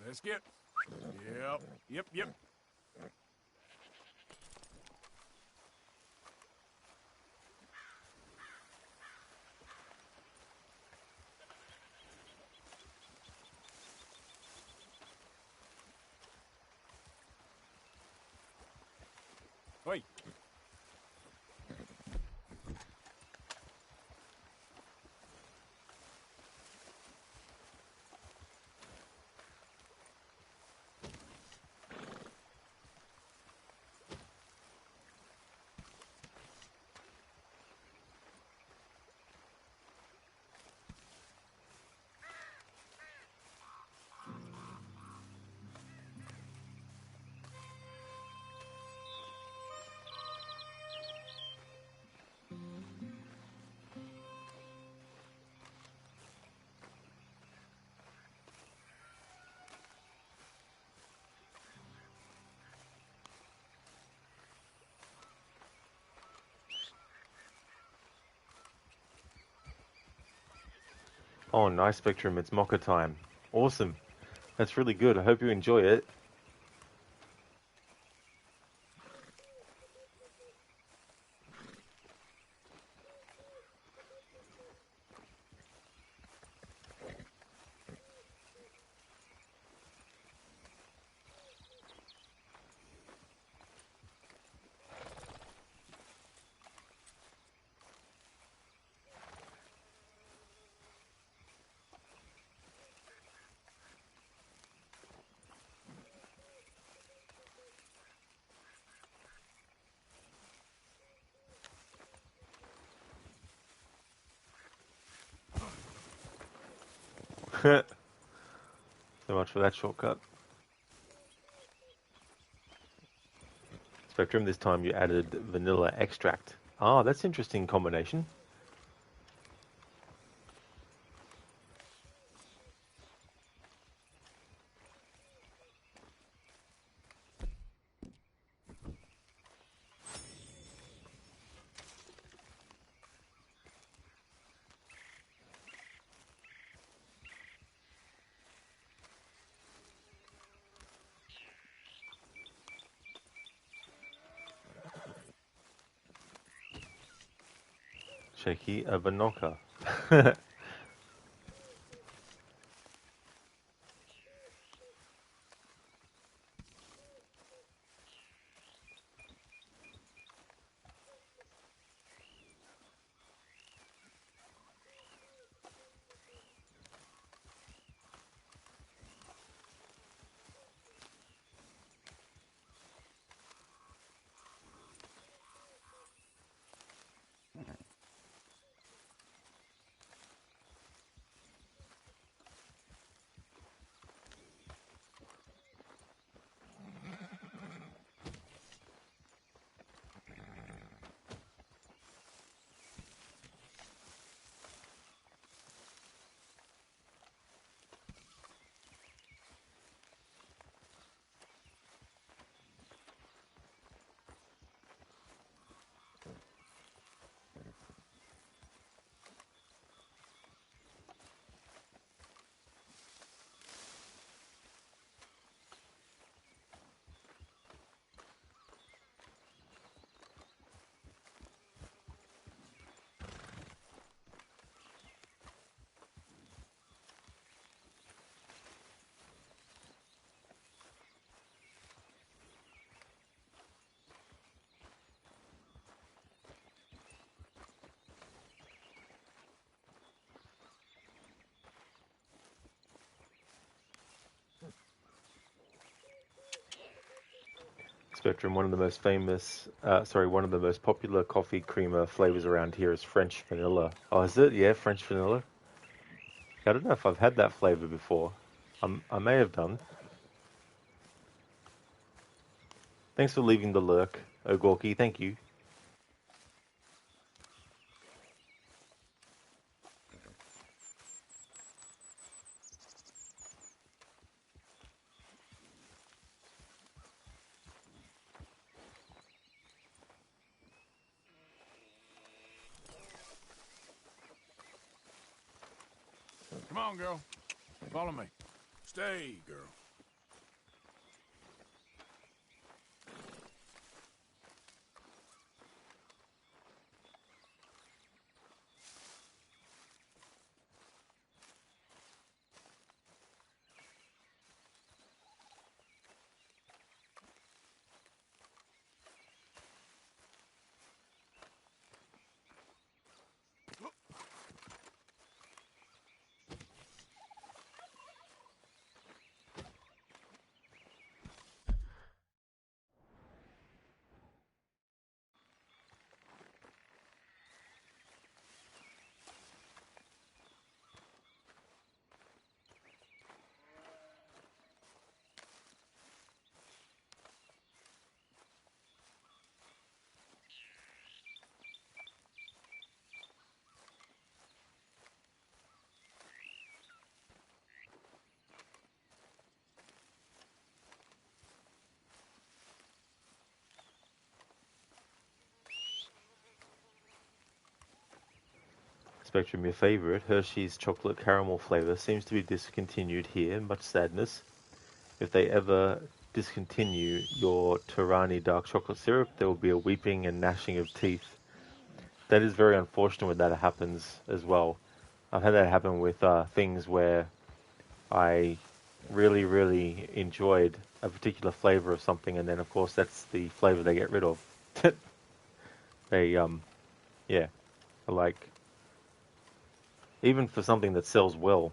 Let's get. Yep. Yep, yep. Wait. Oh, nice, Spectrum. It's mocha time. Awesome. That's really good. I hope you enjoy it. So much for that shortcut. Spectrum, this time you added vanilla extract. Ah, that's interesting combination. Shaky Vanoka. Spectrum, one of the most one of the most popular coffee creamer flavors around here is French vanilla. Oh, is it? Yeah, French vanilla. I don't know if I've had that flavor before. I may have done. Thanks for leaving the lurk, Ogorki. Thank you. Come on, girl. Follow me. Stay, girl. Spectrum, your favorite, Hershey's chocolate caramel flavor, seems to be discontinued here. Much sadness. If they ever discontinue your Torani dark chocolate syrup, there will be a weeping and gnashing of teeth. That is very unfortunate when that happens as well. I've had that happen with things where I really, really enjoyed a particular flavor of something, and then of course that's the flavor they get rid of. They, yeah, like, even for something that sells well.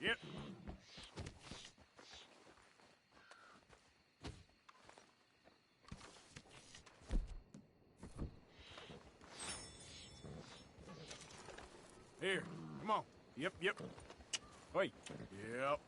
Yep. Here. Come on. Yep, yep. Wait. Yep.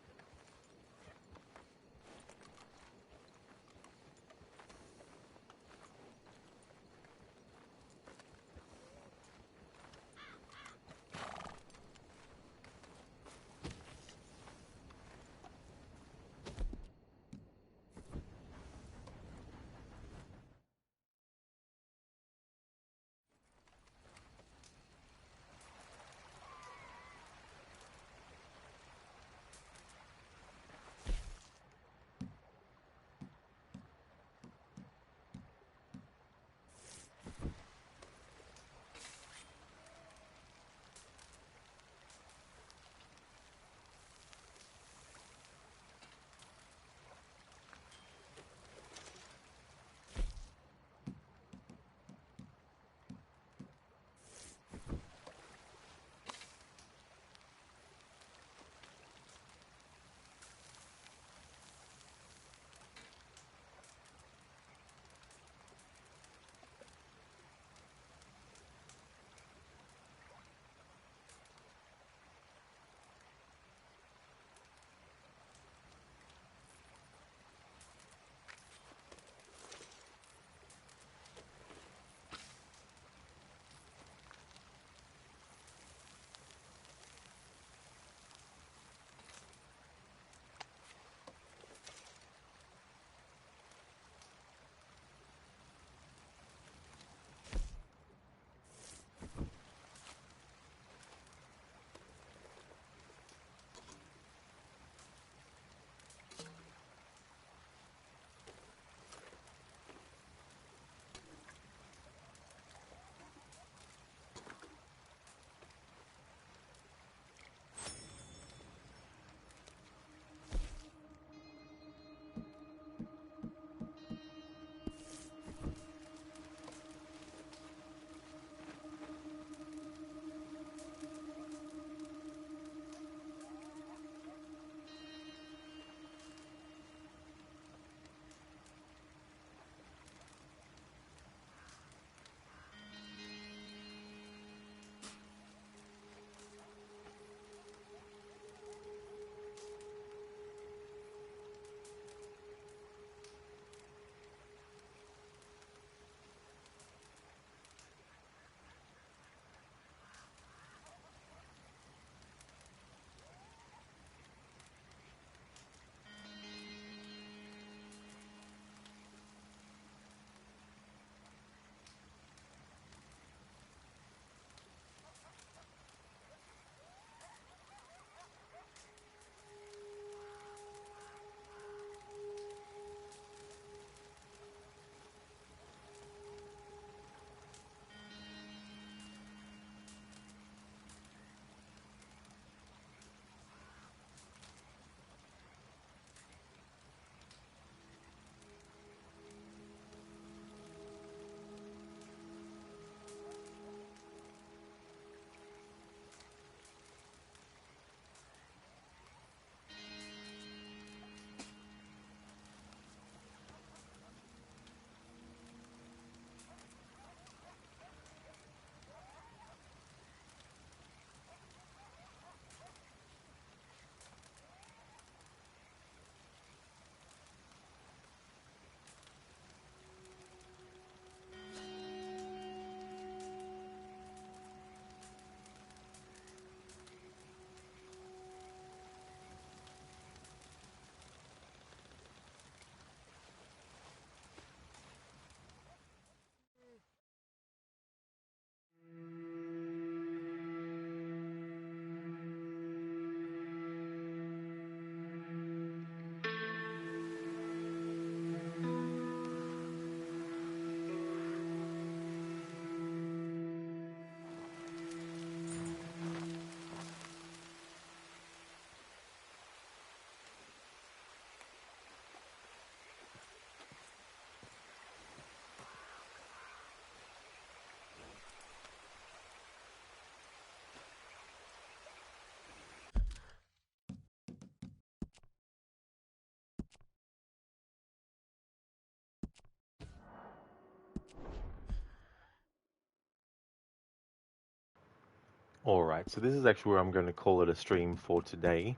Alright, so this is actually where I'm going to call it a stream for today.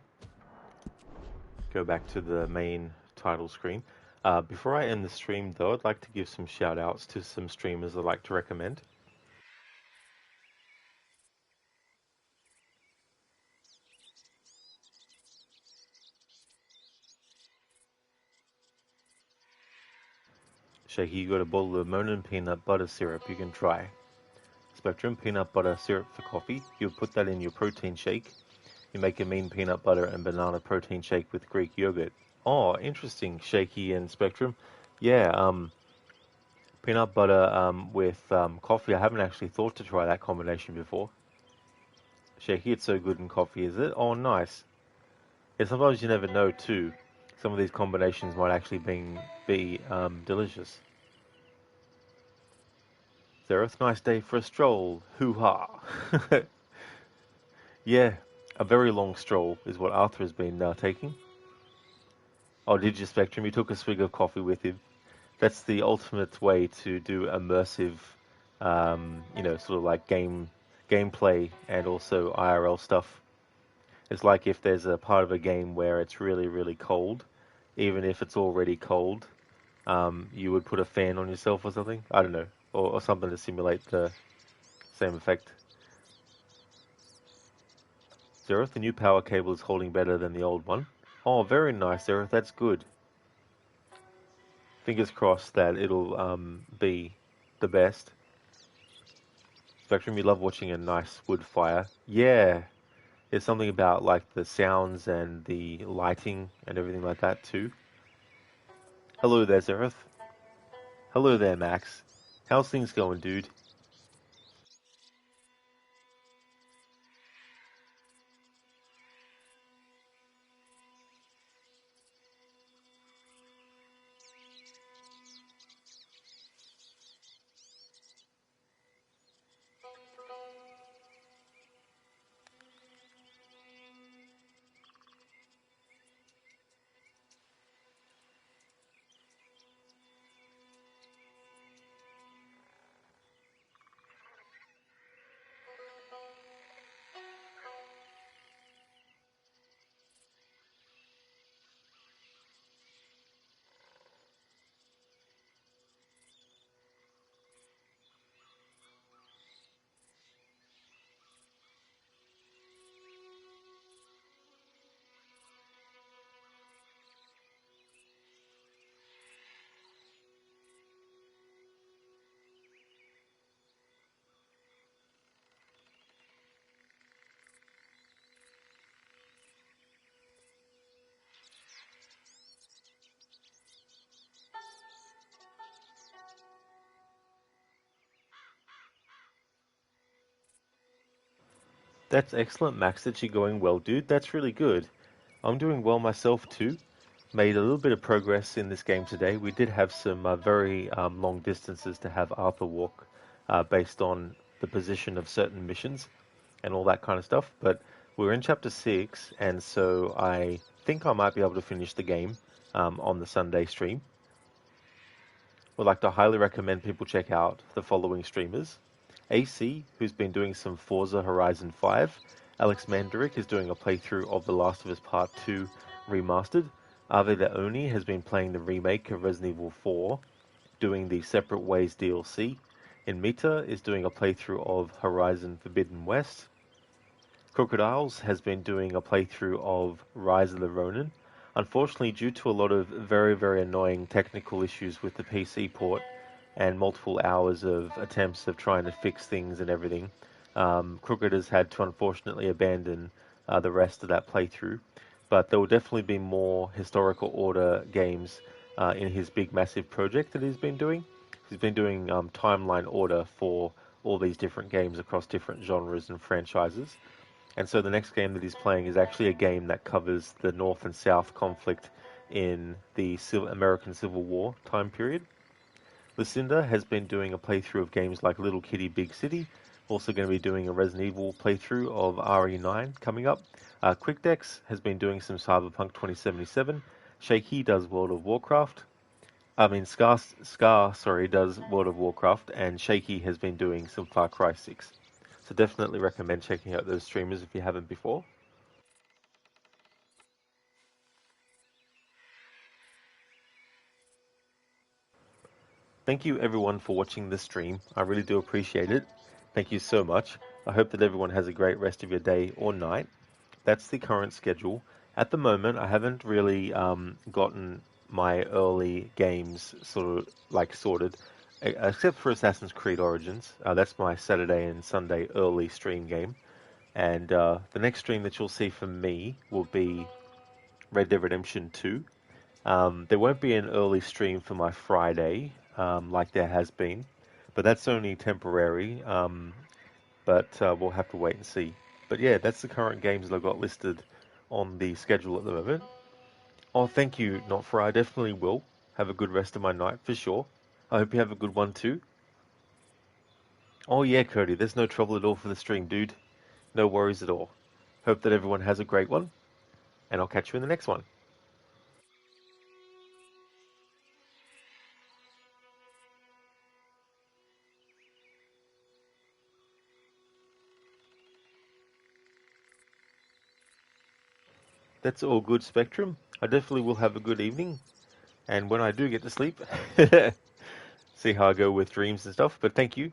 Go back to the main title screen. Before I end the stream, though, I'd like to give some shout outs to some streamers I'd like to recommend. Shaky, you got a bottle of Monin peanut butter syrup you can try. Spectrum, peanut butter syrup for coffee. You put that in your protein shake. You make a mean peanut butter and banana protein shake with Greek yogurt. Oh, interesting, Shaky and Spectrum. Yeah, peanut butter with coffee. I haven't actually thought to try that combination before. Shaky, it's so good in coffee, is it? Oh, nice. Yeah, sometimes you never know, too. Some of these combinations might actually be delicious. Zereth, nice day for a stroll. Hoo-ha. Yeah, a very long stroll is what Arthur has been taking. Oh, did you, Spectrum? You took a swig of coffee with him. That's the ultimate way to do immersive, sort of like gameplay and also IRL stuff. It's like if there's a part of a game where it's really, really cold, even if it's already cold, you would put a fan on yourself or something. I don't know, or something to simulate the same effect. Zereth, the new power cable is holding better than the old one. Oh, very nice, Zereth. That's good. Fingers crossed that it'll be the best. Spectrum, you love watching a nice wood fire. Yeah, there's something about like the sounds and the lighting and everything like that too. Hello there, Zereth. Hello there, Max. How's things going, dude? That's excellent, Max. That you're going well, dude. That's really good. I'm doing well myself too. Made a little bit of progress in this game today. We did have some very long distances to have Arthur walk based on the position of certain missions and all that kind of stuff. But we're in chapter 6, and so I think I might be able to finish the game on the Sunday stream. Would like to highly recommend people check out the following streamers. AC, who's been doing some Forza Horizon 5. Alex Mandarick is doing a playthrough of The Last of Us Part 2 Remastered. Ave Leoni has been playing the remake of Resident Evil 4, doing the Separate Ways DLC. And Mita is doing a playthrough of Horizon Forbidden West. Crocodiles has been doing a playthrough of Rise of the Ronin. Unfortunately, due to a lot of very, very annoying technical issues with the PC port and multiple hours of attempts of trying to fix things and everything, Crooked has had to unfortunately abandon the rest of that playthrough. But there will definitely be more historical order games in his big, massive project that he's been doing. He's been doing timeline order for all these different games across different genres and franchises. And so the next game that he's playing is actually a game that covers the North and South conflict in the American Civil War time period. Lucinda has been doing a playthrough of games like Little Kitty Big City, also going to be doing a Resident Evil playthrough of RE9 coming up. QuickDex has been doing some Cyberpunk 2077. Shaky does World of Warcraft. Scar does World of Warcraft, and Shaky has been doing some Far Cry 6. So definitely recommend checking out those streamers if you haven't before. Thank you everyone for watching this stream. I really do appreciate it. Thank you so much. I hope that everyone has a great rest of your day or night. That's the current schedule. At the moment, I haven't really gotten my early games sort of like sorted, except for Assassin's Creed Origins. That's my Saturday and Sunday early stream game. And the next stream that you'll see from me will be Red Dead Redemption 2. There won't be an early stream for my Friday, like there has been, but that's only temporary. But we'll have to wait and see. But yeah, that's the current games that I've got listed on the schedule at the moment. Oh, thank you, Not For I definitely will. Have a good rest of my night for sure. I hope you have a good one too. Oh yeah, Cody, there's no trouble at all for the stream, dude. No worries at all. Hope that everyone has a great one, and I'll catch you in the next one. That's all good, Spectrum. I definitely will have a good evening, and when I do get to sleep, see how I go with dreams and stuff. But thank you.